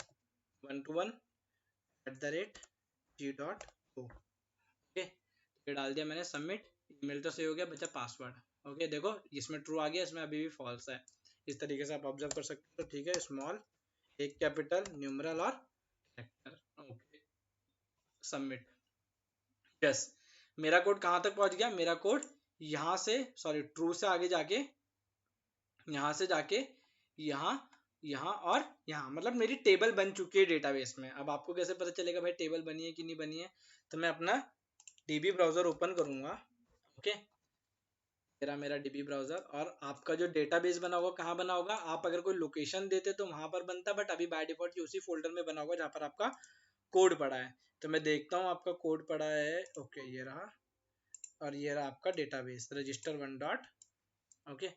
Speaker 1: 121@g.o। ओके, ये डाल दिया मैंने सबमिट, ईमेल तो सही हो गया, बचा पासवर्ड। ओके, देखो इसमें ट्रू आ गया, इसमें अभी भी फॉल्स है। इस तरीके से आप ऑब्जर्व कर सकते हो। तो ठीक है, स्मॉल, एक कैपिटल, न्यूमरल और कैरेक्टर। Okay, submit. यस, मेरा कोड कहाँ तक पहुंच गया, मेरा कोड यहाँ से, सॉरी ट्रू से आगे जाके, यहाँ से जाके यहाँ, यहाँ और यहाँ, मतलब मेरी टेबल बन चुकी है डेटाबेस में। अब आपको कैसे पता चलेगा भाई टेबल बनी है कि नहीं बनी है, तो मैं अपना DB ब्राउजर ओपन करूंगा। ओके, मेरा मेरा डीबी ब्राउजर। और आपका जो डेटाबेस बना होगा कहाँ बना होगा, आप अगर कोई लोकेशन देते तो वहां पर बनता, बट अभी बाय डिफॉल्ट उसी फोल्डर में बना होगा जहाँ पर आपका कोड पड़ा है। तो मैं देखता हूँ आपका कोड पड़ा है, ओके ये रहा, और ये रहा आपका database register one dot, okay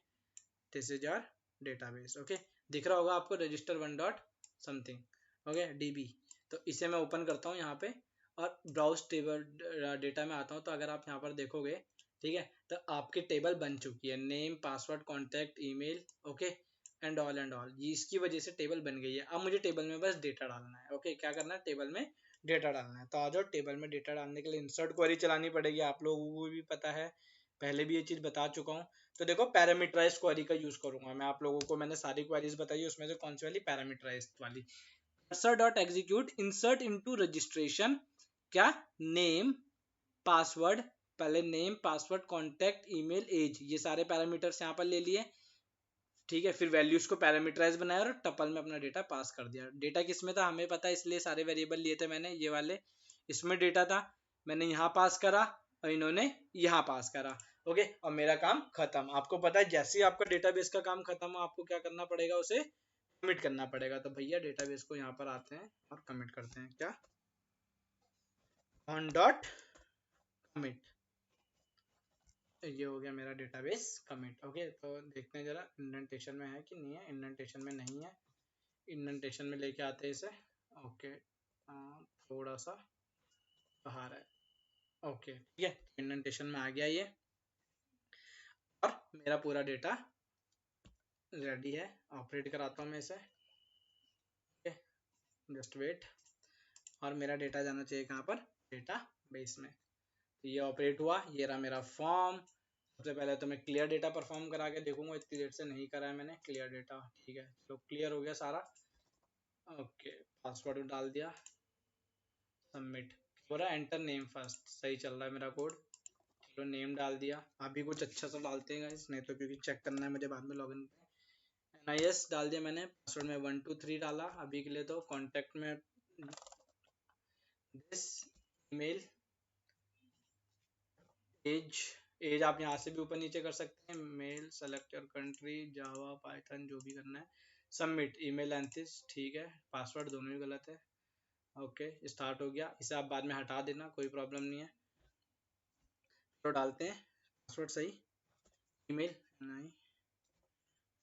Speaker 1: this is your database. Okay दिख रहा होगा आपको register one dot something, okay dB. तो इसे मैं ओपन करता हूँ यहाँ पे और ब्राउज टेबल डेटा में आता हूँ। तो अगर आप यहाँ पर देखोगे, ठीक है, तो आपकी टेबल बन चुकी है, name password contact email, okay and all इसकी वजह से टेबल बन गई है। अब मुझे टेबल में बस डेटा डालना है। ओके क्या करना है, टेबल में डेटा डालना है। तो आ जाओ, टेबल में डेटा डालने के लिए इंसर्ट क्वेरी चलानी पड़ेगी, आप लोगों को भी पता है, पहले भी ये चीज़ बता चुका हूँ। तो देखो पैरामीटराइज्ड क्वेरी का यूज करूंगा मैं, आप लोगों को मैंने सारी क्वेरीज बताई है, उसमें से कौन सी वाली, पैरामीटराइज्ड वाली। Cursor dot execute insert into registration, क्या, नेम पासवर्ड, पहले name password contact email age, ये सारे पैरामीटर्स यहाँ पर ले लिए, ठीक है। फिर वैल्यूज को पैरामीटराइज बनाया और टपल में अपना डेटा पास कर दिया। डेटा किस में था हमें पता है, इसलिए सारे वेरिएबल लिए थे मैंने, ये वाले इसमें डेटा था, मैंने यहाँ पास करा और इन्होंने यहाँ पास करा, ओके और मेरा काम खत्म। आपको पता है जैसे ही आपका डेटाबेस का काम खत्म हो, आपको क्या करना पड़ेगा, उसे कमिट करना पड़ेगा। तो भैया डेटाबेस को यहाँ पर आते हैं और कमिट करते हैं, क्या, ऑन डॉट कमिट, ये हो गया मेरा डेटाबेस कमिट। ओके तो देखते हैं जरा इंडेंटेशन में है कि नहीं है, इंडेंटेशन में नहीं है, इंडेंटेशन में लेके आते हैं इसे, ओके थोड़ा सा बाहर है, ओके ठीक है, इंडेंटेशन में आ गया ये, और मेरा पूरा डेटा रेडी है। ऑपरेट कराता हूँ मैं इसे, ओके जस्ट वेट, और मेरा डेटा जाना चाहिए कहाँ पर, डेटा बेस में। तो ये ऑपरेट हुआ, ये रहा मेरा फॉर्म। सबसे पहले तो मैं क्लियर डेटा परफॉर्म करा के देखूंगा, इतनी देर से नहीं करा है मैंने क्लियर डेटा, ठीक है तो क्लियर हो गया सारा, ओके पासवर्ड डाल दिया, सबमिट हो रहा है, एंटर नेम फर्स्ट, सही चल रहा है मेरा कोड, चलो नेम डाल दिया। अभी कुछ अच्छा सा डालते हैं गाइस, नहीं तो क्योंकि चेक करना है मुझे बाद में लॉगिन पे। NIS डाल दिया मैंने, पासवर्ड में 123 डाला अभी के लिए। तो कॉन्टैक्ट में दिस ईमेल एज, एज आप यहाँ से भी ऊपर नीचे कर सकते हैं, male select your country Java Python जो भी करना है, सबमिट ईमेल एंथिस, ठीक है पासवर्ड दोनों ही गलत है, ओके स्टार्ट हो गया। इसे आप बाद में हटा देना, कोई प्रॉब्लम नहीं है। तो डालते हैं पासवर्ड सही, ईमेल नहीं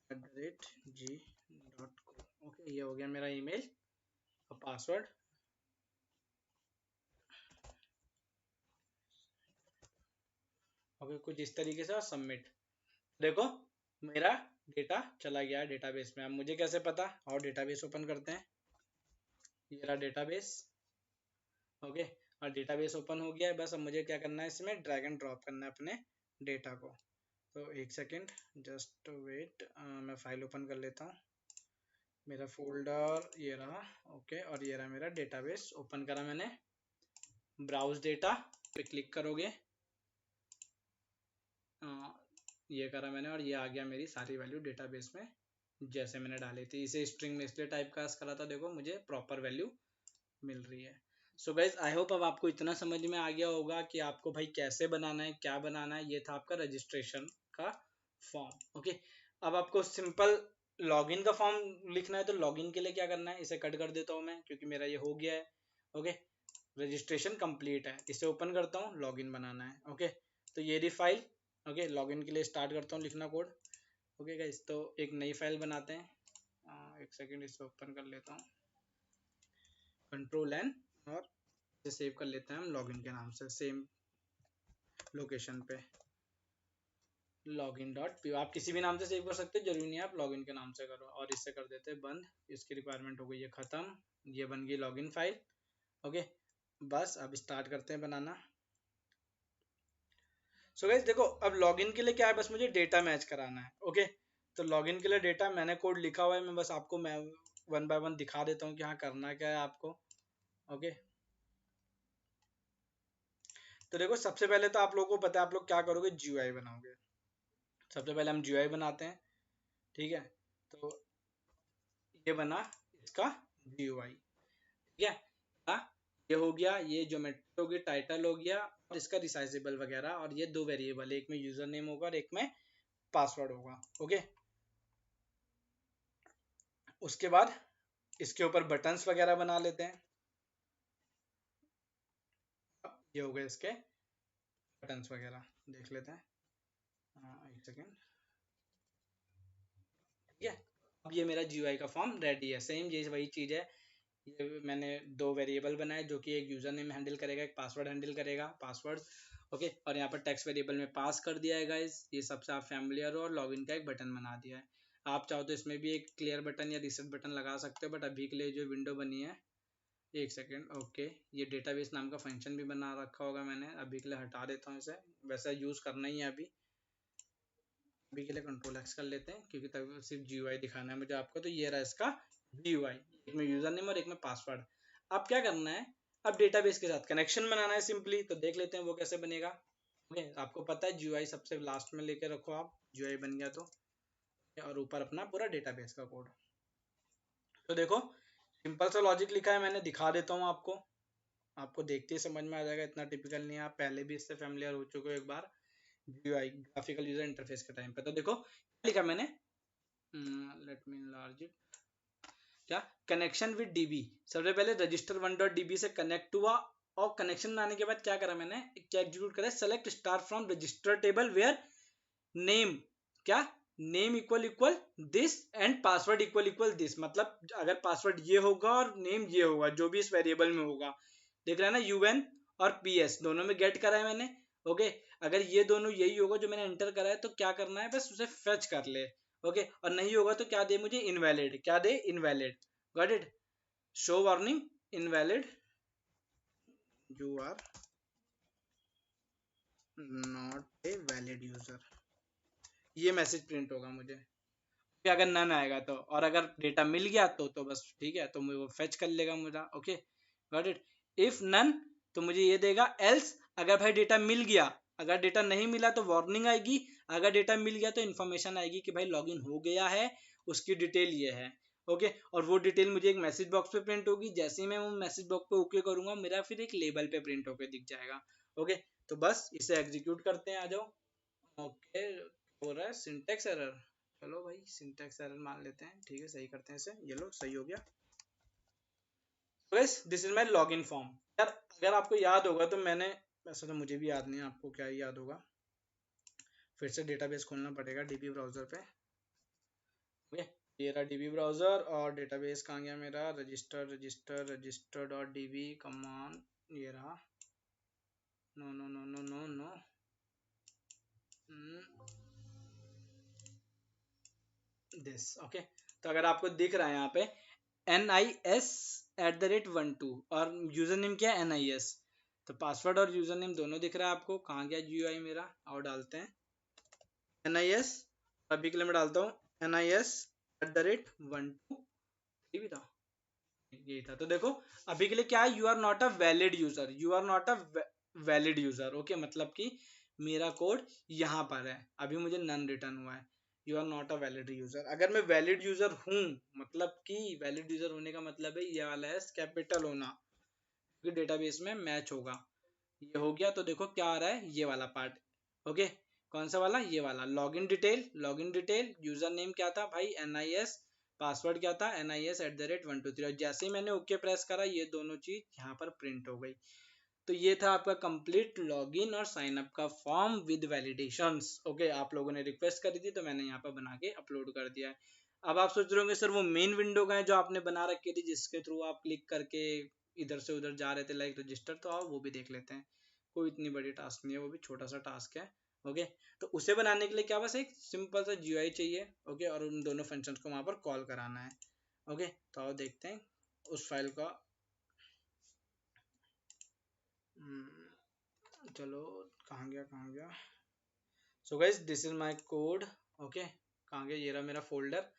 Speaker 1: @g.com, ओके ये हो गया मेरा ईमेल और पासवर्ड, ओके कुछ इस तरीके से, और सबमिट। देखो मेरा डेटा चला गया है डेटाबेस में। अब मुझे कैसे पता, और डेटाबेस ओपन करते हैं, ये रहा डेटाबेस, ओके और डेटाबेस ओपन हो गया है। बस अब मुझे क्या करना है, इसमें ड्रैग एंड ड्रॉप करना है अपने डेटा को। तो एक सेकेंड जस्ट वेट, मैं फाइल ओपन कर लेता हूँ, मेरा फोल्डर ये रहा, ओके और ये रहा मेरा डेटाबेस, ओपन करा मैंने, ब्राउज डेटा पे क्लिक करोगे, ये करा मैंने और ये आ गया मेरी सारी वैल्यू डेटाबेस में जैसे मैंने डाली थी। इसे स्ट्रिंग में इसलिए टाइप कास्ट करा था, देखो मुझे प्रॉपर वैल्यू मिल रही है। सो गाइज आई होप अब आपको इतना समझ में आ गया होगा कि आपको भाई कैसे बनाना है, क्या बनाना है। ये था आपका रजिस्ट्रेशन का फॉर्म, ओके। अब आपको सिंपल लॉगिन का फॉर्म लिखना है, तो लॉगिन के लिए क्या करना है, इसे कट कर देता हूँ मैं क्योंकि मेरा ये हो गया है, ओके रजिस्ट्रेशन कंप्लीट है। इसे ओपन करता हूँ, लॉगिन बनाना है, ओके तो ये रही फाइल, ओके लॉगिन के लिए स्टार्ट करता हूँ लिखना कोड, ओके गाइस तो एक नई फाइल बनाते हैं, एक सेकेंड इसे ओपन कर लेता हूँ, कंट्रोल N, और इसे सेव कर लेते हैं हम लॉगिन के नाम से, सेम लोकेशन पे लॉगिन डॉट पी, आप किसी भी नाम से सेव कर सकते हो, जरूरी नहीं है आप लॉगिन के नाम से करो। और इससे कर देते हैं बंद, इसकी रिक्वायरमेंट हो गई है खत्म, ये बन गई लॉगिन फाइल, ओके बस अब स्टार्ट करते हैं बनाना। सो गाइस देखो अब लॉगिन के लिए क्या है, बस मुझे डेटा मैच कराना है, ओके तो लॉगिन के लिए डेटा मैंने कोड लिखा हुआ है, मैं बस आपको मैं वन बाय वन दिखा देता हूँ कि हाँ करना क्या है आपको, ओके तो देखो सबसे पहले तो आप लोगों को पता है आप लोग क्या करोगे, GUI बनाओगे। सबसे पहले हम GUI बनाते हैं, ठीक है तो ये बना इसका GUI, ठीक है ये हो गया, ये ज्योमेट्री हो गई, टाइटल हो गया और इसका रिसाइजेबल वगैरह, और ये दो वेरिएबल, एक में यूजर नेम होगा और एक में पासवर्ड होगा। ओके, उसके बाद इसके ऊपर बटन्स वगैरह बना लेते हैं। ये हो गए इसके बटन्स वगैरह, देख लेते हैं। एक सेकेंड, ठीक है। अब ये मेरा GUI का फॉर्म रेडी है। सेम ये वही चीज़ है, ये मैंने दो वेरिएबल बनाए जो कि एक यूजर नेम हैंडल करेगा, एक पासवर्ड हैंडल करेगा, पासवर्ड। ओके, और यहाँ पर टेक्स्ट वेरिएबल में पास कर दिया है गाइस, ये सबसे आप फैमिलियर हो, और लॉगिन का एक बटन बना दिया है। आप चाहो तो इसमें भी एक क्लियर बटन या रीसेट बटन लगा सकते हो, बट अभी के लिए जो विंडो बनी है, एक सेकेंड। ओके, ये डेटाबेस नाम का फंक्शन भी बना रखा होगा मैंने, अभी के लिए हटा देता हूँ इसे, वैसे यूज़ करना ही है अभी के लिए कंट्रोल X कर लेते हैं, क्योंकि तब सिर्फ GUI दिखाना है मुझे आपको। तो ये रहा इसका GUI, एक में यूजर नेम और एक में पासवर्ड। अब क्या करना है, अब डेटाबेस के साथ कनेक्शन बनाना है सिंपली, तो देख लेते हैं वो कैसे बनेगा। ओके, आपको पता है GUI सबसे लास्ट में लेके रखो आप, GUI बन गया तो, और ऊपर अपना पूरा डेटाबेस का कोड। तो देखो, सिंपल सा लॉजिक लिखा है मैंने, दिखा देता हूँ आपको, आपको देखते ही समझ में आ जाएगा, इतना टिपिकल नहीं है, आप पहले भी इससे फेमिलियर हो चुके हो एक बार GUI, ग्राफिकल यूजर इंटरफेस के टाइम पे। तो देखो क्या लिखा मैंने, लेट मी enlarge it। क्या, कनेक्शन विद DB, सबसे पहले रजिस्टर 1.db से कनेक्ट हुआ, और कनेक्शन आने के बाद क्या करा मैंने, क्या एग्जीक्यूट करा, select star from register table where name, क्या, name equal equal this and password equal equal this, मतलब अगर पासवर्ड ये होगा और नेम ये होगा, जो भी इस वेरिएबल में होगा, देख रहा है ना, UN और PS दोनों में गेट करा है मैंने। ओके, अगर ये दोनों यही होगा जो मैंने एंटर करा है, तो क्या करना है, बस उसे फेच कर ले। ओके, और नहीं होगा तो क्या दे मुझे, इनवैलिड, क्या दे, invalid. Got it, show warning invalid, you are not a valid user, ये मैसेज प्रिंट होगा मुझे कि अगर नन आएगा तो, और अगर डेटा मिल गया तो बस ठीक है, तो मुझे वो फेच कर लेगा मुझे। Okay, got it, if none तो मुझे ये देगा, एल्स अगर भाई डेटा मिल गया, अगर डेटा नहीं मिला तो वार्निंग आएगी, अगर डेटा मिल गया तो इन्फॉर्मेशन आएगी कि भाई लॉगिन हो गया है, उसकी डिटेल ये है। ओके, और वो डिटेल मुझे एक मैसेज बॉक्स पे प्रिंट होगी, जैसे ही मैं वो मैसेज बॉक्स पे ओके करूंगा, मेरा फिर एक लेबल पे प्रिंट होकर दिख जाएगा। ओके, तो बस इसे एग्जीक्यूट करते हैं, आ जाओ। ओके, हो रहा है सिंटेक्स एरर, चलो भाई सिंटेक्स एरर मान लेते हैं, ठीक है, सही करते हैं इसे, ये लो सही हो गया। Guys, this is my login form. यार अगर आपको याद होगा तो मैंने, वैसे तो मुझे भी याद नहीं है, आपको क्या याद होगा, फिर से डेटाबेस खोलना पड़ेगा DB ब्राउजर पे। ओके, ये रहा DB ब्राउजर, और डेटाबेस कहाँ गया मेरा, register register register dot DB, come on, ये रहा, no no no no no no, this. Okay, तो अगर आपको दिख रहा है यहाँ पे NIS@12, और यूजर नेम क्या है, NIS, तो पासवर्ड और यूजर नेम दोनों दिख रहा है आपको। कहाँ गया GUI मेरा, और डालते हैं NIS, अभी के लिए मैं डालता हूँ NIS@12, ये भी था, यही था। तो देखो अभी के लिए क्या है, you are not a valid user, you are not a valid user. Okay, मतलब कि मेरा कोड यहाँ पर है, अभी मुझे नन रिटर्न हुआ है, you are not a valid user. अगर मैं वैलिड यूजर हूँ, मतलब कि वैलिड यूजर होने का मतलब है ये वाला एस कैपिटल होना, क्योंकि डेटाबेस में मैच होगा। ये हो गया, तो देखो क्या आ रहा है, ये वाला पार्ट। ओके, कौन सा वाला, ये वाला, login detail, login detail, user name क्या था भाई, NIS, पासवर्ड क्या था, NIS@123, और जैसे ही मैंने ओके प्रेस करा, ये दोनों चीज यहाँ पर प्रिंट हो गई। तो ये था आपका कंप्लीट लॉगिन और साइन अप का फॉर्म विद वैलिडेशंस। ओके, आप लोगों ने रिक्वेस्ट करी थी तो मैंने यहाँ पर बना के अपलोड कर दिया है। अब आप सोच रहे होंगे सर वो मेन विंडो का है जो आपने बना रखी थी, जिसके थ्रू आप क्लिक करके इधर से उधर जा रहे थे लाइक रजिस्टर, तो आओ वो भी देख लेते हैं। कोई इतनी बड़ी टास्क नहीं है, वो भी छोटा सा टास्क है। ओके, तो उसे बनाने के लिए क्या, बस एक सिंपल सा GUI चाहिए। ओके, और उन दोनों फंक्शंस को वहाँ पर कॉल कराना है। ओके, तो आओ देखते हैं उस फाइल का। चलो, कहाँ गया कहाँ गया, so guys this is my code. Okay, कहाँ गया, ये रहा मेरा फोल्डर,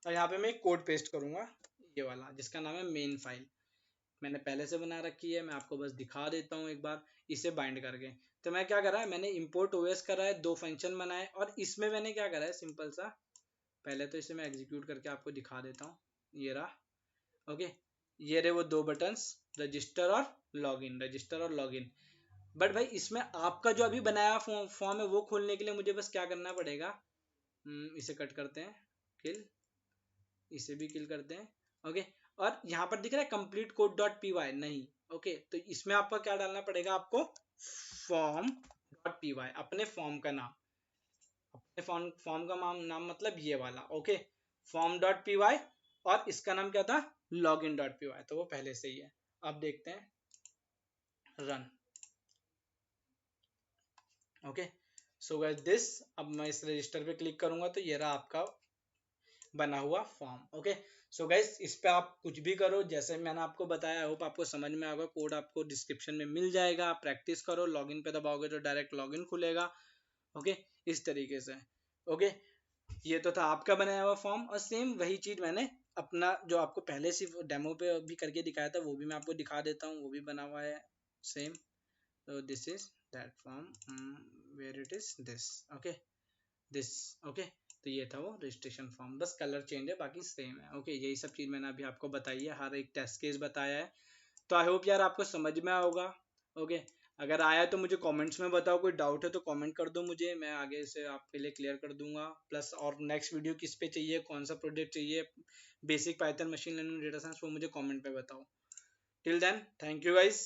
Speaker 1: और यहाँ पे मैं एक कोड पेस्ट करूँगा, ये वाला जिसका नाम है मेन फाइल, मैंने पहले से बना रखी है, मैं आपको बस दिखा देता हूँ एक बार इसे बाइंड करके। तो मैं क्या करा है, मैंने import OS करा है, दो फंक्शन बनाए, और इसमें मैंने क्या करा है, सिंपल सा, पहले तो इसे मैं एग्जीक्यूट करके आपको दिखा देता हूँ, ये रहा। ओके, ये रहे वो दो बटन्स, रजिस्टर और लॉगिन, रजिस्टर और लॉगिन। बट भाई इसमें आपका जो अभी बनाया फॉर्म है वो खोलने के लिए मुझे बस क्या करना पड़ेगा, इसे कट करते हैं, किल, इसे भी किल करते हैं। ओके, और यहाँ पर दिख रहा है complete code dot p y, नहीं। ओके, तो इसमें आपका क्या डालना पड़ेगा, आपको फॉर्म डॉट पी वाई, अपने फॉर्म का नाम, अपने फॉर्म फॉर्म का नाम मतलब ये वाला। Okay, form dot p y, और इसका नाम क्या था, लॉगिन डॉट पी वाई, तो वो पहले से ही है। अब देखते हैं, run. Okay, so guys this, अब मैं इस रजिस्टर पे क्लिक करूंगा तो ये रहा आपका बना हुआ फॉर्म। ओके, सो गाइस इस पे आप कुछ भी करो, जैसे मैंने आपको बताया, आई होप आपको समझ में आएगा। कोड आपको डिस्क्रिप्शन में मिल जाएगा, आप प्रैक्टिस करो, लॉगिन पे दबाओगे तो डायरेक्ट लॉगिन खुलेगा। ओके, इस तरीके से। ओके, ये तो था आपका बनाया हुआ फॉर्म, और सेम वही चीज मैंने अपना जो आपको पहले से डेमो पे भी करके दिखाया था वो भी मैं आपको दिखा देता हूँ, वो भी बना हुआ है same. so this is that form, where it is this, okay, this, okay। तो ये था वो रजिस्ट्रेशन फॉर्म, बस कलर चेंज है, बाकी सेम है। ओके, यही सब चीज़ मैंने अभी आपको बताई है, हर एक टेस्ट केस बताया है। तो आई होप यार आपको समझ में आया होगा। ओके, अगर आया तो मुझे कमेंट्स में बताओ, कोई डाउट है तो कमेंट कर दो मुझे, मैं आगे से आपके लिए क्लियर कर दूंगा। प्लस और नेक्स्ट वीडियो किस पे चाहिए, कौन सा प्रोजेक्ट चाहिए, basic Python, machine learning, data science, वो मुझे कमेंट पे बताओ। Till then, thank you guys.